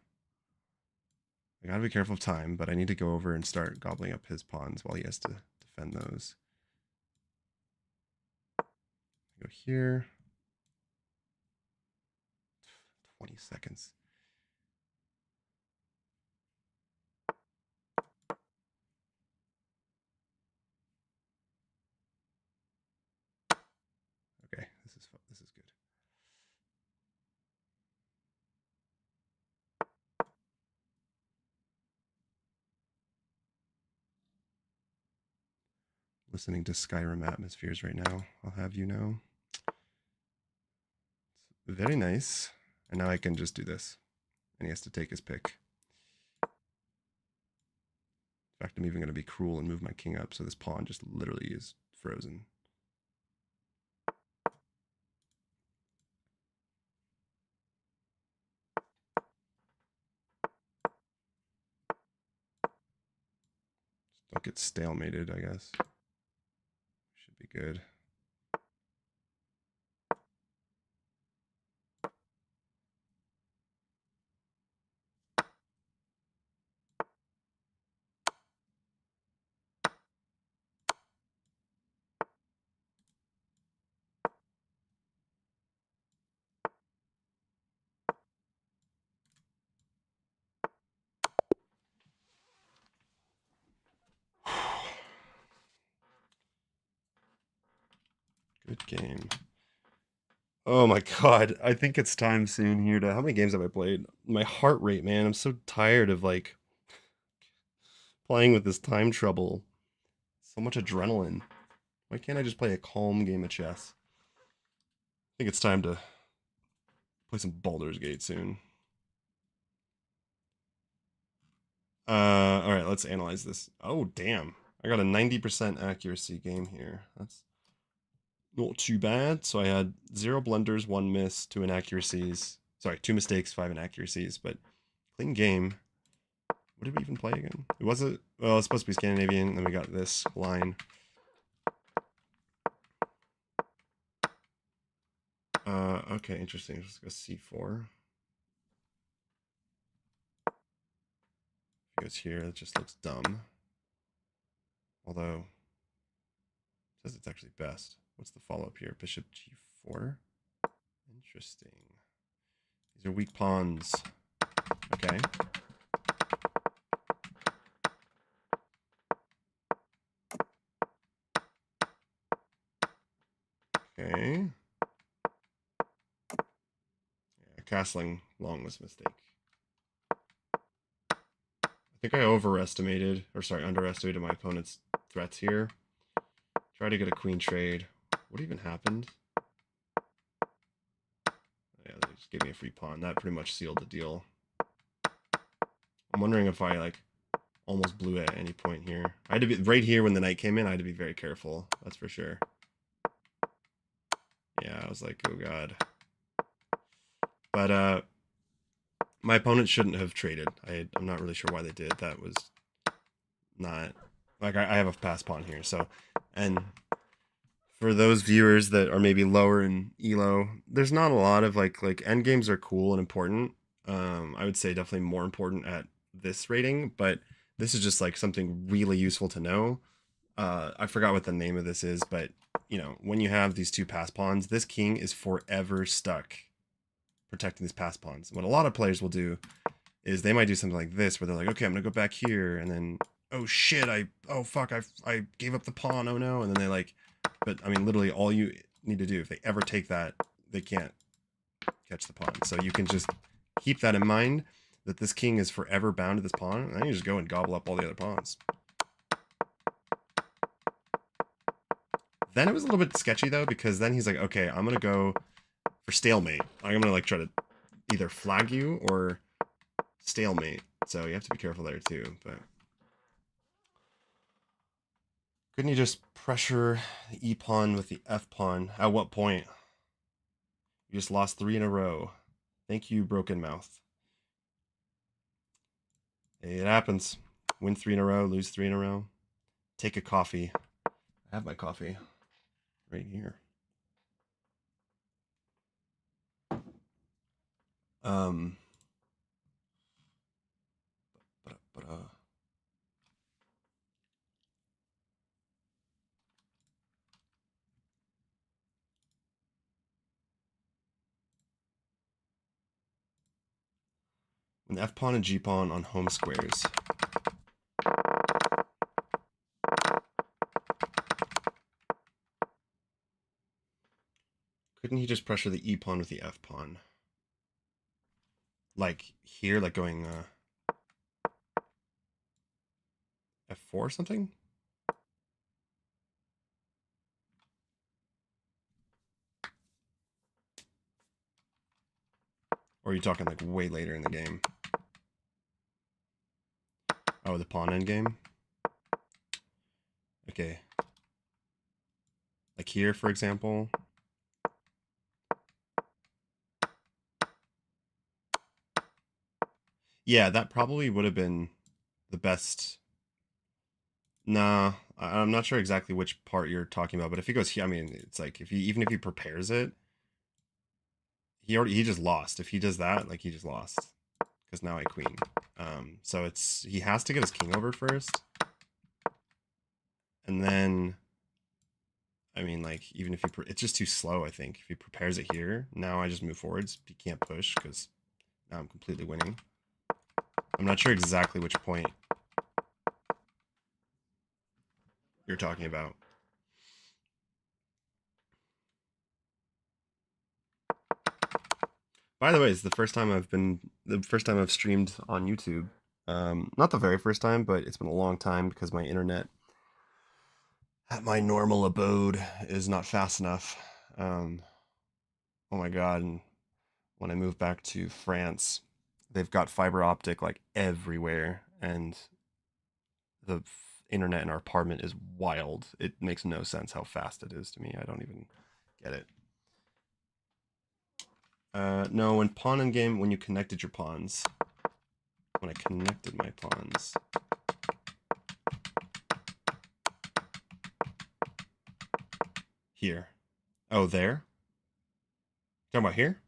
I gotta be careful of time, but I need to go over and start gobbling up his pawns while he has to defend those. Go here. 20 seconds. Okay, this is good. Listening to Skyrim atmospheres right now, I'll have you know. It's very nice. And now I can just do this. And he has to take his pick. In fact, I'm even going to be cruel and move my king up, so this pawn just literally is frozen. Don't get stalemated, I guess. Should be good. Good game. Oh my god, I think it's time soon here to... How many games have I played? My heart rate, man. I'm so tired of like playing with this time trouble. So much adrenaline. Why can't I just play a calm game of chess? I think it's time to play some Baldur's Gate soon. All right, let's analyze this. Oh, damn. I got a 90% accuracy game here. That's not too bad. So I had 0 blunders, 1 miss, 2 inaccuracies. Sorry, 2 mistakes, 5 inaccuracies, but clean game. What did we even play again? It wasn't... Well, it's supposed to be Scandinavian, and then we got this line. Okay, interesting. Let's go C4. If it goes here, it just looks dumb. Although, it says it's actually best. What's the follow-up here? Bishop G4? Interesting. These are weak pawns. Okay. Okay. Yeah, castling long was a mistake. I think I underestimated my opponent's threats here. Try to get a queen trade. What even happened? Yeah, they just gave me a free pawn. That pretty much sealed the deal. I'm wondering if I like almost blew it at any point here. I had to be right here when the knight came in. I had to be very careful. That's for sure. Yeah, I was like, oh god. But my opponent shouldn't have traded. I'm not really sure why they did. That was not like I have a pass pawn here. So, and for those viewers that are maybe lower in elo, there's not a lot of like end games are cool and important. I would say definitely more important at this rating, but this is just like something really useful to know. I forgot what the name of this is, but you know, when you have these 2 pass pawns, this king is forever stuck protecting these pass pawns. What a lot of players will do is they might do something like this, where they're like, okay, I'm gonna go back here, and then oh shit, oh fuck, I gave up the pawn, oh no, and then they like, but I mean, literally all you need to do, if they ever take that, they can't catch the pawn. So you can just keep that in mind, that this king is forever bound to this pawn, and then you just go and gobble up all the other pawns. Then it was a little bit sketchy though, because then he's like, okay, I'm gonna go for stalemate. I'm gonna like try to either flag you or stalemate. So you have to be careful there too, but couldn't you just pressure the E pawn with the F pawn? At what point? You just lost 3 in a row. Thank you, Broken Mouth. It happens. Win 3 in a row, lose 3 in a row. Take a coffee. I have my coffee right here. Um, but When F pawn and G pawn on home squares. Couldn't he just pressure the E pawn with the F pawn? Like here, like going F4 or something? Or are you talking like way later in the game? Oh, the pawn endgame? Okay. Like here, for example. Yeah, that probably would have been the best. Nah, I'm not sure exactly which part you're talking about, but if he goes here, I mean, it's like if he even if he prepares it, he just lost. If he does that, like he just lost because now I queen. So he has to get his king over first, and then I mean, like even if it's just too slow. I think if he prepares it here, now I just move forwards. He can't push because now I'm completely winning. I'm not sure exactly which point you're talking about. By the way, it's the first time I've streamed on YouTube. Not the very first time, but it's been a long time because my internet at my normal abode is not fast enough. Oh my god! And when I moved back to France, they've got fiber optic like everywhere, and the internet in our apartment is wild. It makes no sense how fast it is to me. I don't even get it. No, when pawn in game, when you connected your pawns. When I connected my pawns. Here. Oh, there? Talking about here?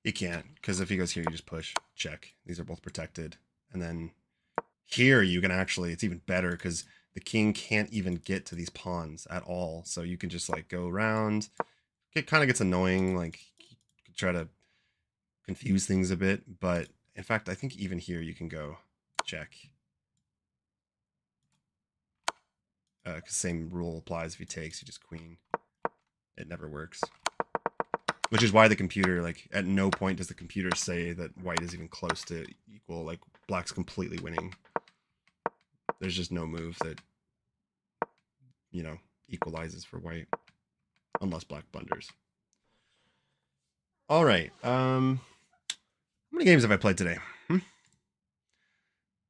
You can't, because if he goes here, you just push, check. These are both protected. And then here you can actually, it's even better because the king can't even get to these pawns at all. So you can just like go around. It kind of gets annoying, like you can try to confuse things a bit. But in fact, I think even here you can go check. Because same rule applies if he takes, you just queen. It never works. Which is why the computer, like, at no point does the computer say that white is even close to equal. Like, black's completely winning. There's just no move that, equalizes for white. Unless black blunders. All right. How many games have I played today?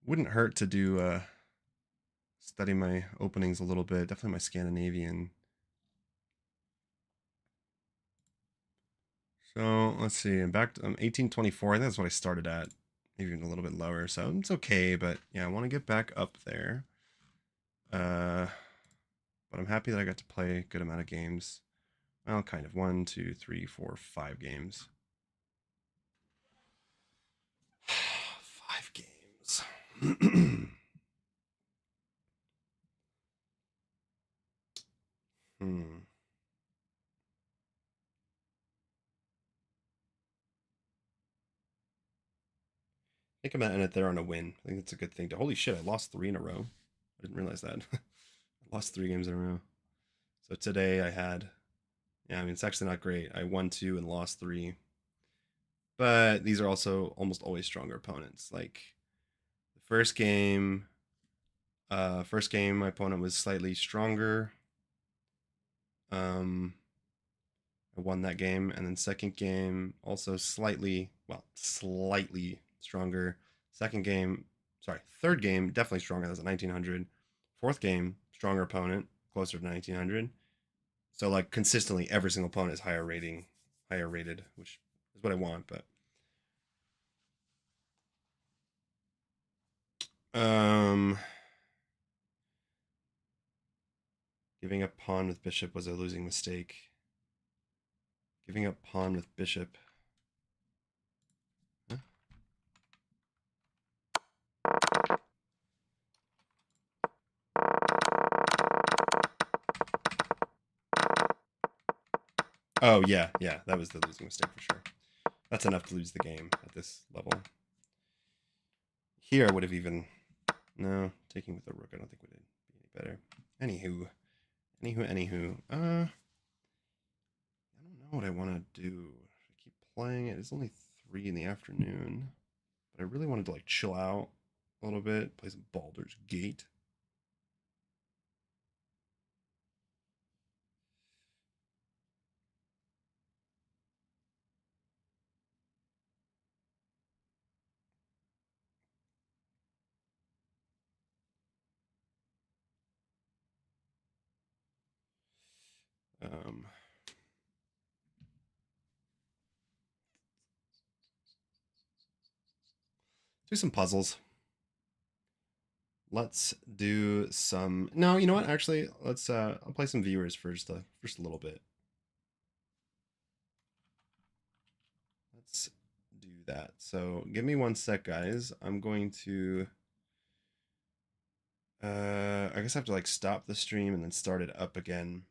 Wouldn't hurt to do, study my openings a little bit. Definitely my Scandinavian. So, let's see. I'm back to 1824. I think that's what I started at. Maybe even a little bit lower. So, it's okay. But, yeah, I want to get back up there. But I'm happy that I got to play a good amount of games. Well, kind of. 1, 2, 3, 4, 5 games. 5 games. Hmm. I think I'm gonna end it there on a win. I think it's a good thing to. Holy shit! I lost 3 in a row. I didn't realize that. I lost 3 games in a row. So today I had. Yeah, I mean it's actually not great. I won 2 and lost 3. But these are also almost always stronger opponents. Like the first game my opponent was slightly stronger. Um, I won that game, and then second game also slightly stronger. Second game, sorry, third game definitely stronger. That's at 1900. Fourth game, stronger opponent, closer to 1900. So like consistently, every single opponent is higher rated, which is what I want. But um, giving up pawn with bishop was a losing mistake. Giving up pawn with bishop. Huh? Oh yeah, yeah, that was the losing mistake for sure. That's enough to lose the game at this level. Here I would have even no taking with the rook. I don't think would be any better. Anywho. I don't know what I want to do. I keep playing it. It's only 3 in the afternoon, but I really wanted to like chill out a little bit, play some Baldur's Gate. Um, do some puzzles. Let's do some. No, you know what? Actually, let's. I'll play some viewers for just a little bit. Let's do that. So give me one sec, guys. I'm going to. I guess I have to like stop the stream and then start it up again.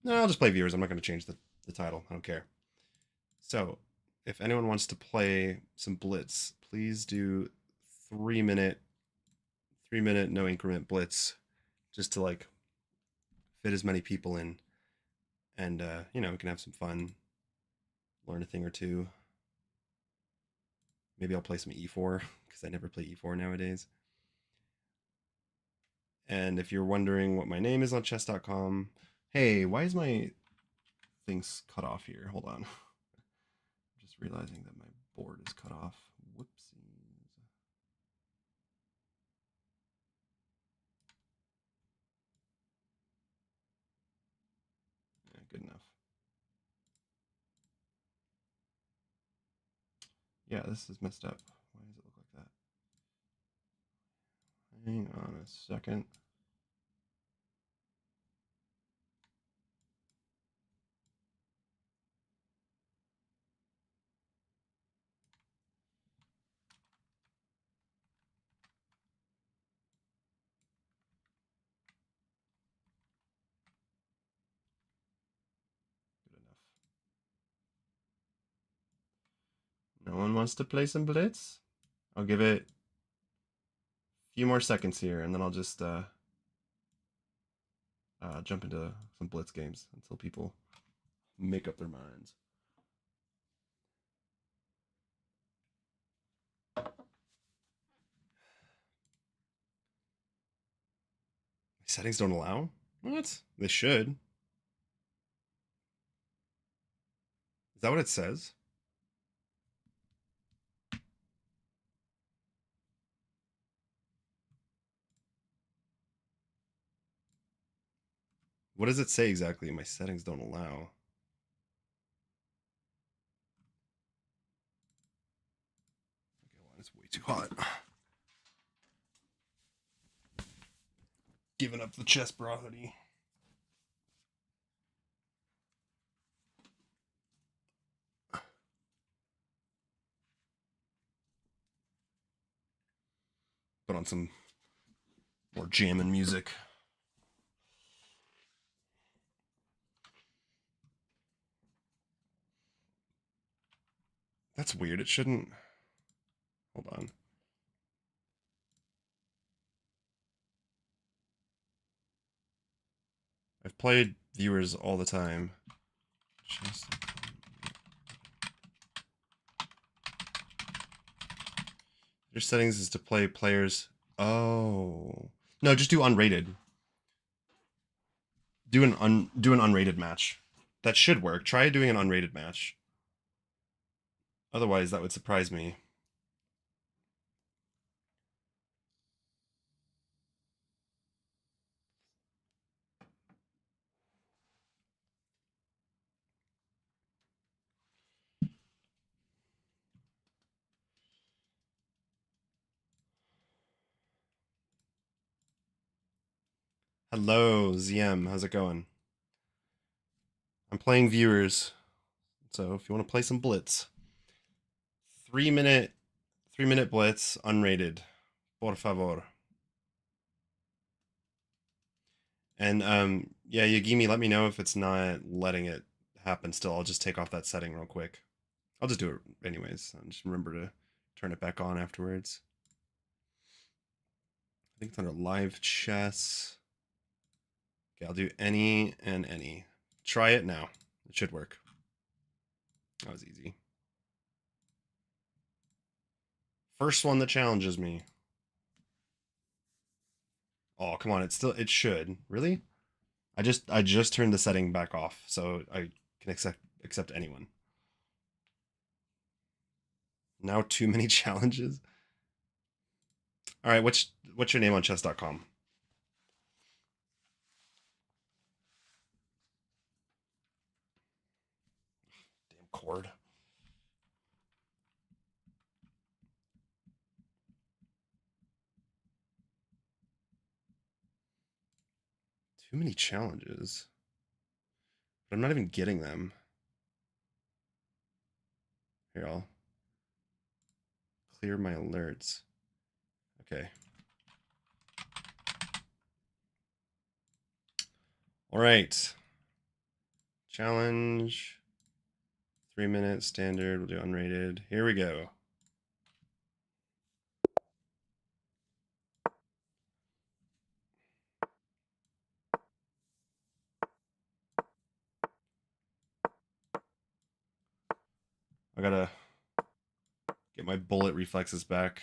No, I'll just play viewers. I'm not going to change the title. I don't care. So, if anyone wants to play some Blitz, please do 3 minute, 3 minute no increment Blitz, just to like fit as many people in, and we can have some fun, learn a thing or two. Maybe I'll play some E4 because I never play E4 nowadays. And if you're wondering what my name is on chess.com, hey, why is my things cut off here? Hold on. I'm just realizing that my board is cut off. Whoopsies. Yeah, good enough. Yeah, this is messed up. Why does it look like that? Hang on a second. Good enough. No one wants to play some Blitz? I'll give it a few more seconds here, and then I'll just jump into some Blitz games until people make up their minds. My settings don't allow? What? They should. Is that what it says? What does it say exactly? My settings don't allow. Okay, well, it's way too hot. Giving up the chess brothity. Put on some more jamming music. That's weird. It shouldn't. Hold on. I've played viewers all the time. Your settings is to play players. Oh. No, just do unrated. Do an unrated match. That should work. Try doing an unrated match. Otherwise, that would surprise me. Hello, ZM. How's it going? I'm playing viewers. So if you want to play some Blitz. 3 minute 3 minute Blitz, unrated. Por favor. And yeah, Yagimi, let me know if it's not letting it happen still. I'll just take off that setting real quick. I'll just do it anyways. I'll just remember to turn it back on afterwards. I think it's under live chess. Okay, I'll do any and any. Try it now. It should work. That was easy. First one that challenges me. Oh, come on. It should. Really? I just turned the setting back off, so I can accept anyone. Now too many challenges. All right, what's your name on chess.com? Damn cord. Too many challenges. But I'm not even getting them. Here, I'll clear my alerts. Okay. All right. Challenge. 3 minute standard. We'll do unrated. Here we go. I gotta get my bullet reflexes back.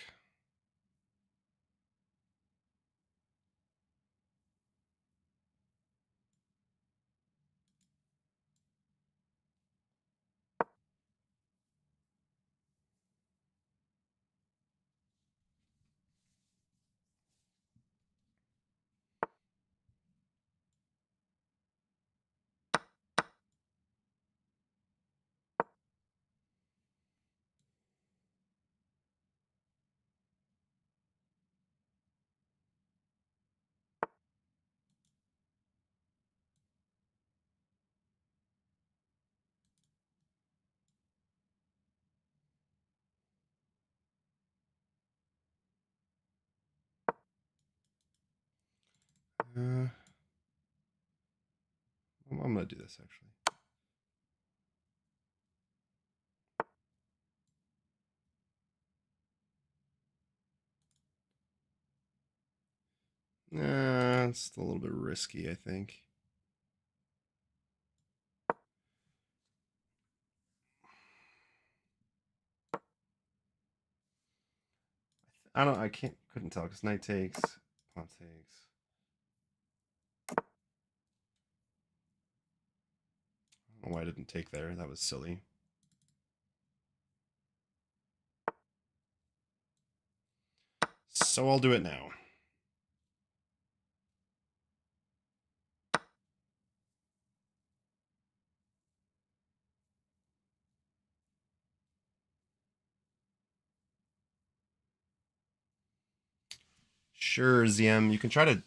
I'm gonna do this actually. It's a little bit risky, I think. I couldn't tell because knight takes, pawn takes. I don't know why I didn't take there. That was silly. So I'll do it now. Sure, ZM. You can try to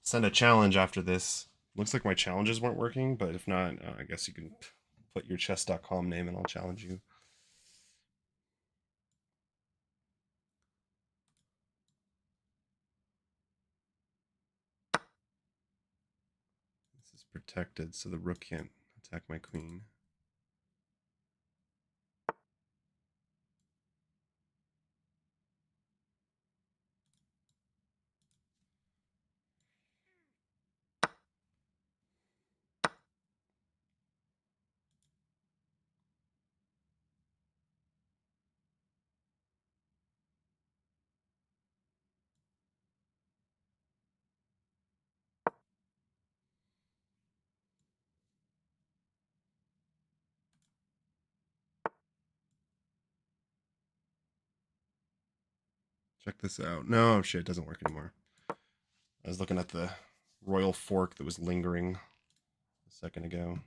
send a challenge after this. Looks like my challenges weren't working, but if not, I guess you can put your chess.com name and I'll challenge you. This is protected, so the rook can't attack my queen. Check this out. No, shit, it doesn't work anymore. I was looking at the royal fork that was lingering a second ago.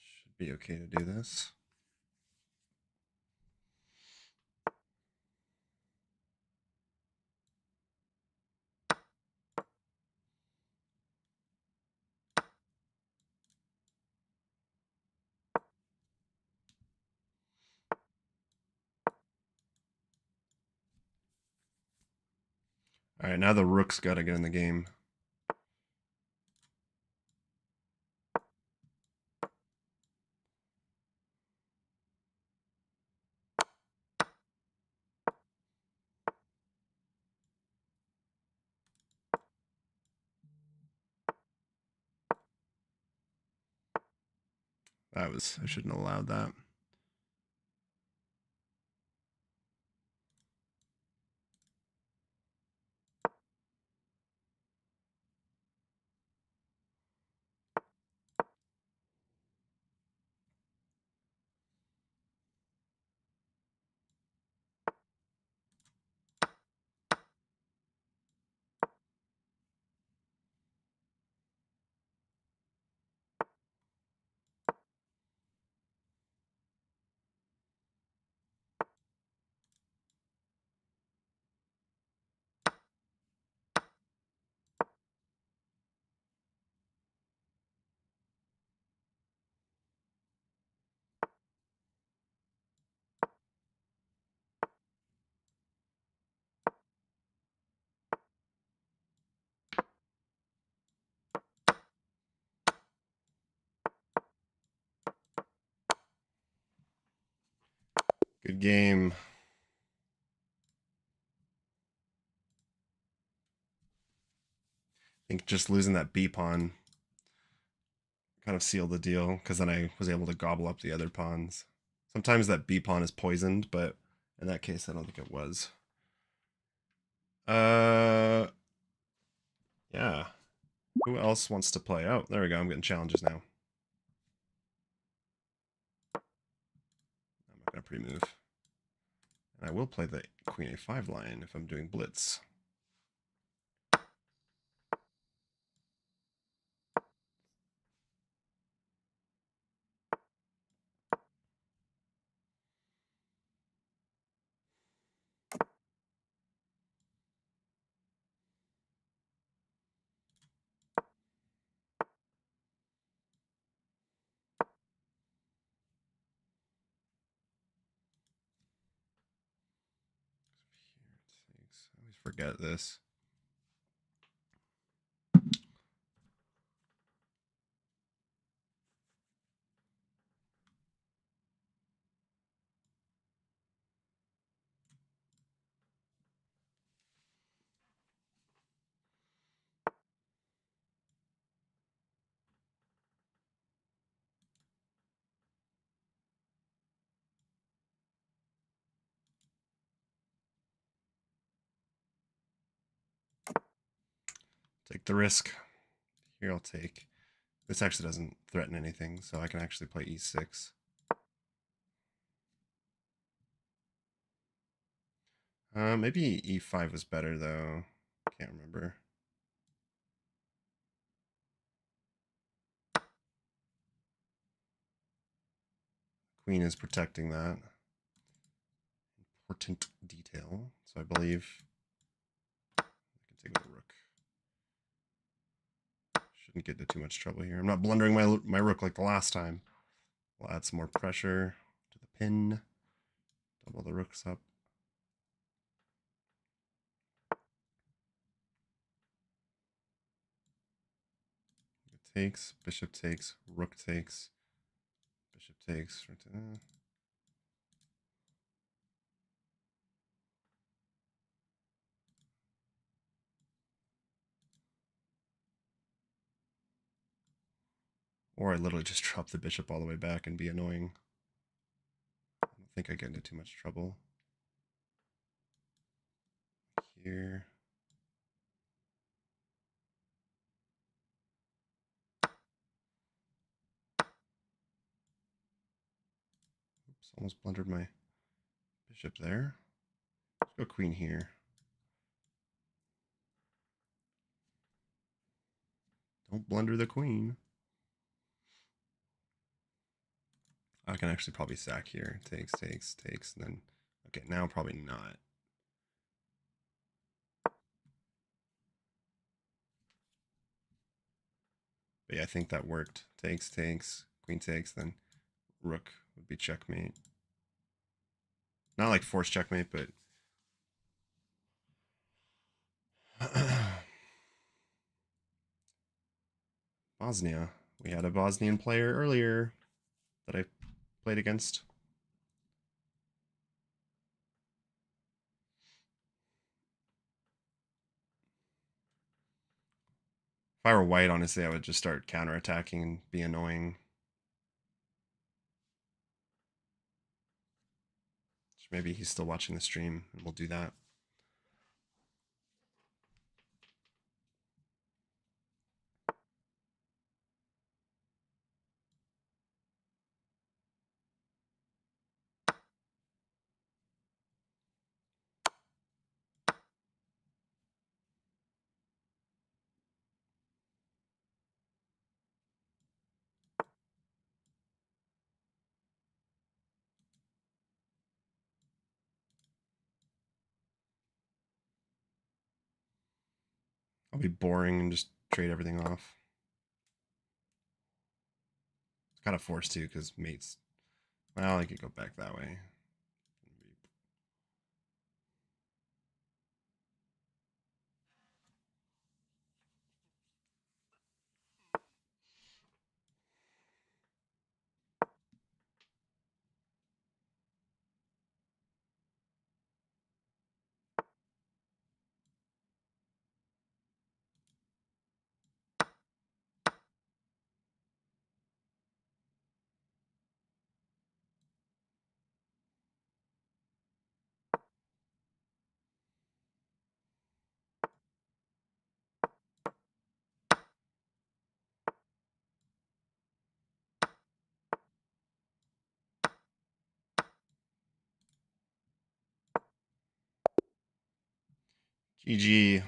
Should be okay to do this. All right, now the rook's got to get in the game. I shouldn't have allowed that. Good game. I think just losing that B pawn kind of sealed the deal because then I was able to gobble up the other pawns. Sometimes that B pawn is poisoned, but in that case, I don't think it was. Yeah. Who else wants to play? Oh, there we go. I'm getting challenges now. I'm not going to pre-move. And I will play the queen a5 line if I'm doing blitz. I always forget this. Take the risk. Here I'll take. This actually doesn't threaten anything, so I can actually play e6. Maybe e5 was better though. Can't remember. Queen is protecting that. Important detail. So I believe I can take with the rook. Shouldn't get into too much trouble here. I'm not blundering my rook like the last time. We'll add some more pressure to the pin. Double the rooks up. takes, bishop takes, rook takes, bishop takes. Or I literally just drop the bishop all the way back and be annoying. I don't think I get into too much trouble. Here. Oops, almost blundered my bishop there. Let's go queen here. Don't blunder the queen. I can actually probably sack here. Takes, takes, takes, and then... Okay, now probably not. But yeah, I think that worked. Takes, takes, queen takes, then rook would be checkmate. Not like forced checkmate, but... Bosnia. We had a Bosnian player earlier that I played against. If I were white, honestly, I would just start counterattacking and be annoying. Maybe he's still watching the stream, and we'll do that. I'll be boring and just trade everything off. It's kind of forced to because mates. Well, I could go back that way. GG.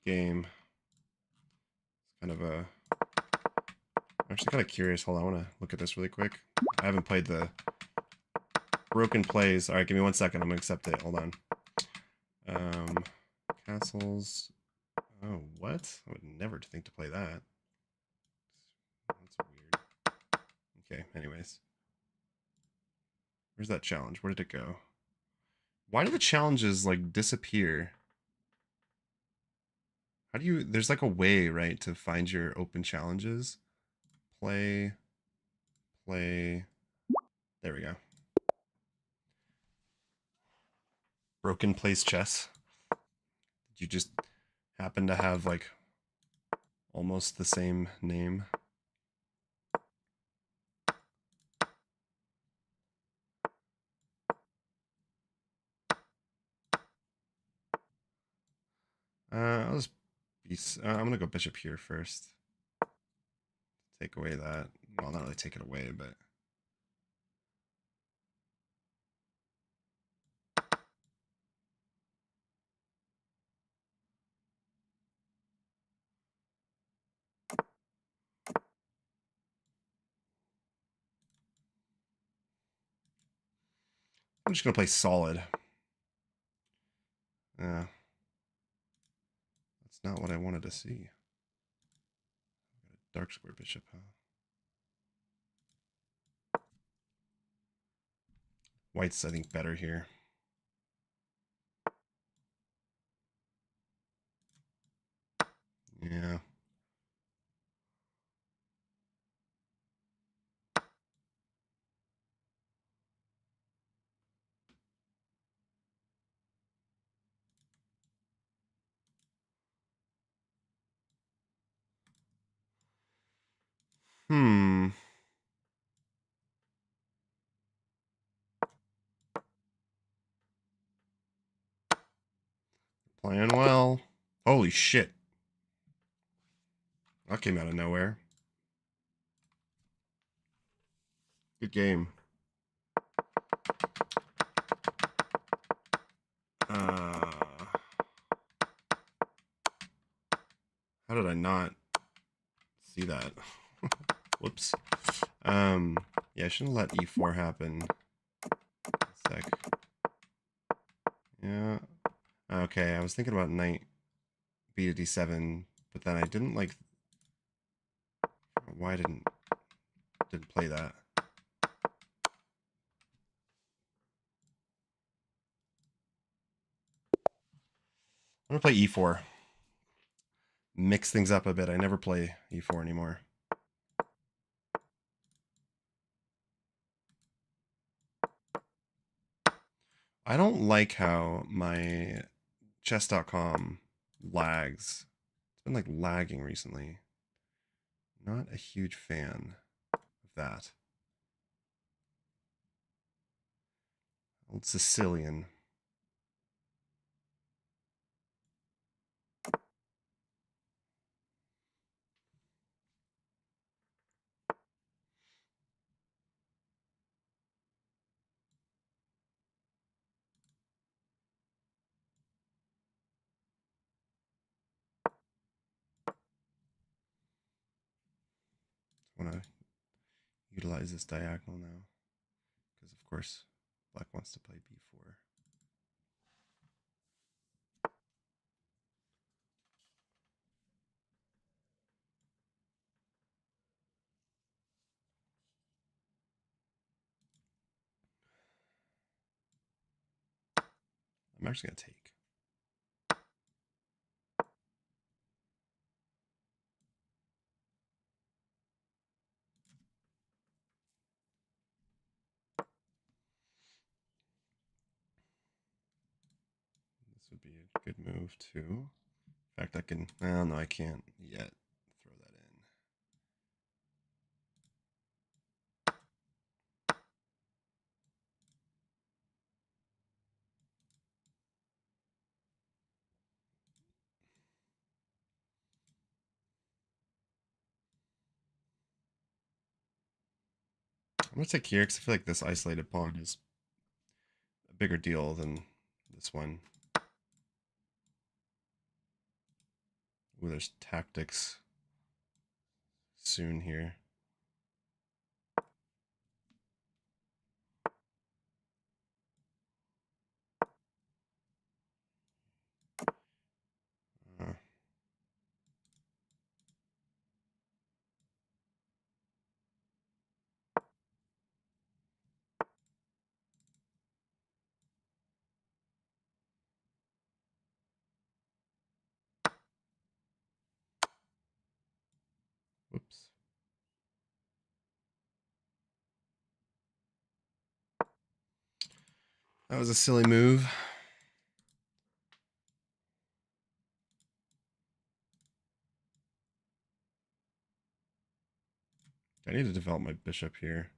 Game. It's kind of a... I'm actually kind of curious. Hold on, I want to look at this really quick. I haven't played the broken plays. All right, give me 1 second. I'm going to accept it. Hold on. Castles. Oh, what? I would never think to play that. That's weird. Okay, anyways. Where's that challenge? Where did it go? Why do the challenges, like, disappear? How do you... There's, like, a way, right, to find your open challenges. Play. Play. There we go. Broken Place Chess. Did you just happen to have, like, almost the same name? I'll just be... I'm going to go bishop here first. Take away that. Well, not really take it away, but... I'm just going to play solid. That's not what I wanted to see. Dark square bishop, huh? White's, I think, better here. Yeah. Playing well. Holy shit. That came out of nowhere. Good game. How did I not see that? Whoops. Yeah, I shouldn't let e4 happen. A sec. Yeah. Okay, I was thinking about knight b to d7, but then I didn't like. Why didn't play that? I'm gonna play e4. Mix things up a bit. I never play e4 anymore. I don't like how my chess.com lags. It's been like lagging recently. Not a huge fan of that. Old Sicilian. I want to utilize this diagonal now. Because, of course, black wants to play b4. I'm actually going to take. This would be a good move, too. In fact, I can... Well, no, I can't yet throw that in. I'm going to take here because I feel like this isolated pawn is a bigger deal than this one. Ooh, there's tactics soon here. Uh, whoops. That was a silly move. I need to develop my bishop here.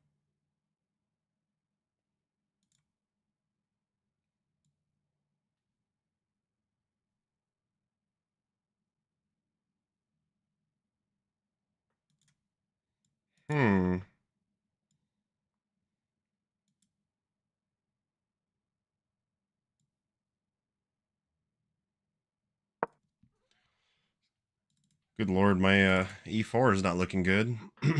Hmm. Good lord, my e4 is not looking good. It's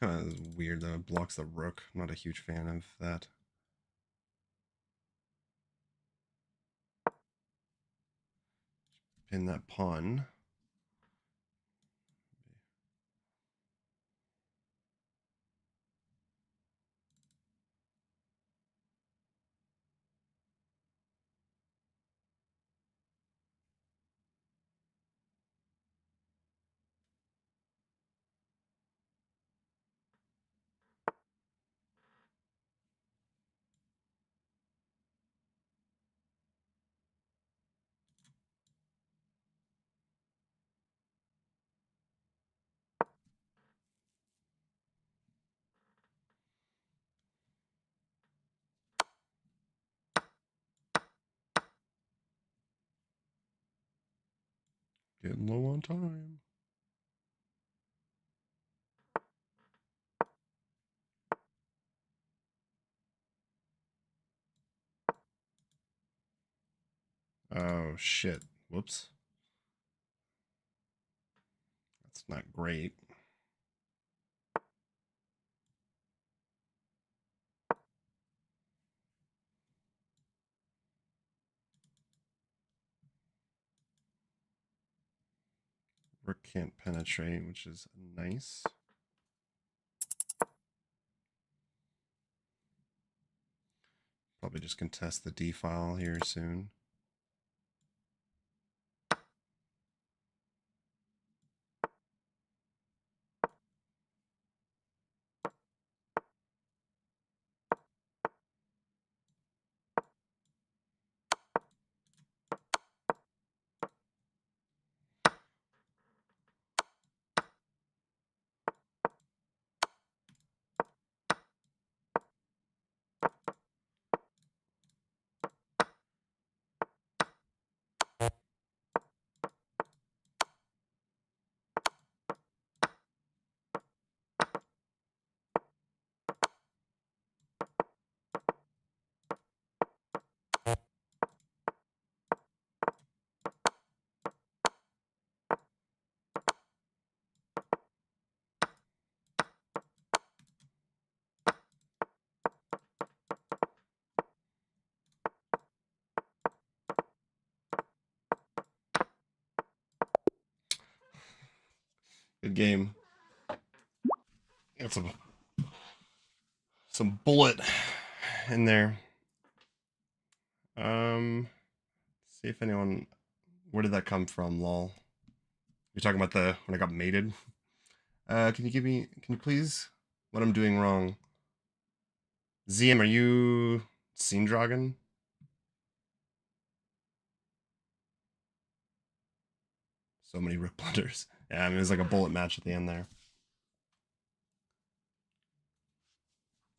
kind of weird though. It blocks the rook. I'm not a huge fan of that. Pin that pawn. Getting low on time. Oh, shit. Whoops. That's not great. Rook can't penetrate, which is nice. Probably just contest the D file here soon. Good game. Got some bullet in there. See if anyone. Where did that come from, lol? You're talking about the when I got mated. Can you give me? Can you please? What I'm doing wrong? ZM, are you Scene Dragon? So many rip blunders. Yeah, I mean it was like a bullet match at the end there.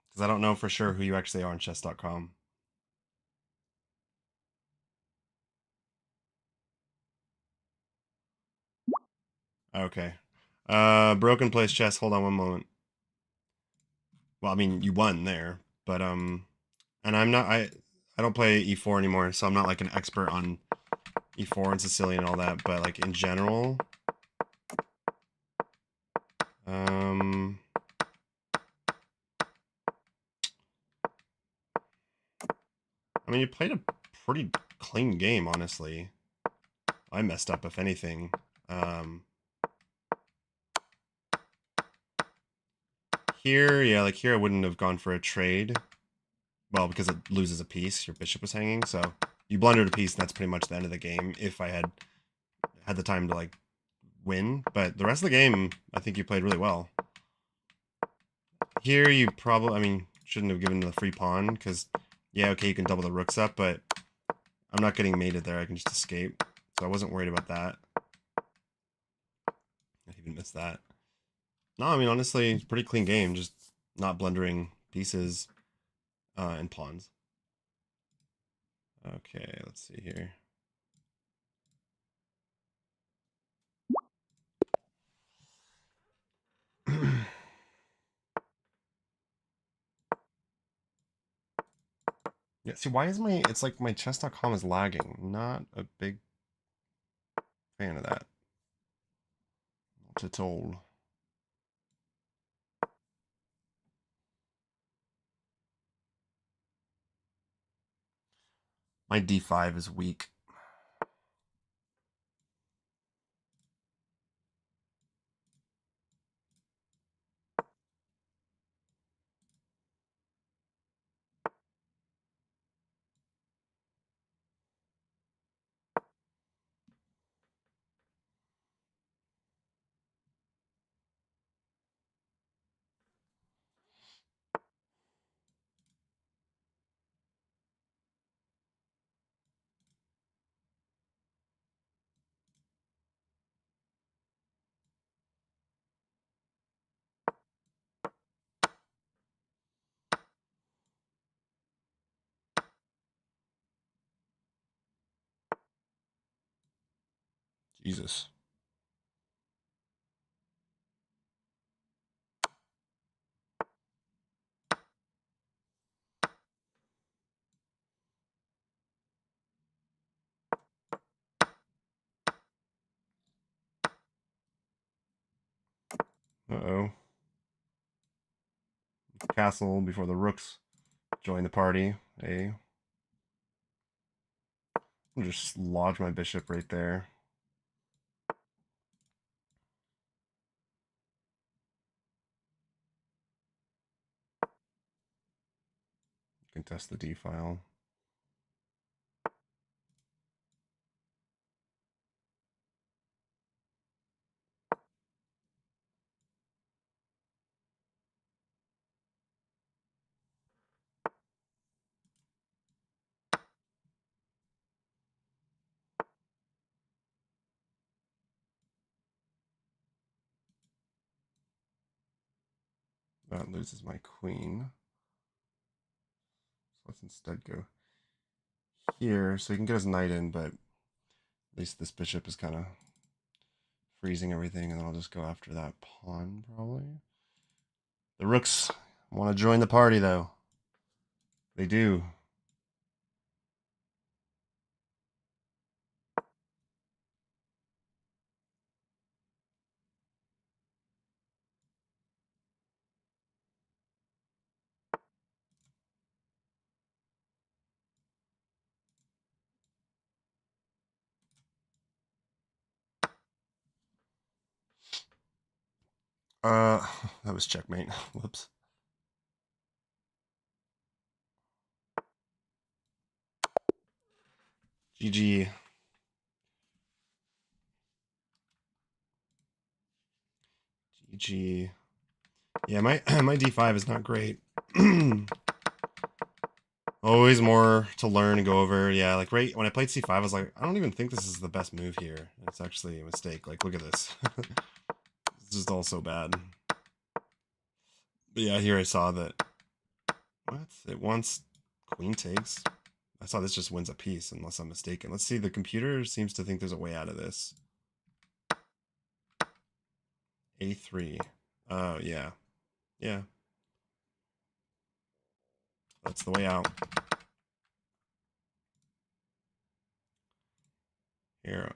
Because I don't know for sure who you actually are on chess.com. Okay. Broken place chess. Hold on one moment. Well, I mean, you won there, but and I don't play e4 anymore, so I'm not like an expert on e4 and Sicilian and all that, but like in general, um, I mean, you played a pretty clean game, honestly. I messed up, if anything. Here, yeah, like here I wouldn't have gone for a trade. Well, because it loses a piece. Your bishop was hanging, so you blundered a piece, and that's pretty much the end of the game. If I had the time to like win, but the rest of the game, I think you played really well. Here, you probably, I mean, shouldn't have given the free pawn because, yeah, okay, you can double the rooks up, but I'm not getting mated there. I can just escape, so I wasn't worried about that. I even missed that. No, I mean, honestly, it's a pretty clean game. Just not blundering pieces and pawns. Okay, let's see here. Yeah, see, why is it's like my chess.com is lagging. Not a big fan of that. Not at all. My d5 is weak. Jesus. Uh-oh. Castle before the rooks join the party. I'll just lodge my bishop right there. Contest the D file. That loses my queen. So let's instead go here so he can get his knight in, but at least this bishop is kind of freezing everything, and then I'll just go after that pawn, probably. The rooks want to join the party, though. They do. That was checkmate. Whoops. GG. GG. Yeah, my my d5 is not great. Always more to learn and go over. Yeah, like right when I played c5, I was like, I don't even think this is the best move here. It's actually a mistake. Like, look at this. It's just all so bad. But yeah, here I saw that. What? It wants queen takes. I saw this just wins a piece, unless I'm mistaken. Let's see. The computer seems to think there's a way out of this. A3. Oh, yeah. Yeah. That's the way out. Here.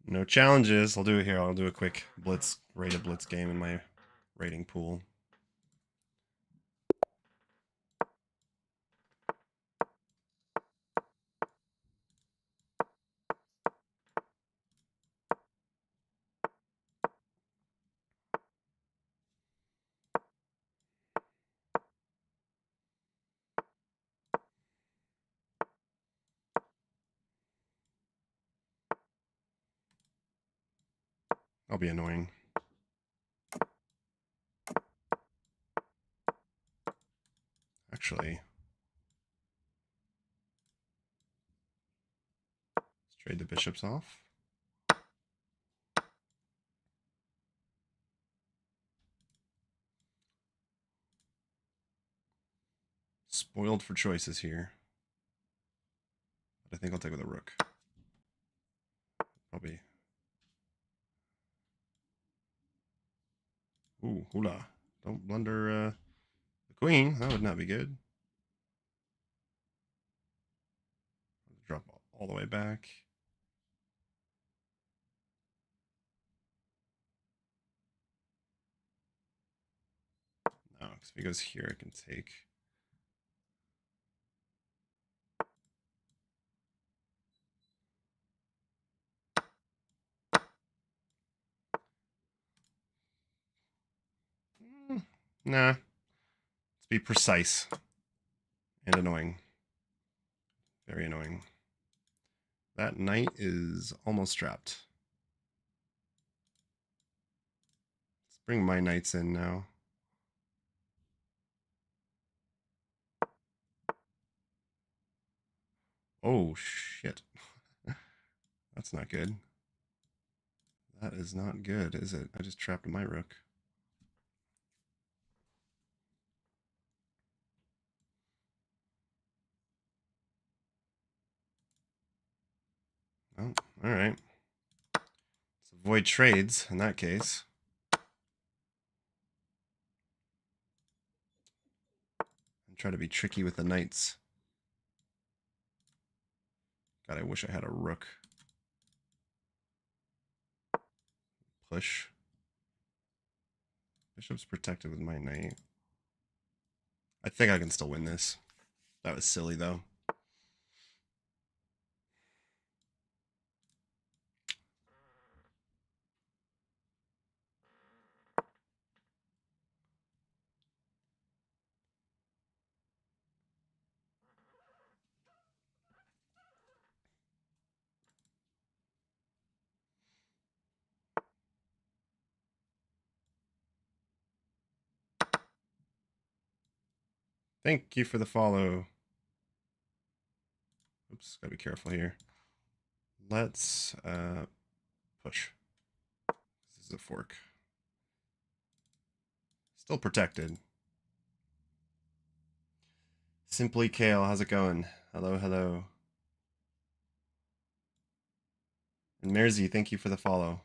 No challenges. I'll do it here. I'll do a quick rated blitz game in my rating pool. I'll be annoying. Actually, let's trade the bishops off. Spoiled for choices here. But I think I'll take with a rook. Probably. Ooh, hula. Don't blunder the queen. That would not be good. Drop all the way back. No, because if he goes here, I can take. Nah. Let's be precise. And annoying. Very annoying. That knight is almost trapped. Bring my knights in now. Oh, shit. That's not good. That is not good, is it? I just trapped my rook. Oh, alright. Let's avoid trades in that case. And try to be tricky with the knights. God, I wish I had a rook. Push. Bishop's protected with my knight. I think I can still win this. That was silly, though. Thank you for the follow. Oops, gotta be careful here. Let's push. This is a fork. Still protected. Simply Kale, how's it going? Hello, hello. And Merzy, thank you for the follow.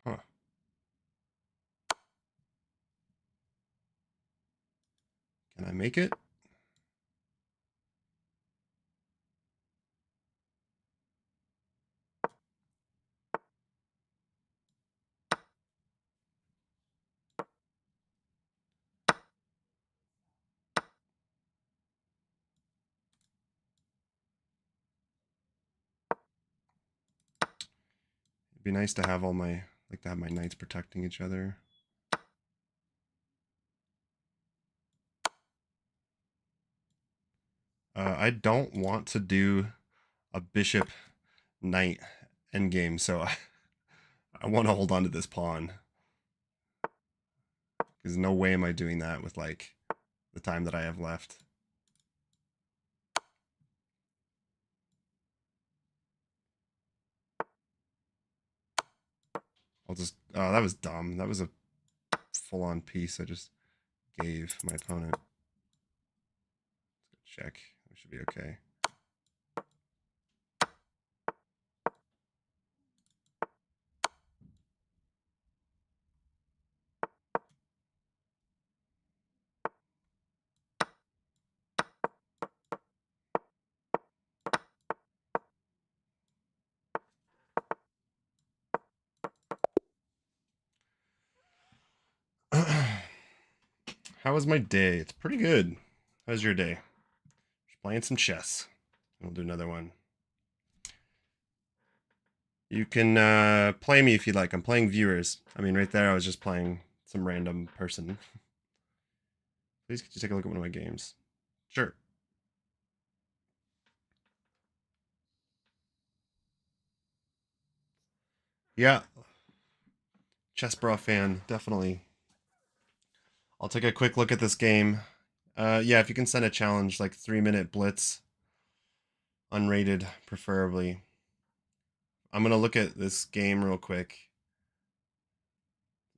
Huh. Can I make it? It'd be nice to have all my, like to have my knights protecting each other. I don't want to do a bishop knight endgame, so I want to hold on to this pawn. Because no way am I doing that with like the time that I have left. I'll just, oh, that was dumb. That was a full-on piece I just gave my opponent. Let's go check. We should be okay. How was my day? It's pretty good. How's your day? Just playing some chess. We'll do another one. You can play me if you like. I'm playing viewers. I mean, right there, I was just playing some random person. Please, could you take a look at one of my games? Sure. Yeah. Chess Bra fan, definitely. I'll take a quick look at this game. Yeah, if you can send a challenge, like 3-minute blitz, unrated, preferably. I'm gonna look at this game real quick.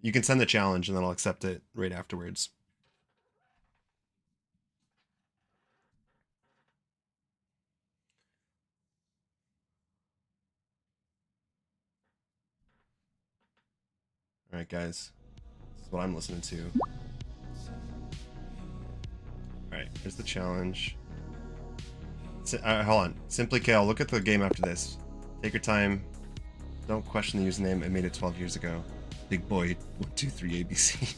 You can send the challenge, and then I'll accept it right afterwards. All right, guys. This is what I'm listening to. All right, here's the challenge. Hold on. Simply Kale, look at the game after this. Take your time. Don't question the username. I made it 12 years ago. Big boy 123 ABC.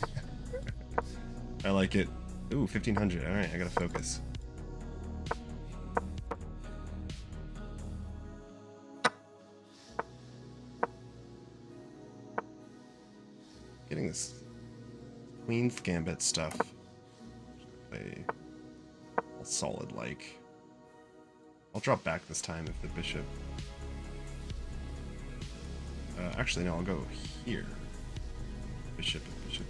I like it. Ooh, 1500. All right, I gotta focus. Getting this Queen's Gambit stuff. Play a solid like. I'll drop back this time if the bishop Actually, no, I'll go here. Bishop, bishop.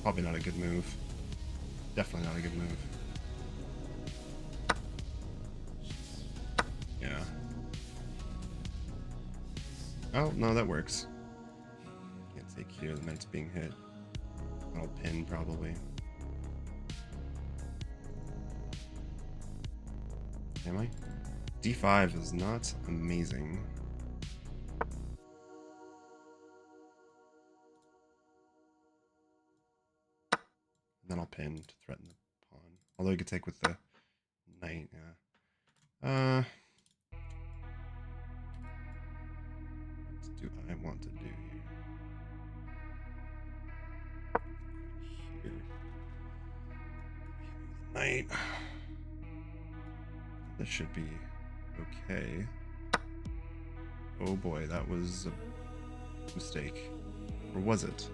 Probably not a good move. Definitely not a good move. Yeah. Oh, no, that works. Can't take here, the knight's being hit. I'll pin, probably. Am I? D5 is not amazing. And then I'll pin to threaten the pawn. Although you could take with the knight, yeah. What do I want to do here? Here. Knight. This should be okay. Oh boy, that was a mistake. Or was it?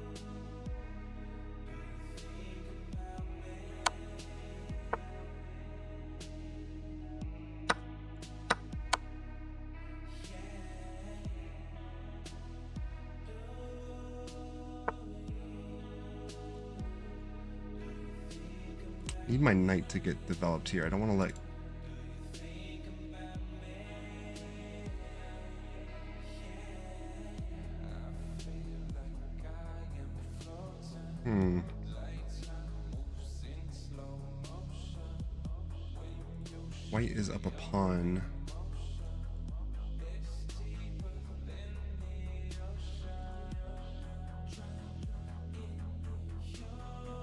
I need my knight to get developed here. I don't want to let... White is up a pawn.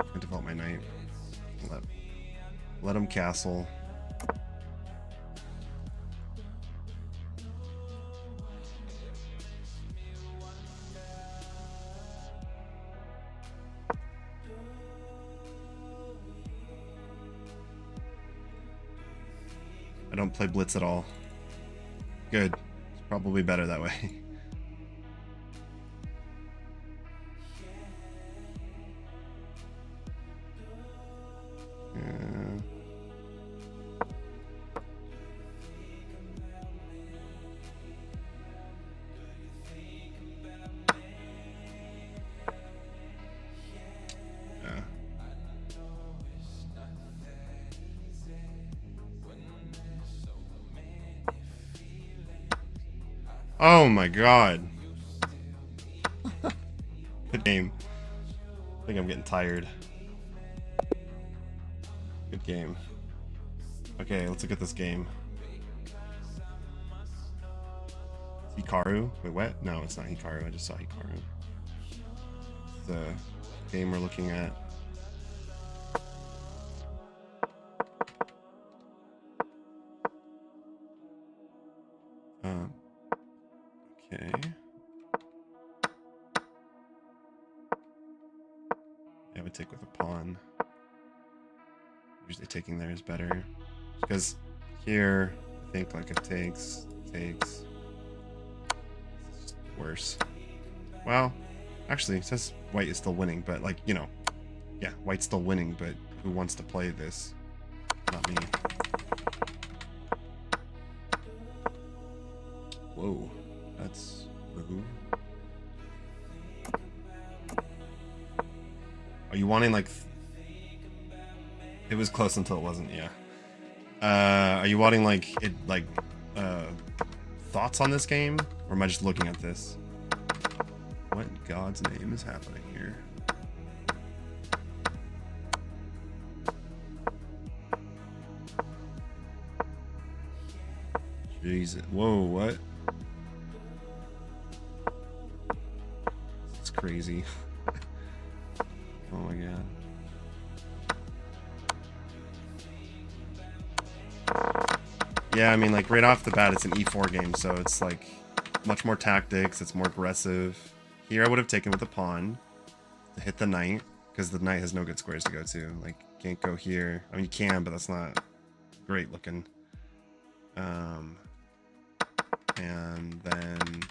I develop my knight. Let him castle. I don't play blitz at all. Good. It's probably better that way. Oh my god. Good game. I think I'm getting tired. Good game. Okay, let's look at this game. Hikaru? Wait, what? No, it's not Hikaru. I just saw Hikaru. The game we're looking at. Okay. I would take with a pawn. Usually taking there is better. Because here, I think like it takes. It's just worse. Well, actually, it says white is still winning, but like, you know. Yeah, white's still winning, but who wants to play this? Not me. Whoa. That's rude. Are you wanting like... It was close until it wasn't, yeah. Are you wanting like thoughts on this game? Or am I just looking at this? What in God's name is happening here? Jesus. Whoa, what? It's crazy. Oh my god. Yeah, I mean, like, right off the bat, it's an E4 game, so it's, like, much more tactics, it's more aggressive. Here, I would have taken with the pawn to hit the knight, because the knight has no good squares to go to. Like, can't go here. I mean, you can, but that's not great looking. And then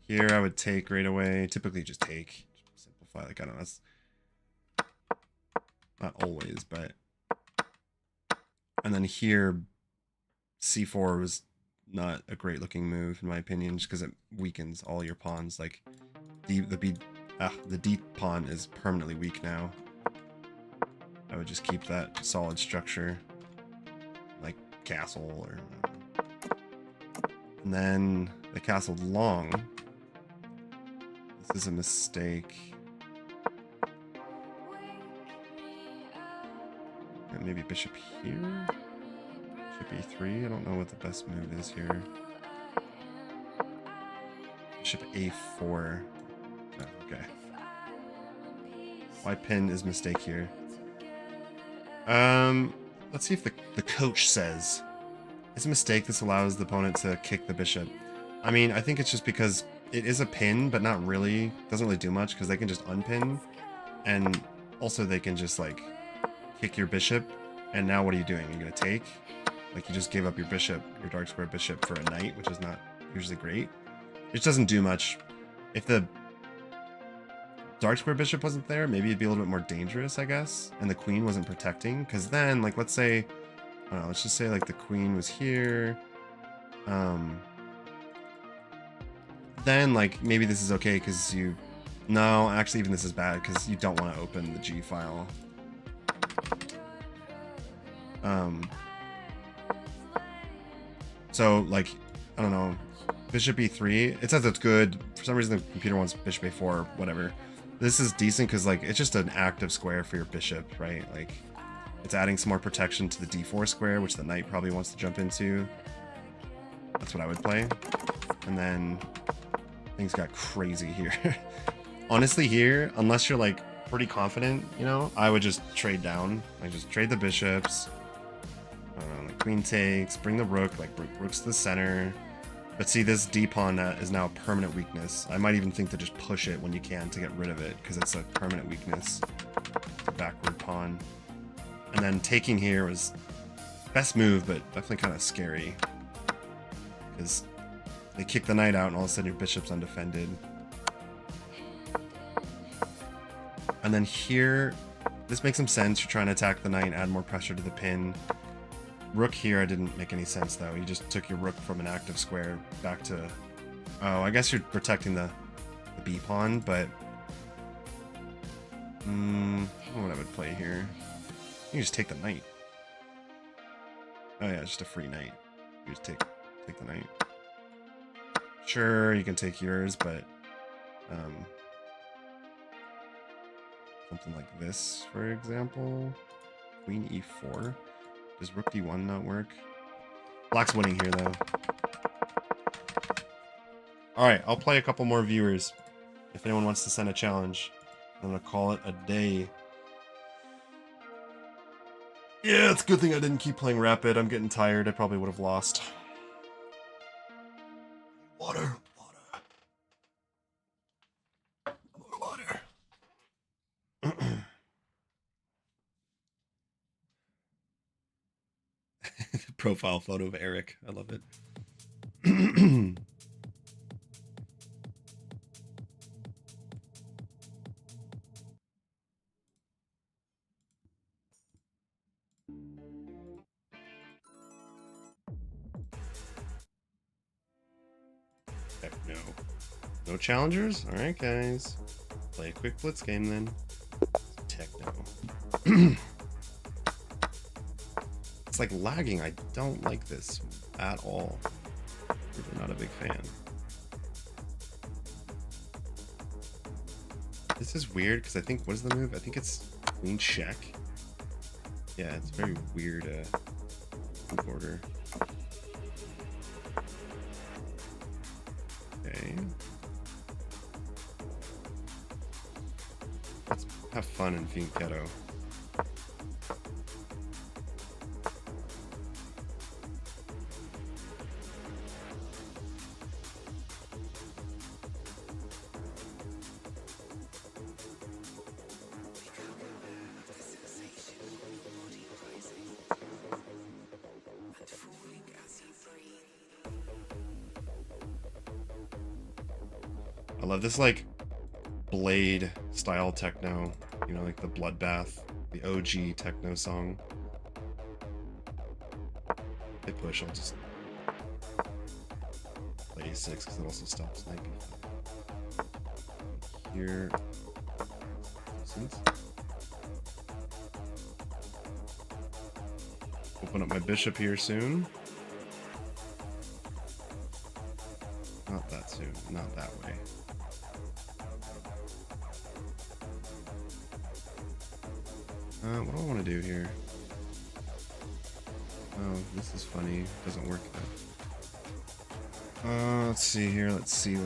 here I would take right away. Typically just take. Simplify, like, I don't know. That's not always, but. And then here, c4 was not a great looking move in my opinion, just because it weakens all your pawns. Like the D pawn is permanently weak now. I would just keep that solid structure, like castle or. And then the castle long. This is a mistake. And maybe bishop here. Bishop e3. I don't know what the best move is here. Bishop a4. Oh, okay. Why pin is mistake here? Let's see if the coach says it's a mistake. This allows the opponent to kick the bishop. I mean, I think it's just because it is a pin, but not really. Doesn't really do much because they can just unpin, and also they can just like kick your bishop. And now what are you doing? You're gonna take? Like you just gave up your bishop, your dark square bishop for a knight, which is not usually great. It doesn't do much. If the dark square bishop wasn't there, maybe it'd be a little bit more dangerous, I guess. And the queen wasn't protecting, because then, like, let's say, I don't know, let's just say like the queen was here. Then like maybe this is okay because you. No, actually, even this is bad because you don't want to open the G file. So like, I don't know, bishop e3. It says it's good. For some reason, the computer wants bishop a4, whatever. This is decent because like it's just an active square for your bishop, right? Like it's adding some more protection to the d4 square, which the knight probably wants to jump into. That's what I would play. And then things got crazy here. Honestly, here, unless you're like pretty confident, you know, I would just trade down. Like just trade the bishops. The queen takes, bring the rook, like rook's to the center. But see, this d pawn is now a permanent weakness. I might even think to just push it when you can to get rid of it, because it's a permanent weakness. It's a backward pawn. And then taking here was best move, but definitely kind of scary. Because they kick the knight out and all of a sudden your bishop's undefended. And then here, this makes some sense. You're trying to attack the knight and add more pressure to the pin. Rook here, I didn't make any sense though. You just took your rook from an active square back to... Oh, I guess you're protecting the b pawn, but... I don't know what I would play here. You can just take the knight. Oh yeah, just a free knight. You just take the knight. Sure, you can take yours, but... something like this, for example. Queen e4. Does rook d1 not work? Black's winning here, though. Alright, I'll play a couple more viewers. If anyone wants to send a challenge. I'm gonna call it a day. Yeah, it's a good thing I didn't keep playing Rapid. I'm getting tired. I probably would have lost. Water. Profile photo of Eric. I love it. Heck no. No challengers? Alright, guys. Play a quick blitz game then. Techno. It's like lagging. I don't like this at all. I'm not a big fan. This is weird because I think, what is the move? I think it's queen check. Yeah, it's very weird move order. Okay. Let's have fun in Fianchetto. love this, like, Blade style techno, you know, like the Bloodbath, the OG techno song. They push, I'll just play A6 because it also stops sniping. Here. Open up my bishop here soon. Not that soon, not that way. What do I want to do here? Oh, this is funny. Doesn't work though. Let's see here. Let's see.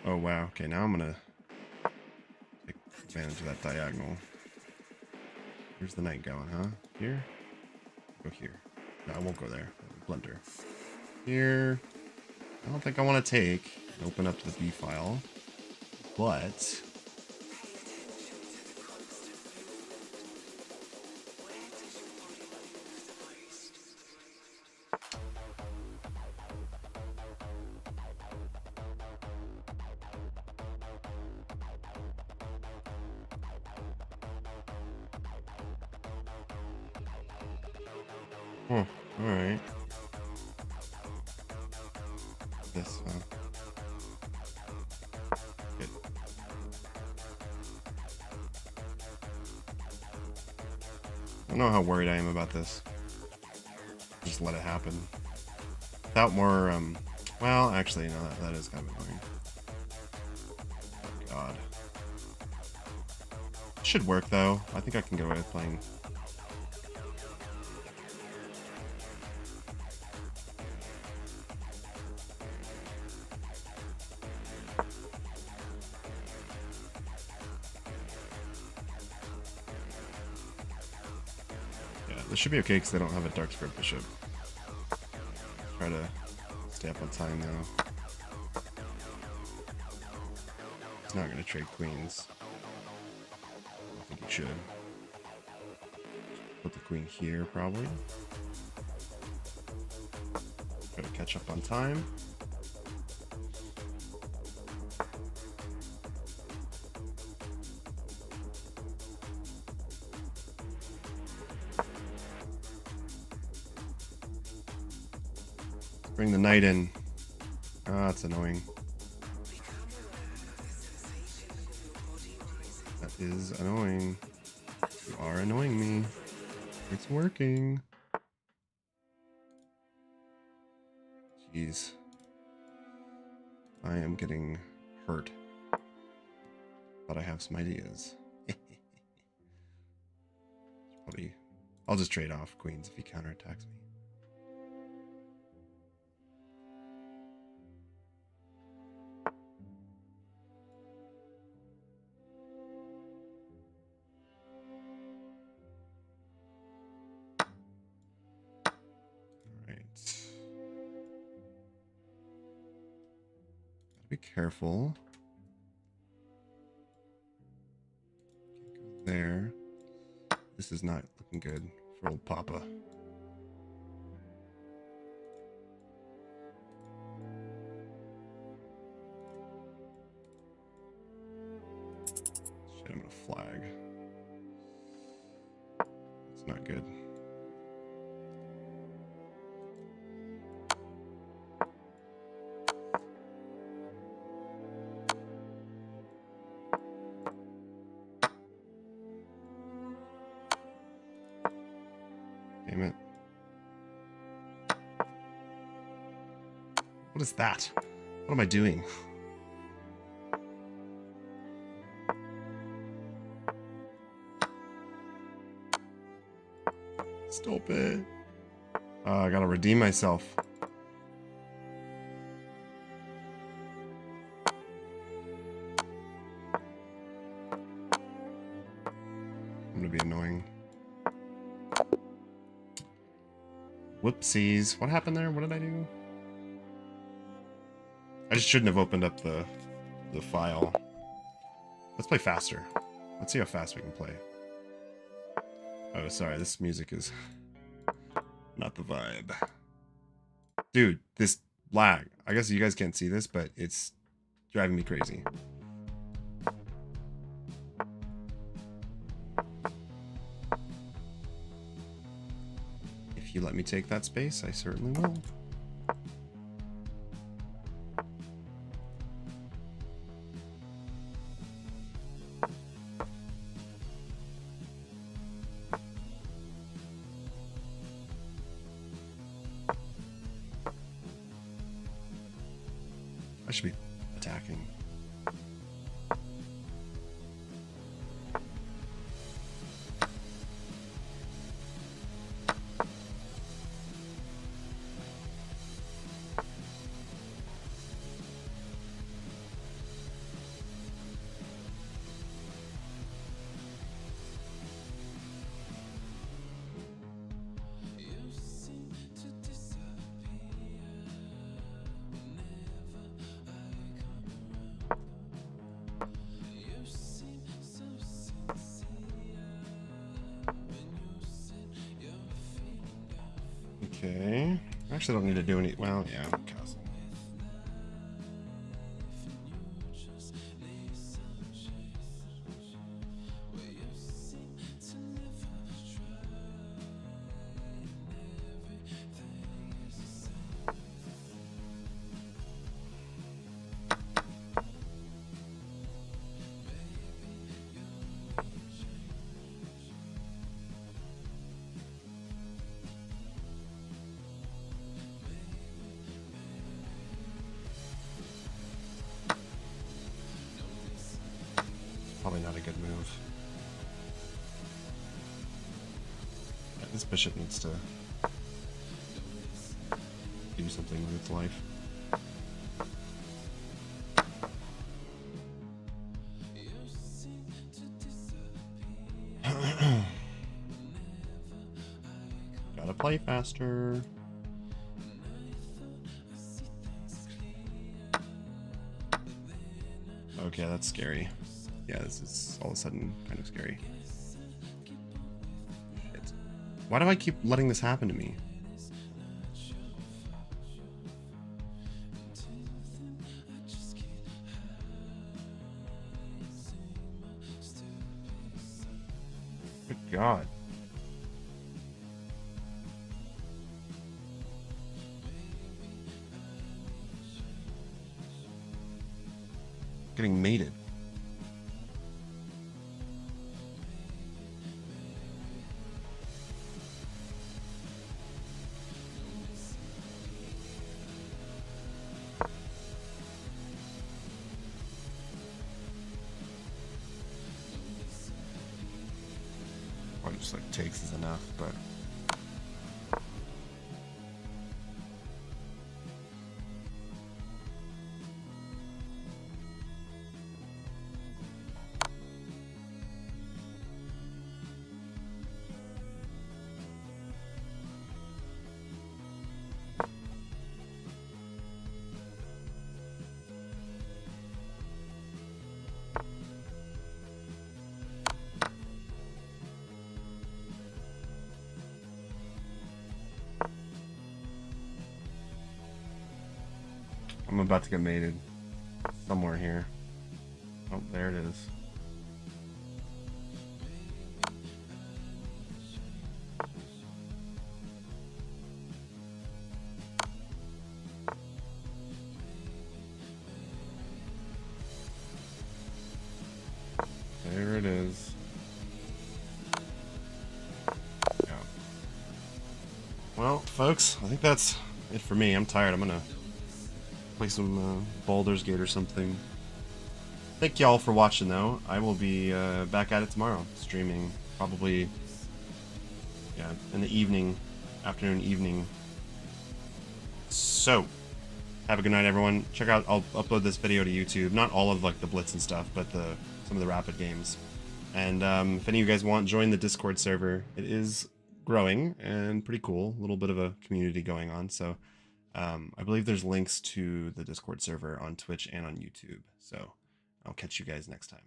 Oh wow. Okay, now I'm gonna take advantage of that diagonal. Where's the knight going, huh? Here? Go here. No, I won't go there. Blunder. Here. I don't think I want to take. Open up to the B file. But alright. This, good. I don't know how worried I am about this. Just let it happen. Without more, well, actually, no, that is kind of annoying. Oh, God. Should work, though. I think I can get away with playing. This should be okay because they don't have a dark square bishop. Try to stay up on time now. He's not going to trade queens. I don't think he should. Put the queen here, probably. Try to catch up on time. Bring the knight in. Ah, that's annoying. That is annoying. You are annoying me. It's working. Jeez. I am getting hurt. But I have some ideas. Probably. I'll just trade off queens if he counterattacks me. Be careful. Can't go there. This is not looking good for old Papa. Shit, I'm gonna flag. It's not good. Damn it. What is that? What am I doing? Stop it. I gotta redeem myself. I'm gonna be annoying. Whoopsies. What happened there? What did I do? I just shouldn't have opened up the file. Let's play faster. Let's see how fast we can play. Oh, sorry, this music is not the vibe. Dude, this lag. I guess you guys can't see this, but it's driving me crazy. If you let me take that space, I certainly will. I should be attacking. Okay. I actually don't need to do any. Well, yeah, castle. Probably not a good move. Yeah, this bishop needs to do something with its life. Gotta play faster. Okay, that's scary. Yeah, this is all of a sudden kind of scary. Shit. Why do I keep letting this happen to me? Good God. Getting mated. Or just like takes is enough, but I'm about to get mated somewhere here. Oh, there it is. There it is. Yeah. Well, folks, I think that's it for me. I'm tired. I'm gonna play some Baldur's Gate or something. Thank y'all for watching, though. I will be back at it tomorrow, streaming probably, yeah, in the evening, afternoon, evening. So, have a good night, everyone. Check out, I'll upload this video to YouTube. Not all of like the Blitz and stuff, but some of the rapid games. And if any of you guys want, join the Discord server. It is growing and pretty cool. A little bit of a community going on. So I believe there's links to the Discord server on Twitch and on YouTube. So I'll catch you guys next time.